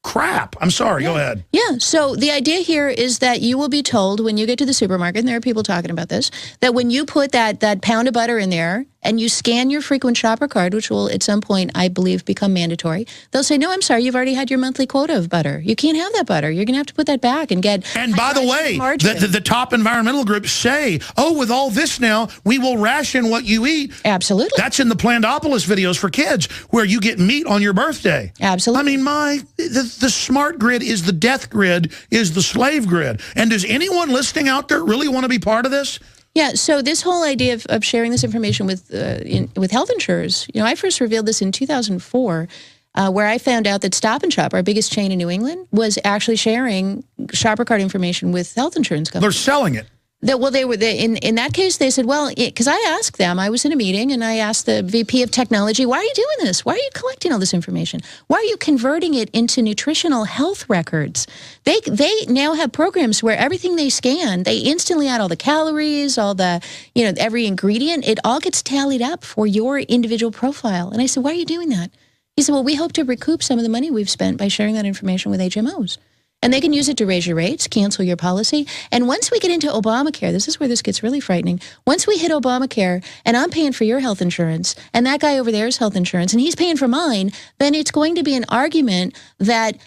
crap. I'm sorry. Go ahead. Yeah. So the idea here is that you will be told when you get to the supermarket, and there are people talking about this, that when you put that pound of butter in there and you scan your frequent shopper card, which will at some point, I believe, become mandatory, they'll say, no, I'm sorry, you've already had your monthly quota of butter. You can't have that butter. You're going to have to put that back and get... And by the way, the top environmental groups say, with all this now, we will ration what you eat. Absolutely. That's in the Plandopolis videos for kids, where you get meat on your birthday. Absolutely. I mean, the smart grid is the death grid, is the slave grid. And does anyone listening out there really want to be part of this? Yeah, so this whole idea of sharing this information with health insurers, I first revealed this in 2004, where I found out that Stop and Shop, our biggest chain in New England, was actually sharing shopper card information with health insurance companies. They're selling it. In that case, they said, well, because I asked them, I was in a meeting, and I asked the VP of technology, why are you doing this? Why are you collecting all this information? Why are you converting it into nutritional health records? They now have programs where everything they scan, they instantly add all the calories, all the, every ingredient. It all gets tallied up for your individual profile. And I said, why are you doing that? He said, well, we hope to recoup some of the money we've spent by sharing that information with HMOs. And they can use it to raise your rates, cancel your policy. And once we get into Obamacare, this is where this gets really frightening. Once we hit Obamacare, and I'm paying for your health insurance, and that guy over there's health insurance, and he's paying for mine, then it's going to be an argument that...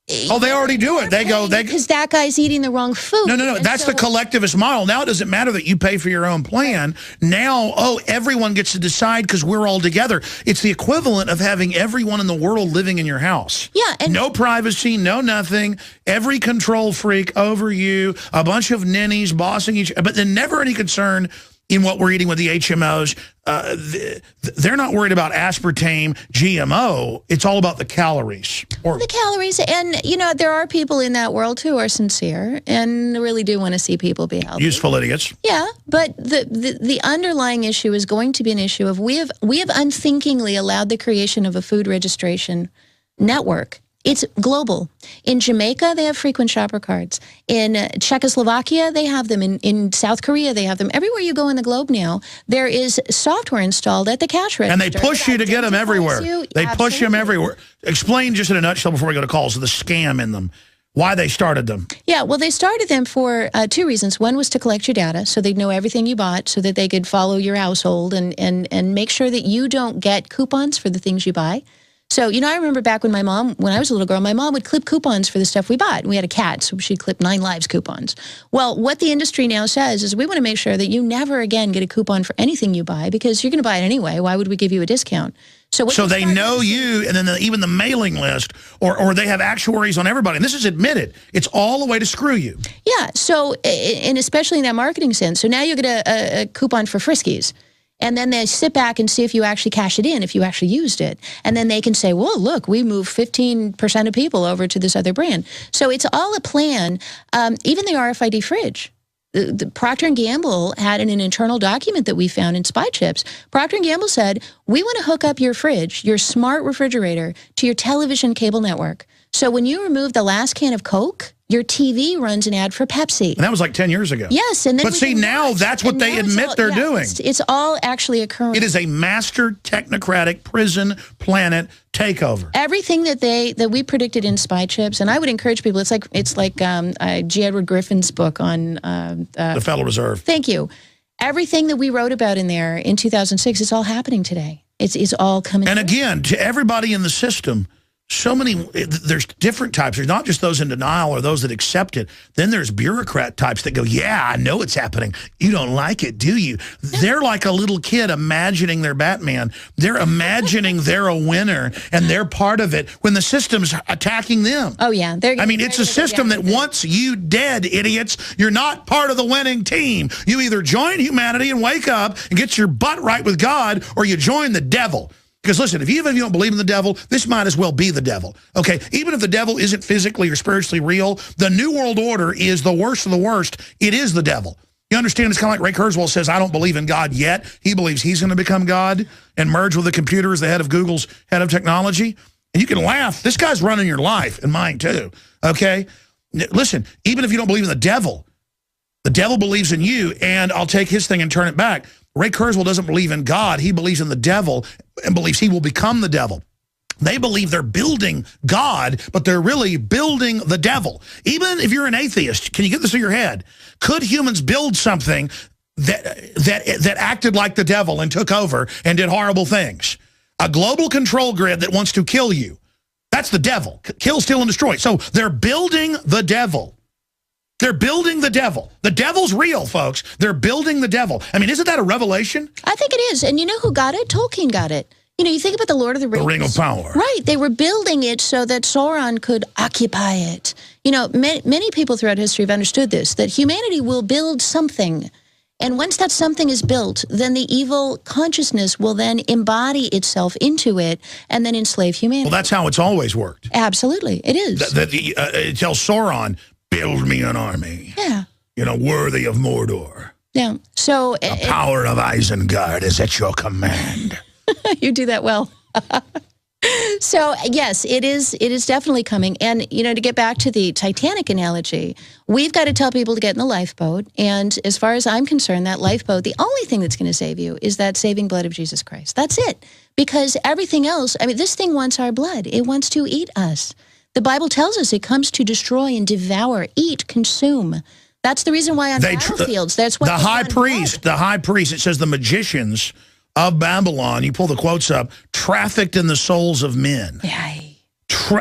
they already do it. Because that guy's eating the wrong food. No. That's the collectivist model. Now it doesn't matter that you pay for your own plan. Now, everyone gets to decide because we're all together. It's the equivalent of having everyone in the world living in your house. Yeah. And no privacy, no nothing. Every control freak over you. A bunch of ninnies bossing each other. But then never any concern in what we're eating with the HMOs. They're not worried about aspartame, GMO. It's all about the calories. The calories. And, you know, there are people in that world who are sincere and really do want to see people be healthy. Useful idiots. Yeah, but the underlying issue is going to be an issue of we have unthinkingly allowed the creation of a food registration network. It's global. In Jamaica, they have frequent shopper cards. In Czechoslovakia, they have them. In South Korea, they have them. Everywhere you go in the globe now, there is software installed at the cash register. And they push you to get them everywhere. They push them everywhere. Explain just in a nutshell before we go to calls, the scam in them, why they started them. Yeah, well, they started them for two reasons. One was to collect your data so they'd know everything you bought so that they could follow your household and make sure that you don't get coupons for the things you buy. So, you know, I remember back when when I was a little girl, my mom would clip coupons for the stuff we bought. We had a cat, so she'd clip 9 Lives coupons. Well, what the industry now says is we want to make sure that you never again get a coupon for anything you buy because you're going to buy it anyway. Why would we give you a discount? So they know you, and then even the mailing list, or they have actuaries on everybody. And this is admitted. It's all a way to screw you. Yeah, so, and especially in that marketing sense. So now you get a coupon for Friskies. And then they sit back and see if you actually cash it in, if you actually used it. And then they can say, well, look, we moved 15% of people over to this other brand. So it's all a plan. Even the RFID fridge. The Procter & Gamble had in an internal document that we found in spy chips. Procter & Gamble said, we want to hook up your fridge, your smart refrigerator, to your television cable network. So when you remove the last can of Coke, your TV runs an ad for Pepsi. And that was like 10 years ago. Yes. And then but see, now that's what they admit they're doing. It's all actually occurring. It is a master technocratic prison planet takeover. Everything that we predicted in spy chips, and I would encourage people, it's like G. Edward Griffin's book on the Federal Reserve. Thank you. Everything that we wrote about in there in 2006, it's all happening today. It's all coming. And again, to everybody in the system, there's different types. There's not just those in denial or those that accept it. Then there's bureaucrat types that go, yeah, I know it's happening. You don't like it, do you? They're like a little kid imagining they're Batman. They're imagining they're a winner and they're part of it when the system's attacking them. Oh, yeah. I mean, it's a system that wants you dead, idiots. You're not part of the winning team. You either join humanity and wake up and get your butt right with God, or you join the devil. Because listen, if you don't believe in the devil, this might as well be the devil. Okay, even if the devil isn't physically or spiritually real, the New World Order is the worst of the worst. It is the devil. You understand? It's kind of like Ray Kurzweil says, I don't believe in God yet. He believes he's going to become God and merge with the computer as the head of Google's head of technology. And you can laugh. This guy's running your life and mine too. Okay? Listen, even if you don't believe in the devil believes in you, and I'll take his thing and turn it back. Ray Kurzweil doesn't believe in God. He believes in the devil and believes he will become the devil. They believe they're building God, but they're really building the devil. Even if you're an atheist, can you get this in your head? Could humans build something that acted like the devil and took over and did horrible things? A global control grid that wants to kill you. That's the devil. Kill, steal, and destroy. So they're building the devil. They're building the devil. The devil's real, folks. They're building the devil. I mean, isn't that a revelation? I think it is. And you know who got it? Tolkien got it. You know, you think about the Lord of the Rings. The Ring of Power. Right. They were building it so that Sauron could occupy it. You know, many people throughout history have understood this, that humanity will build something. And once that something is built, then the evil consciousness will then embody itself into it and then enslave humanity. Well, that's how it's always worked. Absolutely. It is. It tells Sauron, build me an army. Yeah. You know, worthy of Mordor. Yeah. So the power of Isengard is at your command. You do that well. So, yes, it is definitely coming. And, you know, to get back to the Titanic analogy, we've got to tell people to get in the lifeboat. And as far as I'm concerned, that lifeboat, the only thing that's going to save you is that saving blood of Jesus Christ. That's it. Because everything else, I mean, this thing wants our blood. It wants to eat us. The Bible tells us it comes to destroy and devour, eat, consume. That's the reason why on battlefields, that's what the high priest, it says the magicians of Babylon, you pull the quotes up, trafficked in the souls of men. Yeah.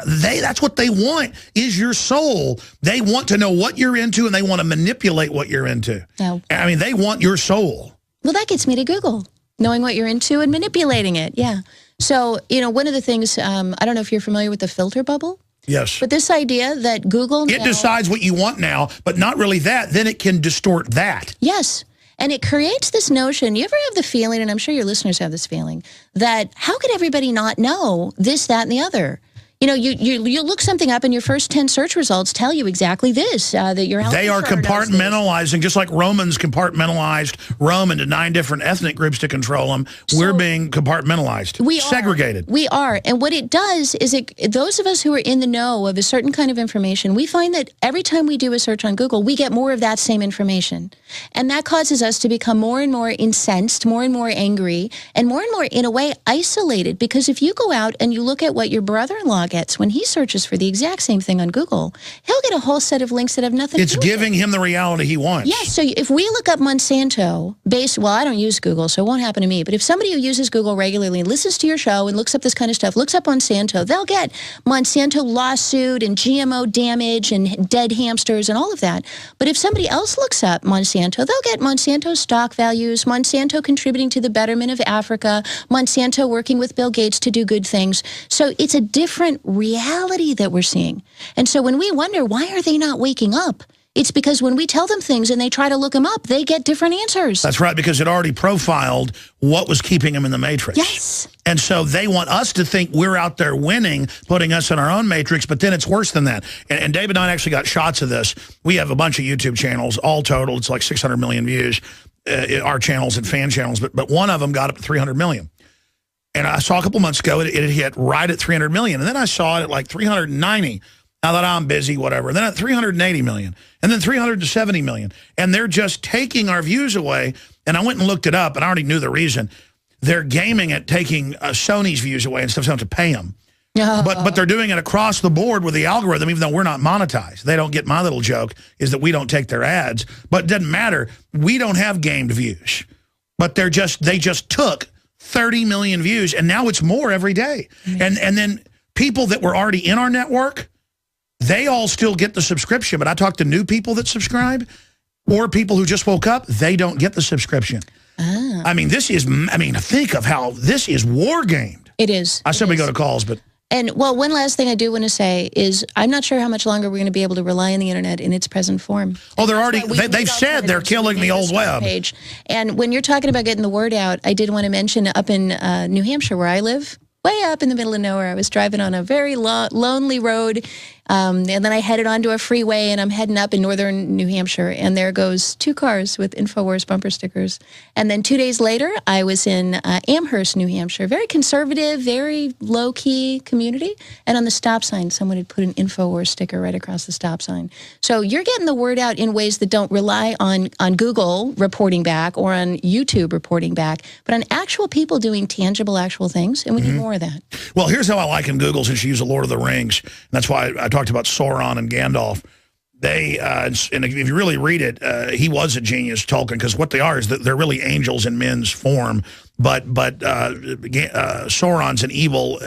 That's what they want, is your soul. They want to know what you're into, and they want to manipulate what you're into. No. I mean, they want your soul. Well, that gets me to Google, knowing what you're into and manipulating it, yeah. So, you know, one of the things, I don't know if you're familiar with the filter bubble. Yes. But this idea that Google It decides what you want now, but not really that. Then it can distort that. Yes. And it creates this notion, you ever have the feeling, and I'm sure your listeners have this feeling, that how could everybody not know this, that, and the other? You know, you look something up and your first 10 search results tell you exactly this, that your health They are insurer knows this. compartmentalizing, just like Romans compartmentalized Rome into 9 different ethnic groups to control them. We're being compartmentalized, segregated. We are. And what it does is those of us who are in the know of a certain kind of information, we find that every time we do a search on Google, we get more of that same information. And that causes us to become more and more incensed, more and more angry, and more, in a way, isolated. Because if you go out and you look at what your brother-in-law gets when he searches for the exact same thing on Google, he'll get a whole set of links that have nothing to do with it. It's giving him the reality he wants. Yes, so if we look up Monsanto, well, I don't use Google, so it won't happen to me, but if somebody who uses Google regularly and listens to your show and looks up this kind of stuff, looks up Monsanto, they'll get Monsanto lawsuit and GMO damage and dead hamsters and all of that. But if somebody else looks up Monsanto, they'll get Monsanto stock values, Monsanto contributing to the betterment of Africa, Monsanto working with Bill Gates to do good things. So it's a different reality that we're seeing. And so when we wonder, why are they not waking up? It's because when we tell them things and they try to look them up, they get different answers. That's right, because it already profiled what was keeping them in the matrix. Yes. And so they want us to think we're out there winning, putting us in our own matrix, but then it's worse than that. And David and I actually got shots of this. We have a bunch of YouTube channels, all total, it's like 600 million views, our channels and fan channels, but one of them got up to 300 million. And I saw a couple months ago, it hit right at 300 million. And then I saw it at like 390. Now that I'm busy, whatever. And then at 380 million. And then 370 million. And they're just taking our views away. And I went and looked it up, and I already knew the reason. They're gaming at taking Sony's views away and stuff, so they don't have to pay them. But they're doing it across the board with the algorithm, even though we're not monetized. They don't get my little joke, is that we don't take their ads. But it doesn't matter. We don't have gamed views. But they just took 30 million views, and now it's more every day. And then people that were already in our network, they all still get the subscription. But I talk to new people that subscribe, or people who just woke up, they don't get the subscription. Oh. I mean, think of how this is war gamed. It is. I said we go to calls, but... And, well, one last thing I do want to say is I'm not sure how much longer we're going to be able to rely on the Internet in its present form. Oh, they're already, they've said they're killing the old web. Page. And when you're talking about getting the word out, I did want to mention up in New Hampshire, where I live, way up in the middle of nowhere, I was driving on a very lonely road, and then I headed onto a freeway, and I'm heading up in northern New Hampshire, and there goes 2 cars with Infowars bumper stickers. And then 2 days later, I was in Amherst, New Hampshire, very conservative, very low-key community, and on the stop sign, someone had put an Infowars sticker right across the stop sign. So you're getting the word out in ways that don't rely on Google reporting back or on YouTube reporting back, but on actual people doing tangible, actual things, and we need more of that. Well, here's how I liken Google, since you use the Lord of the Rings. And that's why I talked about Sauron and Gandalf. They, and if you really read it, he was a genius, Tolkien, because what they are is that they're really angels in men's form. But Sauron's an evil,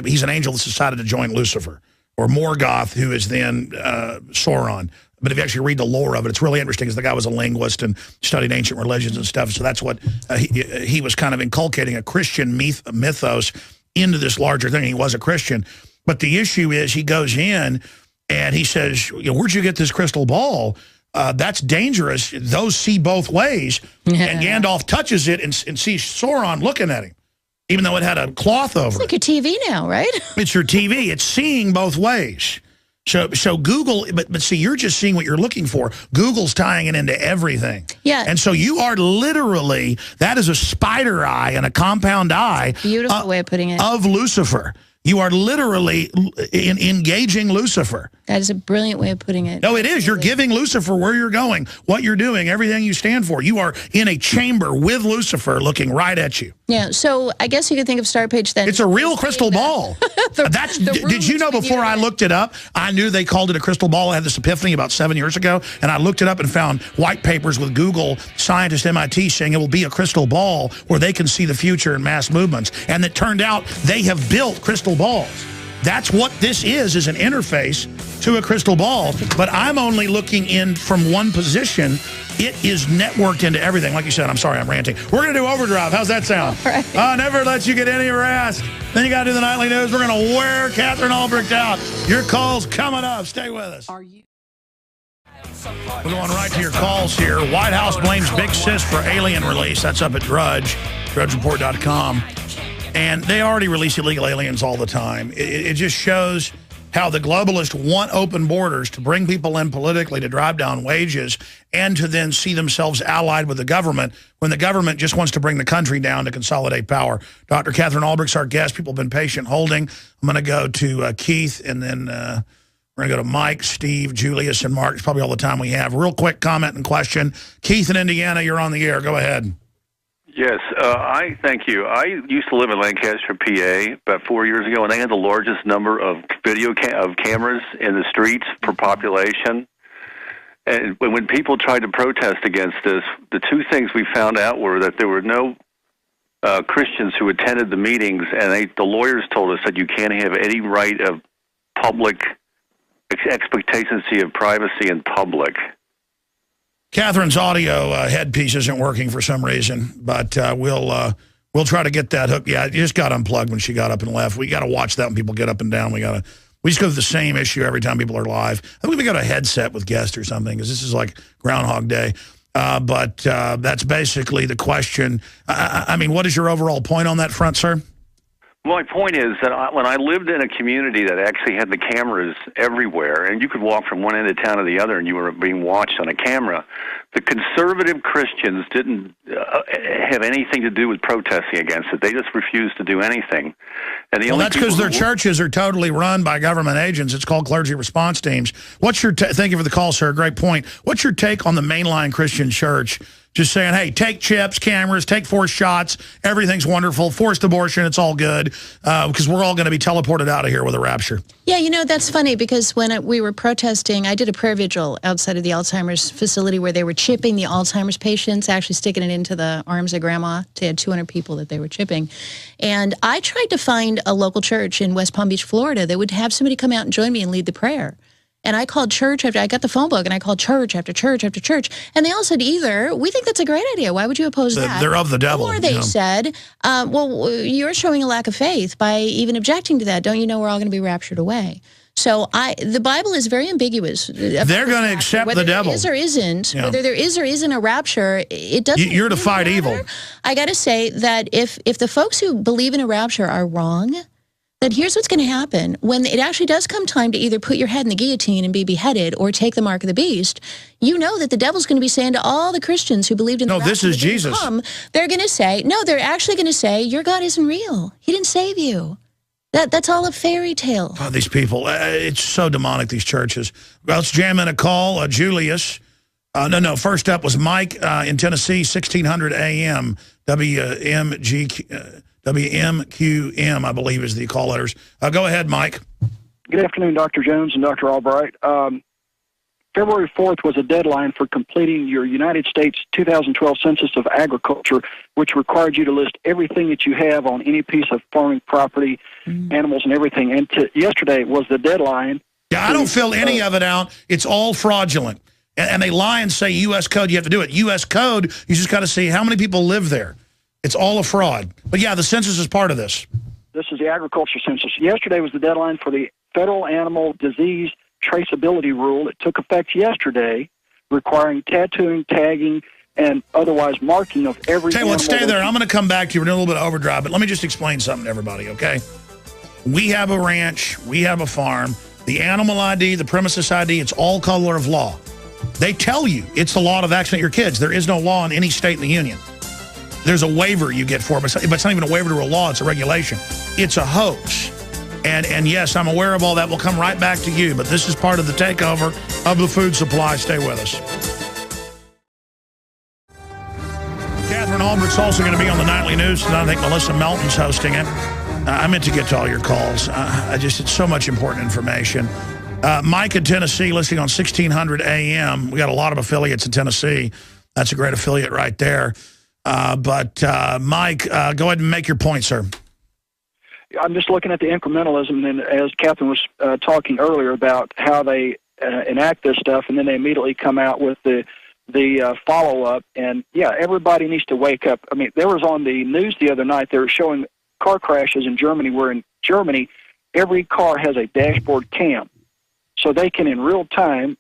he's an angel that's decided to join Lucifer, or Morgoth, who is then Sauron. But if you actually read the lore of it, it's really interesting, because the guy was a linguist and studied ancient religions and stuff. So that's what he was kind of inculcating, a Christian mythos into this larger thing. He was a Christian. But the issue is he goes in and he says, where'd you get this crystal ball? That's dangerous. Those see both ways. And Gandalf touches it and sees Sauron looking at him, even though it had a cloth over it. It's like your TV now, right? It's your TV. It's seeing both ways. So Google, but see, you're just seeing what you're looking for. Google's tying it into everything. Yeah. And so you are literally, that is a spider eye and a compound eye. Beautiful way of putting it. Of Lucifer. You are literally engaging Lucifer. That is a brilliant way of putting it. No, it is. You're giving Lucifer where you're going, what you're doing, everything you stand for. You are in a chamber with Lucifer looking right at you. Yeah, so I guess you could think of Start Page then. It's a real crystal ball. Did you know before I looked it up, I knew they called it a crystal ball. I had this epiphany about 7 years ago, and I looked it up and found white papers with Google scientists, MIT, saying it will be a crystal ball where they can see the future in mass movements. And it turned out they have built crystal balls. That's what this is an interface to a crystal ball. But I'm only looking in from one position. It is networked into everything. Like you said, I'm sorry, I'm ranting. We're going to do Overdrive. How's that sound? All right. Never lets you get any rest. Then you got to do the nightly news. We're going to wear Katherine Albrecht out. Your call's coming up. Stay with us. Are you We're going right to your calls here. White House blames Big Sis for alien release. That's up at Drudge, drudgereport.com. And they already release illegal aliens all the time. It just shows how the globalists want open borders to bring people in politically to drive down wages and to then see themselves allied with the government when the government just wants to bring the country down to consolidate power. Dr. Katherine Albrecht's our guest. People have been patient holding. I'm going to go to Keith, and then we're going to go to Mike, Steve, Julius, and Mark. It's probably all the time we have. Real quick comment and question. Keith in Indiana, you're on the air. Go ahead. Yes, I thank you. I used to live in Lancaster, PA, about 4 years ago, and they had the largest number of video of cameras in the streets per population. And when people tried to protest against this, the two things we found out were that there were no Christians who attended the meetings, and the lawyers told us that you can't have any right of public expectancy of privacy in public. Catherine's audio headpiece isn't working for some reason, but we'll try to get that hooked. Yeah, it just got unplugged when she got up and left. We got to watch that when people get up and down. We just go through the same issue every time people are live. I think we got a headset with guests or something because this is like Groundhog Day. But that's basically the question. I mean, what is your overall point on that front, sir? My point is that when I lived in a community that actually had the cameras everywhere, and you could walk from one end of town to the other and you were being watched on a camera, the conservative Christians didn't have anything to do with protesting against it. They just refused to do anything. And the only that's because their churches are totally run by government agents. It's called clergy response teams. What's your thank you for the call, sir. Great point. What's your take on the mainline Christian church just saying, hey, take chips, cameras, take forced shots, everything's wonderful, forced abortion, it's all good, because we're all going to be teleported out of here with a rapture? Yeah, you know, that's funny because when we were protesting, I did a prayer vigil outside of the Alzheimer's facility where they were chipping the Alzheimer's patients, actually sticking it into the arms of grandma. They had 200 people that they were chipping. And I tried to find a local church in West Palm Beach, Florida that would have somebody come out and join me and lead the prayer. And I called church after, I got the phone book, and I called church after church after church. And they all said either, we think that's a great idea. Why would you oppose that? They're of the devil. Or they said, well, you're showing a lack of faith by even objecting to that. Don't you know we're all going to be raptured away? So the Bible is very ambiguous. They're going to accept the devil. Whether there is or isn't, whether there is or isn't a rapture, it doesn't. You're to fight evil. I got to say that if the folks who believe in a rapture are wrong, that here's what's going to happen. When it actually does come time to either put your head in the guillotine and be beheaded or take the mark of the beast, you know that the devil's going to be saying to all the Christians who believed in the rapture, this is Jesus. They're going to say, no, they're actually going to say, your God isn't real. He didn't save you. That's all a fairy tale. Oh, these people, it's so demonic, these churches. Well, let's jam in a call. Julius. First up was Mike in Tennessee, 1600 AM, WMQM, I believe, is the call letters. Go ahead, Mike. Good afternoon, Dr. Jones and Dr. Albright. February 4th was a deadline for completing your United States 2012 Census of Agriculture, which required you to list everything that you have on any piece of farming property, animals and everything. And yesterday was the deadline. Yeah, I don't fill any of it out. It's all fraudulent. And they lie and say U.S. code, you have to do it. U.S. code, you just got to see how many people live there. It's all a fraud. But, yeah, the census is part of this. This is the agriculture census. Yesterday was the deadline for the Federal Animal Disease Traceability Rule. It took effect yesterday, requiring tattooing, tagging, and otherwise marking of every animal. Let's stay there. I'm going to come back to you. We're doing a little bit of overdrive, but let me just explain something to everybody, okay? We have a ranch. We have a farm. The animal ID, the premises ID, it's all color of law. They tell you it's the law to vaccinate your kids. There is no law in any state in the union. There's a waiver you get for it, but it's not even a waiver to a law. It's a regulation. It's a hoax. And yes, I'm aware of all that. We'll come right back to you, but this is part of the takeover of the food supply. Stay with us. Katherine Albrecht's also going to be on the Nightly News tonight. I think Melissa Melton's hosting it. I meant to get to all your calls. It's so much important information. Mike in Tennessee, listening on 1600 AM. We got a lot of affiliates in Tennessee. That's a great affiliate right there. But Mike, go ahead and make your point, sir. I'm just looking at the incrementalism, and as Katherine was talking earlier about how they enact this stuff, and then they immediately come out with the follow-up. And, yeah, everybody needs to wake up. I mean, there was on the news the other night, they were showing car crashes in Germany, where in Germany, every car has a dashboard cam. So they can, in real time,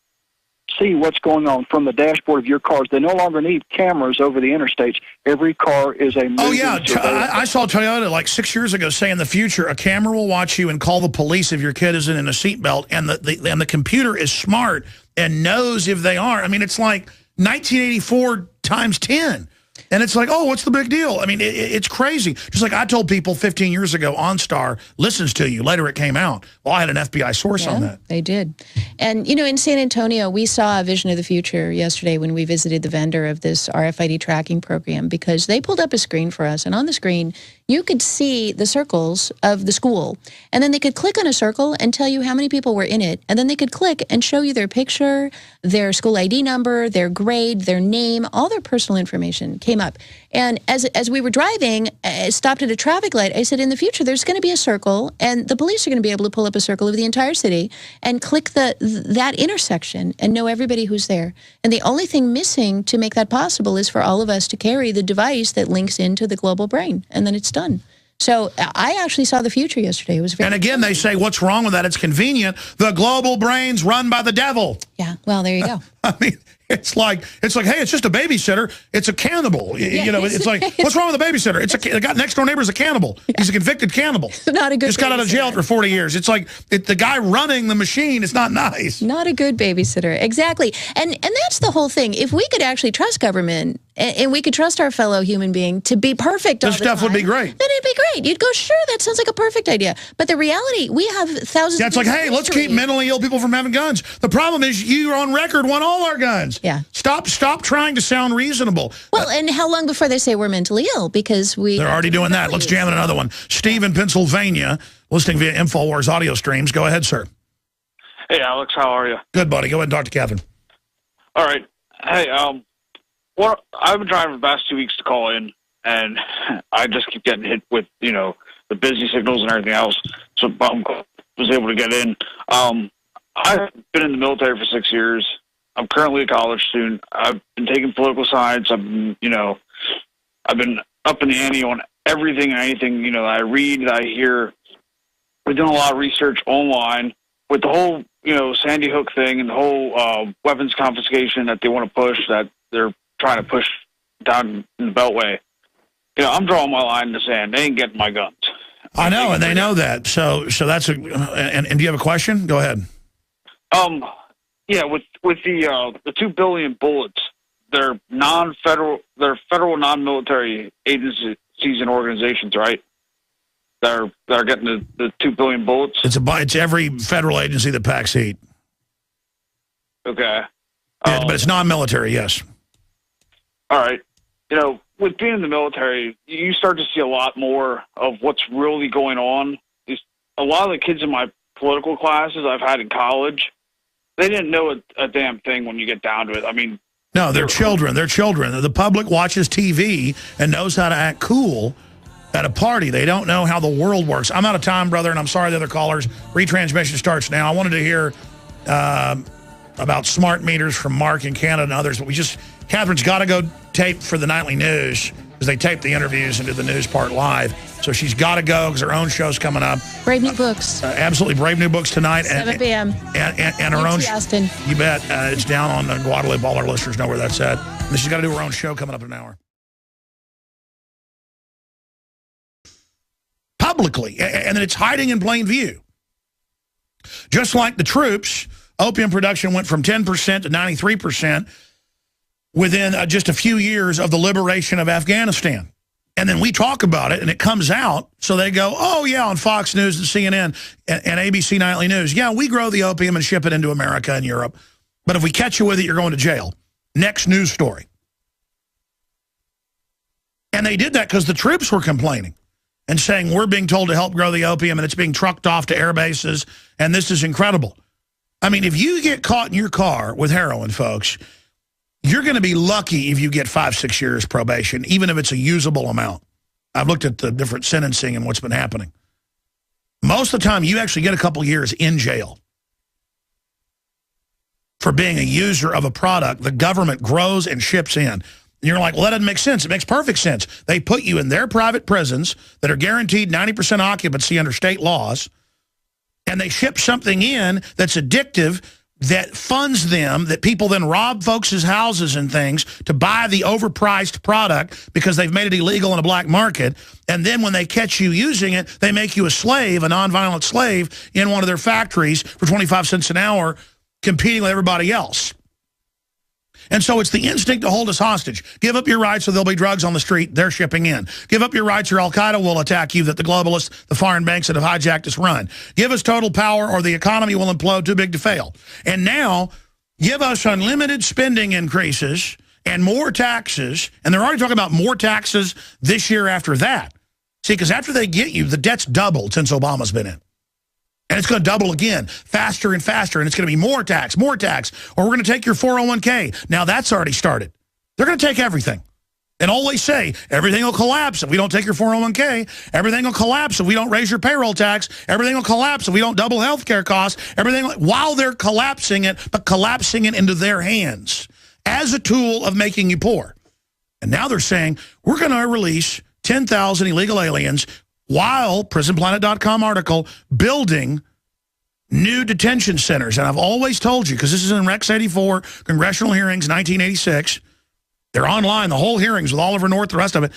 see what's going on from the dashboard of your cars. They no longer need cameras over the interstates. Every car is a moving Oh, yeah. surveillance. I saw Toyota like 6 years ago say in the future, a camera will watch you and call the police if your kid isn't in a seatbelt, and the computer is smart and knows if they are. I mean, it's like 1984 times 10. And it's like, oh, what's the big deal? I mean, it's crazy. Just like I told people 15 years ago, OnStar listens to you. Later it came out. Well, I had an FBI source on that. They did. And, you know, in San Antonio, we saw a vision of the future yesterday when we visited the vendor of this RFID tracking program, because they pulled up a screen for us. And on the screen, you could see the circles of the school. And then they could click on a circle and tell you how many people were in it. And then they could click and show you their picture, their school ID number, their grade, their name, all their personal information came up. And as we were driving, stopped at a traffic light, I said, in the future, there's going to be a circle, and the police are going to be able to pull up a circle of the entire city and click that intersection and know everybody who's there. And the only thing missing to make that possible is for all of us to carry the device that links into the global brain, and then it's done. So I actually saw the future yesterday. It was very. And again, they say, what's wrong with that? It's convenient. The global brain's run by the devil. Yeah, well, there you go. I mean, it's like, hey, it's just a babysitter. It's a cannibal. You know, it's like, what's wrong with a babysitter? The guy next door neighbor's a cannibal. Yeah. He's a convicted cannibal. It's not a good. Just got out of jail for 40 years. It's like the guy running the machine is not nice. Not a good babysitter. Exactly. And that's the whole thing. If we could actually trust government and we could trust our fellow human being to be perfect all the time, this stuff would be great. Then it'd be great. You'd go, sure, that sounds like a perfect idea. But the reality, we have thousands. Yeah, it's like, hey, let's keep mentally ill people from having guns. The problem is you on record want all our guns. Yeah. Stop trying to sound reasonable. Well, and how long before they say we're mentally ill? Because they're already doing that. Let's jam in another one. Steve in Pennsylvania, listening via Infowars audio streams. Go ahead, sir. Hey, Alex, how are you? Good, buddy. Go ahead and talk to Catherine. All right. Hey, I've been trying for the past 2 weeks to call in, and I just keep getting hit with, you know, the busy signals and everything else. So I was able to get in. I've been in the military for 6 years. I'm currently a college student. I've been taking political science. I've been up in the ante on everything and anything, you know, that I read, that I hear. We're doing a lot of research online with the whole, you know, Sandy Hook thing and the whole weapons confiscation that they want to push, that they're trying to push down in the Beltway. You know, I'm drawing my line in the sand. They ain't getting my guns. I know, and they know that. So that's and do you have a question? Go ahead. Yeah, with the 2 billion bullets, they're federal non-military agencies and organizations, right? They're getting the 2 billion bullets. It's every federal agency that packs heat. Okay. Yeah, but it's non-military, yes. All right. You know, with being in the military, you start to see a lot more of what's really going on. A lot of the kids in my political classes I've had in college, they didn't know a damn thing when you get down to it. I mean... No, they're children. They're children. The public watches TV and knows how to act cool at a party. They don't know how the world works. I'm out of time, brother, and I'm sorry the other callers. Retransmission starts now. I wanted to hear about smart meters from Mark in Canada and others, but Catherine's got to go tape for the nightly news, because they tape the interviews and do the news part live. So she's got to go because her own show's coming up. Brave New Books. Absolutely. Brave New Books tonight. 7 p.m. And her own... Austin. You bet. It's down on Guadalupe. All our listeners know where that's at. And she's got to do her own show coming up in an hour. Publicly. And then it's hiding in plain view. Just like the troops, opium production went from 10% to 93% within just a few years of the liberation of Afghanistan. And then we talk about it, and it comes out, so they go, oh, yeah, on Fox News and CNN and ABC Nightly News. Yeah, we grow the opium and ship it into America and Europe. But if we catch you with it, you're going to jail. Next news story. And they did that because the troops were complaining and saying, we're being told to help grow the opium, and it's being trucked off to air bases, and this is incredible. I mean, if you get caught in your car with heroin, folks, you're going to be lucky if you get 5-6 years probation, even if it's a usable amount. I've looked at the different sentencing and what's been happening. Most of the time, you actually get a couple years in jail for being a user of a product the government grows and ships in. And you're like, well, that doesn't make sense. It makes perfect sense. They put you in their private prisons that are guaranteed 90% occupancy under state laws, and they ship something in that's addictive that funds them, that people then rob folks' houses and things to buy the overpriced product because they've made it illegal in a black market. And then when they catch you using it, they make you a slave, a nonviolent slave, in one of their factories for 25 cents an hour, competing with everybody else. And so it's the instinct to hold us hostage. Give up your rights or there'll be drugs on the street they're shipping in. Give up your rights or Al-Qaeda will attack you, that the globalists, the foreign banks that have hijacked us run. Give us total power or the economy will implode, too big to fail. And now, give us unlimited spending increases and more taxes. And they're already talking about more taxes this year after that. See, because after they get you, the debt's doubled since Obama's been in. And it's going to double again, faster and faster, and it's going to be more tax, or we're going to take your 401k. Now, that's already started. They're going to take everything. And all they say, everything will collapse if we don't take your 401k. Everything will collapse if we don't raise your payroll tax. Everything will collapse if we don't double health care costs. Everything, while they're collapsing it, but collapsing it into their hands as a tool of making you poor. And now they're saying, we're going to release 10,000 illegal aliens while, PrisonPlanet.com article, building new detention centers. And I've always told you, because this is in Rex 84, congressional hearings, 1986. They're online, the whole hearings with Oliver North, the rest of it.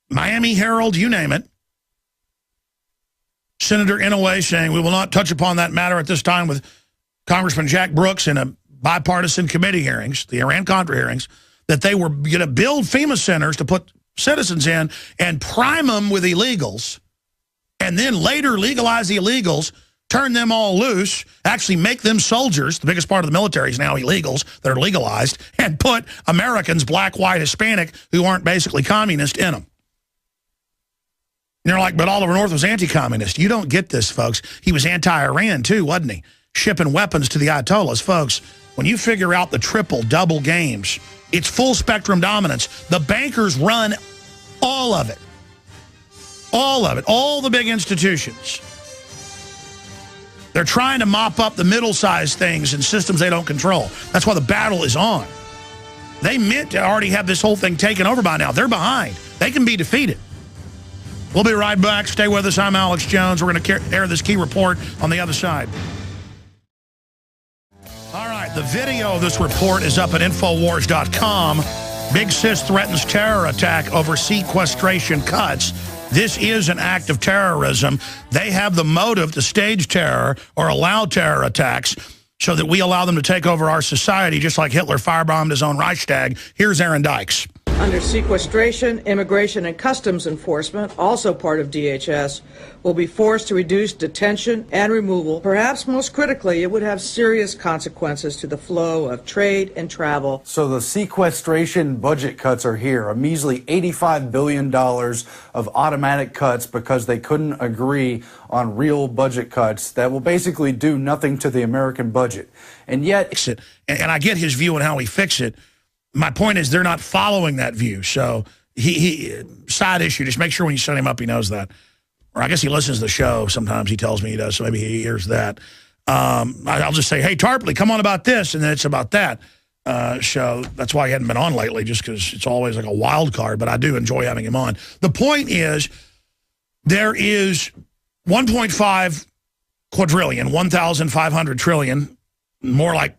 Miami Herald, you name it. Senator Inouye saying, we will not touch upon that matter at this time with Congressman Jack Brooks in a bipartisan committee hearings, the Iran-Contra hearings, that they were going to build FEMA centers to put citizens in and prime them with illegals, and then later legalize the illegals, turn them all loose, actually make them soldiers. The biggest part of the military is now illegals that are legalized, and put Americans, black, white, Hispanic, who aren't basically communist, in them. And you're like, but Oliver North was anti-communist. You don't get this, folks. He was anti-Iran, too, wasn't he? Shipping weapons to the Ayatollahs. Folks, when you figure out the triple, double games, it's full spectrum dominance. The bankers run all of it. All of it. All the big institutions. They're trying to mop up the middle-sized things and systems they don't control. That's why the battle is on. They meant to already have this whole thing taken over by now. They're behind. They can be defeated. We'll be right back. Stay with us. I'm Alex Jones. We're going to air this key report on the other side. All right, the video of this report is up at Infowars.com. Big Sis threatens terror attack over sequestration cuts. This is an act of terrorism. They have the motive to stage terror or allow terror attacks so that we allow them to take over our society, just like Hitler firebombed his own Reichstag. Here's Aaron Dykes. Under sequestration, immigration and customs enforcement, also part of DHS, will be forced to reduce detention and removal. Perhaps most critically, it would have serious consequences to the flow of trade and travel. So the sequestration budget cuts are here, a measly $85 billion of automatic cuts because they couldn't agree on real budget cuts that will basically do nothing to the American budget. And yet... And I get his view on how we fix it. My point is they're not following that view. So he side issue, just make sure when you set him up he knows that. Or I guess he listens to the show. Sometimes he tells me he does, so maybe he hears that. I'll just say, hey, Tarpley, come on about this, and then it's about that show. That's why he hadn't been on lately, just because it's always like a wild card, but I do enjoy having him on. The point is there is 1.5 quadrillion, 1,500 trillion, more like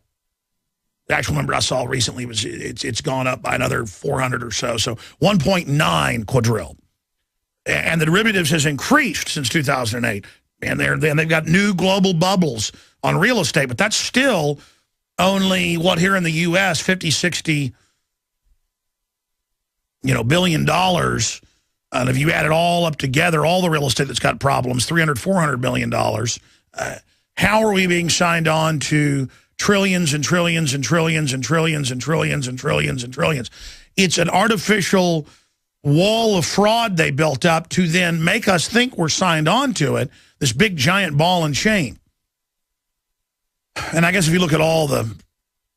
the actual number I saw recently was it's gone up by another 400 or so. So 1.9 quadrillion. And the derivatives has increased since 2008. And they've got new global bubbles on real estate. But that's still only, what, here in the U.S., 50, 60, billion dollars. And if you add it all up together, all the real estate that's got problems, $300, $400 billion. How are we being signed on to trillions and trillions and trillions and trillions and trillions and trillions and trillions? It's an artificial wall of fraud they built up to then make us think we're signed on to it, this big giant ball and chain. And I guess if you look at all the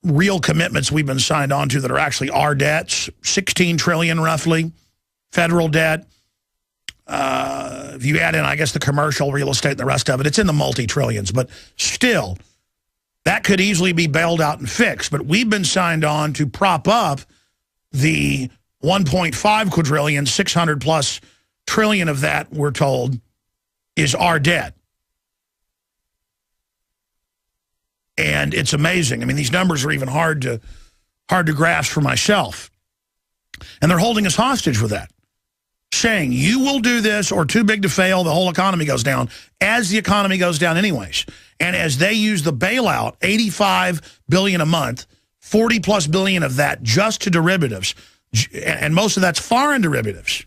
real commitments we've been signed on to that are actually our debts, 16 trillion roughly, federal debt. If you add in, I guess, the commercial real estate and the rest of it, it's in the multi-trillions. But still, that could easily be bailed out and fixed. But we've been signed on to prop up the 1.5 quadrillion, 600 plus trillion of that, we're told, is our debt. And it's amazing. I mean, these numbers are even hard to grasp for myself. And they're holding us hostage with that, saying you will do this or too big to fail, the whole economy goes down, as the economy goes down anyways. And as they use the bailout, $85 billion a month, 40+ billion of that just to derivatives, and most of that's foreign derivatives.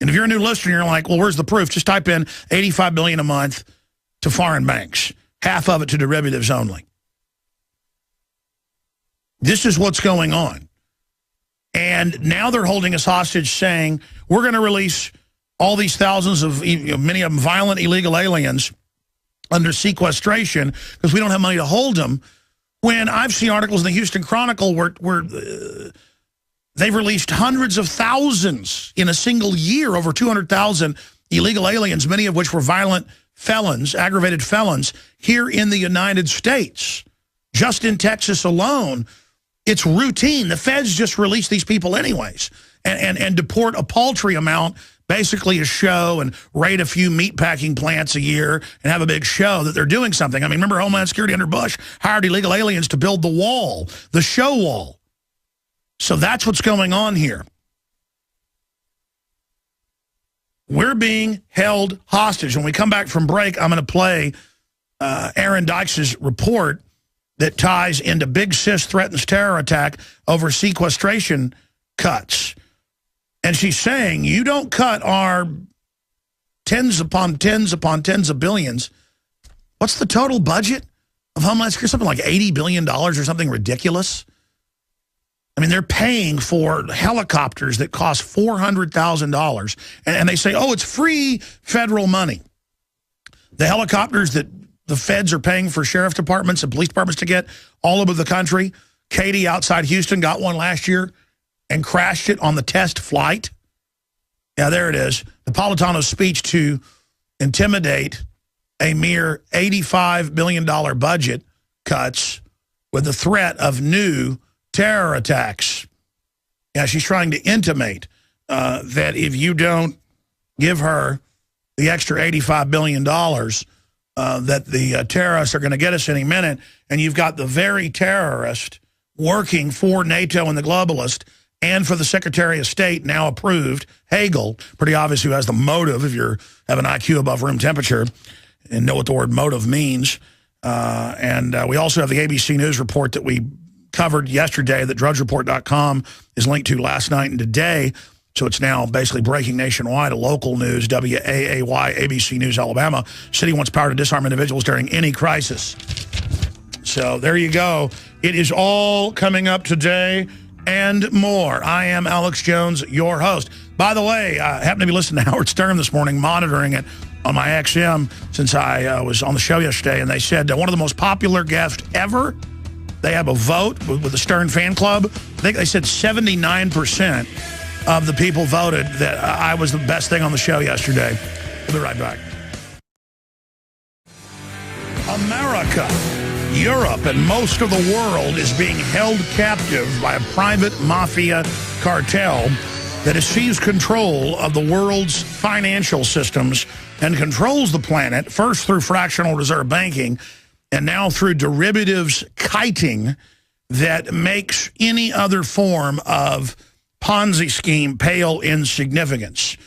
And if you're a new listener, you're like, well, where's the proof? Just type in $85 billion a month to foreign banks, half of it to derivatives only. This is what's going on. And now they're holding us hostage saying, we're going to release all these thousands of, many of them violent illegal aliens under sequestration because we don't have money to hold them. When I've seen articles in the Houston Chronicle where they've released hundreds of thousands in a single year, over 200,000 illegal aliens, many of which were violent felons, aggravated felons, here in the United States. Just in Texas alone, it's routine. The feds just release these people anyways and deport a paltry amount, basically a show, and raid a few meatpacking plants a year and have a big show that they're doing something. I mean, remember Homeland Security under Bush hired illegal aliens to build the wall, the show wall. So that's what's going on here. We're being held hostage. When we come back from break, I'm going to play Aaron Dykes' report that ties into Big Sis threatens terror attack over sequestration cuts. And she's saying, you don't cut our tens upon tens upon tens of billions. What's the total budget of Homeland Security? Something like $80 billion or something ridiculous. I mean, they're paying for helicopters that cost $400,000. And they say, oh, it's free federal money. The helicopters that the feds are paying for sheriff departments and police departments to get all over the country. Katie outside Houston got one last year and crashed it on the test flight. Yeah, there it is. Napolitano's speech to intimidate a mere $85 billion budget cuts with the threat of new terror attacks. Yeah, she's trying to intimate that if you don't give her the extra $85 billion, that the terrorists are going to get us any minute, and you've got the very terrorist working for NATO and the globalist and for the Secretary of State, now approved, Hagel, pretty obvious who has the motive if you have an IQ above room temperature and know what the word motive means. And we also have the ABC News report that we covered yesterday that drudgereport.com is linked to last night and today. So it's now basically breaking nationwide. A local news, WAAY, ABC News, Alabama. City wants power to disarm individuals during any crisis. So there you go. It is all coming up today and more. I am Alex Jones, your host. By the way, I happened to be listening to Howard Stern this morning, monitoring it on my XM since I was on the show yesterday, and they said one of the most popular guests ever. They have a vote with the Stern fan club. I think they said 79% of the people voted that I was the best thing on the show yesterday. We'll be right back. America, Europe, and most of the world is being held captive by a private mafia cartel that has seized control of the world's financial systems and controls the planet, first through fractional reserve banking and now through derivatives kiting that makes any other form of Ponzi scheme pale in significance.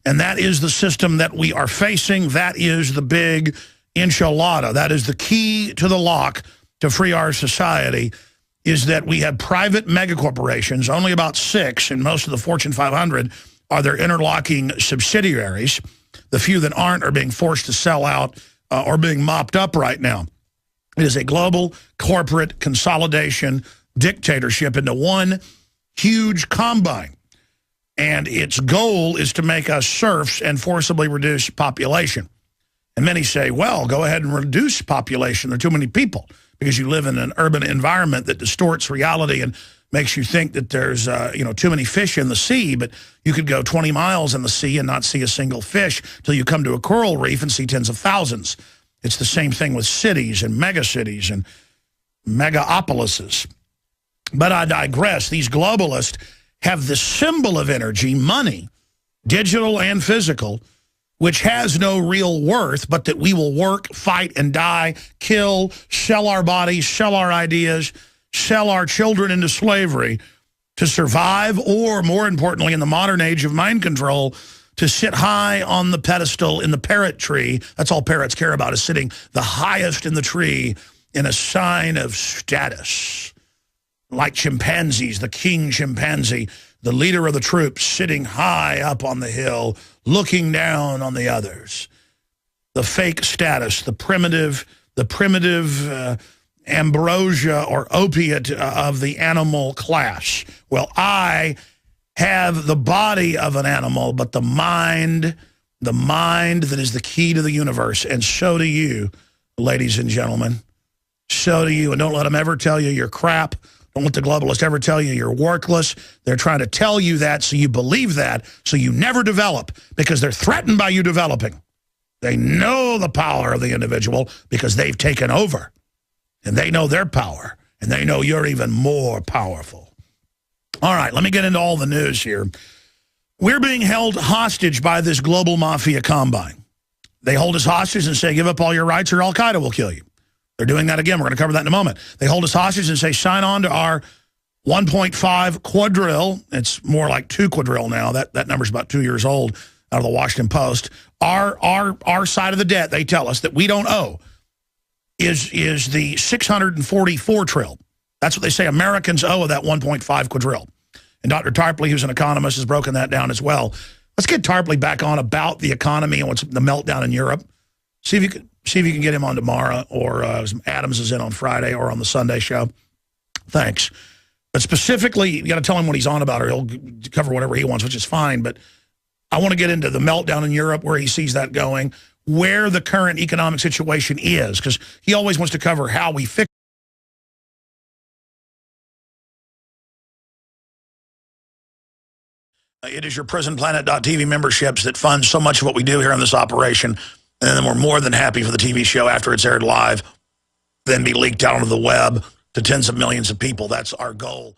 And that is the system that we are facing. That is the big enchilada. That is the key to the lock to free our society, is that we have private megacorporations, only about 6 in most of the Fortune 500 are their interlocking subsidiaries. The few that aren't are being forced to sell out or being mopped up right now. It is a global corporate consolidation dictatorship into one huge combine. And its goal is to make us serfs and forcibly reduce population. And many say, well, go ahead and reduce population. There are too many people, because you live in an urban environment that distorts reality and makes you think that there's too many fish in the sea. But you could go 20 miles in the sea and not see a single fish till you come to a coral reef and see tens of thousands. It's the same thing with cities and megacities and megapolises. But I digress. These globalists have the symbol of energy, money, digital and physical, which has no real worth, but that we will work, fight, and die, kill, sell our bodies, sell our ideas, sell our children into slavery to survive, or more importantly, in the modern age of mind control, to sit high on the pedestal in the parrot tree. That's all parrots care about, is sitting the highest in the tree in a sign of status. Like chimpanzees, the king chimpanzee, the leader of the troops, sitting high up on the hill, looking down on the others. The fake status, the primitive ambrosia or opiate of the animal class. Well, I have the body of an animal, but the mind that is the key to the universe. And so do you, ladies and gentlemen. So do you. And don't let them ever tell you you're crap. Don't let the globalists ever tell you you're worthless. They're trying to tell you that so you believe that, so you never develop, because they're threatened by you developing. They know the power of the individual because they've taken over. And they know their power. And they know you're even more powerful. All right, let me get into all the news here. We're being held hostage by this global mafia combine. They hold us hostage and say, give up all your rights or Al-Qaeda will kill you. They're doing that again. We're going to cover that in a moment. They hold us hostage and say, sign on to our 1.5 quadrille. It's more like 2 quadrille now. That number's about 2 years old out of the Washington Post. Our side of the debt, they tell us, that we don't owe is the 644 trill. That's what they say Americans owe of that 1.5 quadrille. And Dr. Tarpley, who's an economist, has broken that down as well. Let's get Tarpley back on about the economy and what's the meltdown in Europe. See if you can get him on tomorrow, or Adams is in on Friday or on the Sunday show. Thanks. But specifically, you got to tell him what he's on about, or he'll cover whatever he wants, which is fine. But I want to get into the meltdown in Europe, where he sees that going, where the current economic situation is, because he always wants to cover how we fix. It is your PrisonPlanet.tv memberships that fund so much of what we do here on this operation. And then we're more than happy for the TV show, after it's aired live, then be leaked out onto the web to tens of millions of people. That's our goal.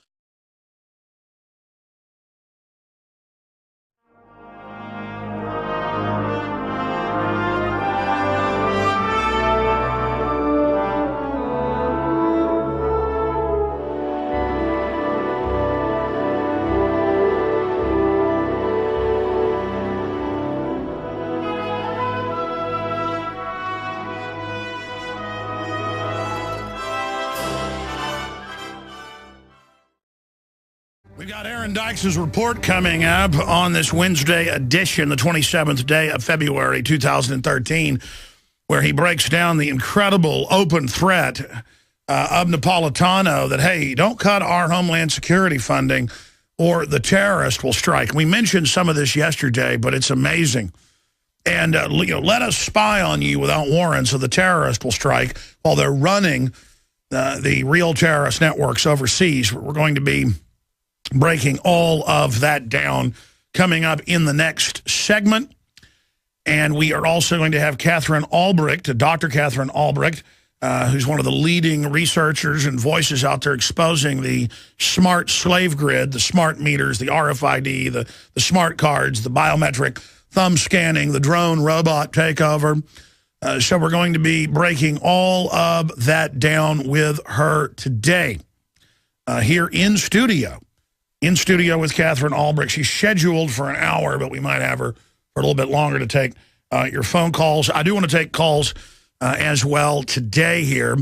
We've got Aaron Dykes' report coming up on this Wednesday edition, the 27th day of February 2013, where he breaks down the incredible open threat of Napolitano that, hey, don't cut our Homeland Security funding or the terrorist will strike. We mentioned some of this yesterday, but it's amazing. And let us spy on you without warrant so the terrorist will strike while they're running the real terrorist networks overseas. We're going to be breaking all of that down coming up in the next segment. And we are also going to have Katherine Albrecht, Dr. Katherine Albrecht, who's one of the leading researchers and voices out there exposing the smart slave grid, the smart meters, the RFID, the smart cards, the biometric thumb scanning, the drone robot takeover. So we're going to be breaking all of that down with her today here in studio. In studio with Katherine Albrecht. She's scheduled for an hour, but we might have her for a little bit longer to take your phone calls. I do want to take calls as well today here.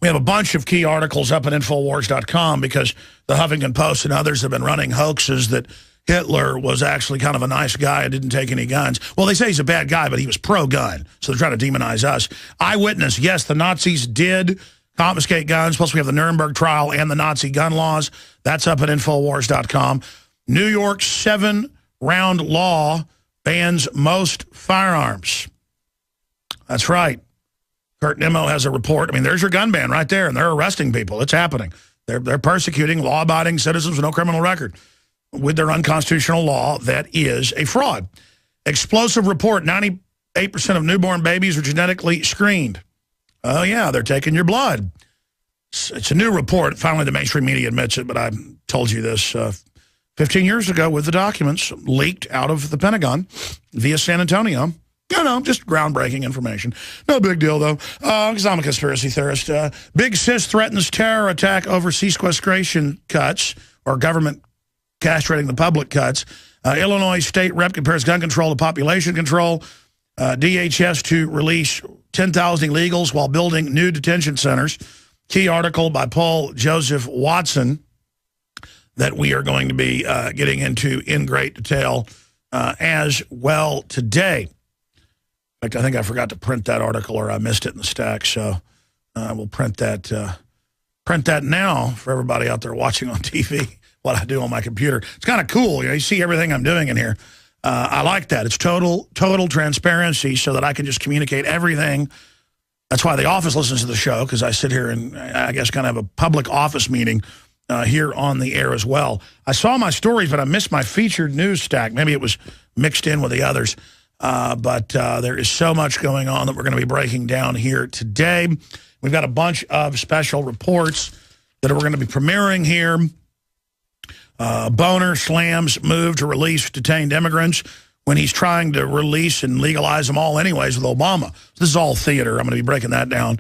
We have a bunch of key articles up at Infowars.com because the Huffington Post and others have been running hoaxes that Hitler was actually kind of a nice guy and didn't take any guns. Well, they say he's a bad guy, but he was pro-gun, so they're trying to demonize us. Eyewitness, yes, the Nazis did confiscate guns, plus we have the Nuremberg trial and the Nazi gun laws. That's up at Infowars.com. New York's 7-round law bans most firearms. That's right. Kurt Nimmo has a report. I mean, there's your gun ban right there, and they're arresting people. It's happening. They're persecuting law-abiding citizens with no criminal record with their unconstitutional law that is a fraud. Explosive report, 98% of newborn babies are genetically screened. Oh, yeah, they're taking your blood. It's a new report. Finally, the mainstream media admits it, but I told you this 15 years ago with the documents leaked out of the Pentagon via San Antonio. You know, just groundbreaking information. No big deal, though, because I'm a conspiracy theorist. Big Sis threatens terror attack over sequestration cuts, or government castrating the public cuts. Illinois state rep compares gun control to population control. DHS to release 10,000 illegals while building new detention centers. Key article by Paul Joseph Watson that we are going to be getting into in great detail as well today. In fact, I think I forgot to print that article, or I missed it in the stack, so we'll print that now for everybody out there watching on TV, what I do on my computer. It's kind of cool. You know, you see everything I'm doing in here. I like that. It's total transparency so that I can just communicate everything. That's why the office listens to the show, because I sit here and I guess kind of have a public office meeting here on the air as well. I saw my stories, but I missed my featured news stack. Maybe it was mixed in with the others. But there is so much going on that we're going to be breaking down here today. We've got a bunch of special reports that we're going to be premiering here. Boner slams move to release detained immigrants when he's trying to release and legalize them all anyways with Obama. So this is all theater. I'm going to be breaking that down.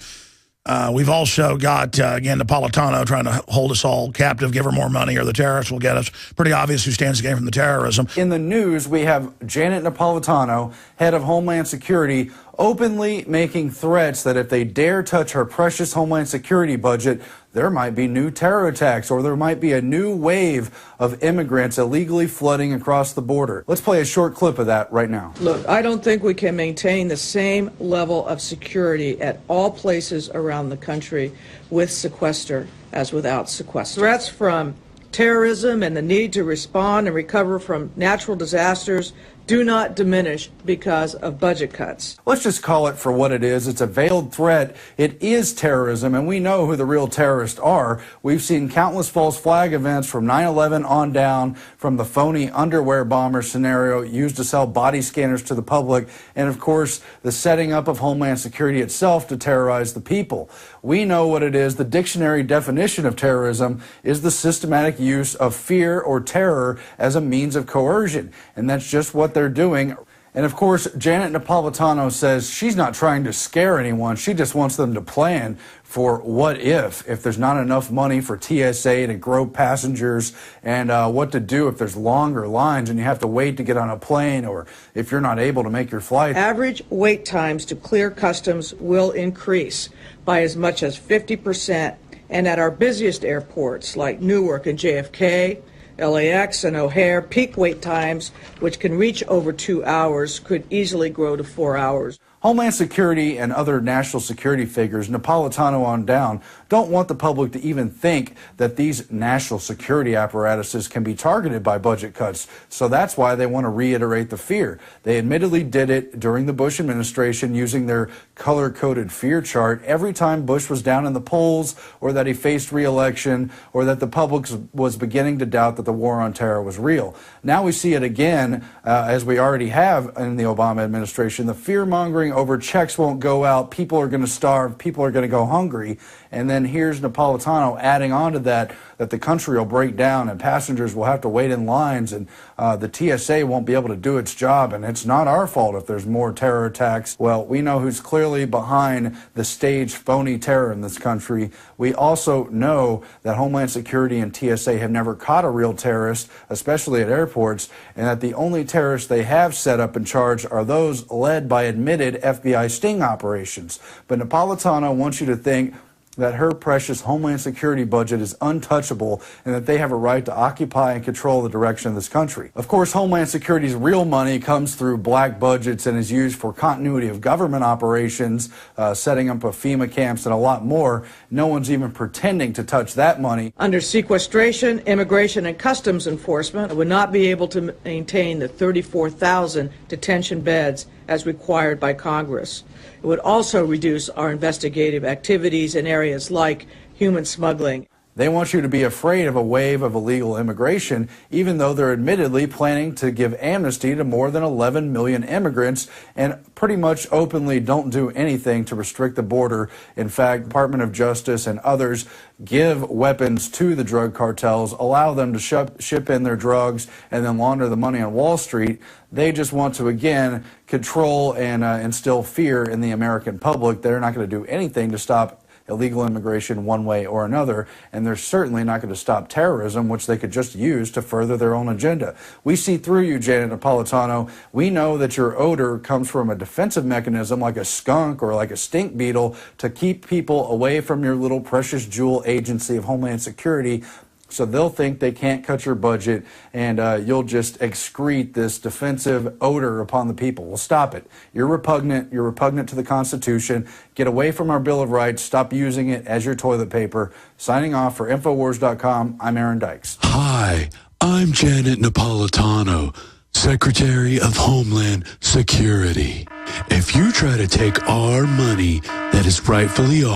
We've also got, again, Napolitano trying to hold us all captive, give her more money or the terrorists will get us. Pretty obvious who stands to gain from the terrorism. In the news, we have Janet Napolitano, head of Homeland Security, openly making threats that if they dare touch her precious Homeland Security budget, there might be new terror attacks, or there might be a new wave of immigrants illegally flooding across the border. Let's play a short clip of that right now. Look, I don't think we can maintain the same level of security at all places around the country with sequester as without sequester. Threats from terrorism and the need to respond and recover from natural disasters do not diminish because of budget cuts. Let's just call it for what it is. It's a veiled threat. It is terrorism, and we know who the real terrorists are. We've seen countless false flag events from 9/11 on down, from the phony underwear bomber scenario used to sell body scanners to the public, and of course, the setting up of Homeland Security itself to terrorize the people. We know what it is. The dictionary definition of terrorism is the systematic use of fear or terror as a means of coercion, and that's just what they're doing. And of course, Janet Napolitano says she's not trying to scare anyone. She just wants them to plan for what if there's not enough money for TSA to grow passengers, and what to do if there's longer lines and you have to wait to get on a plane, or if you're not able to make your flight. Average wait times to clear customs will increase by as much as 50%, and at our busiest airports like Newark and JFK, LAX and O'Hare, peak wait times, which can reach over 2 hours, could easily grow to 4 hours. Homeland Security and other national security figures, Napolitano on down, don't want the public to even think that these national security apparatuses can be targeted by budget cuts. So that's why they want to reiterate the fear. They admittedly did it during the Bush administration using their color-coded fear chart every time Bush was down in the polls, or that he faced re-election, or that the public was beginning to doubt that the war on terror was real. Now we see it again, as we already have in the Obama administration. The fear-mongering over checks won't go out, people are going to starve, people are going to go hungry. And then here's Napolitano adding on to that the country will break down and passengers will have to wait in lines, and the TSA won't be able to do its job, and it's not our fault if there's more terror attacks. Well, we know who's clearly behind the staged phony terror in this country. We also know that Homeland Security and TSA have never caught a real terrorist, especially at airports, and that the only terrorists they have set up in charge are those led by admitted FBI sting operations. But Napolitano wants you to think that her precious Homeland Security budget is untouchable and that they have a right to occupy and control the direction of this country. Of course, Homeland Security's real money comes through black budgets and is used for continuity of government operations, setting up of FEMA camps, and a lot more. No one's even pretending to touch that money. Under sequestration, Immigration and Customs Enforcement would not be able to maintain the 34,000 detention beds as required by Congress. It would also reduce our investigative activities in areas like human smuggling. They want you to be afraid of a wave of illegal immigration, even though they're admittedly planning to give amnesty to more than 11 million immigrants and pretty much openly don't do anything to restrict the border. In fact, Department of Justice and others give weapons to the drug cartels, allow them to ship in their drugs and then launder the money on Wall Street. They just want to, again, control and instill fear in the American public. They're not going to do anything to stop illegal immigration one way or another, and they're certainly not going to stop terrorism, which they could just use to further their own agenda. We see through you, Janet Napolitano. We know that your odor comes from a defensive mechanism like a skunk or like a stink beetle to keep people away from your little precious jewel agency of Homeland Security. So they'll think they can't cut your budget, and you'll just excrete this defensive odor upon the people. Well, stop it. You're repugnant. You're repugnant to the Constitution. Get away from our Bill of Rights. Stop using it as your toilet paper. Signing off for Infowars.com, I'm Aaron Dykes. Hi, I'm Janet Napolitano, Secretary of Homeland Security. If you try to take our money that is rightfully ours,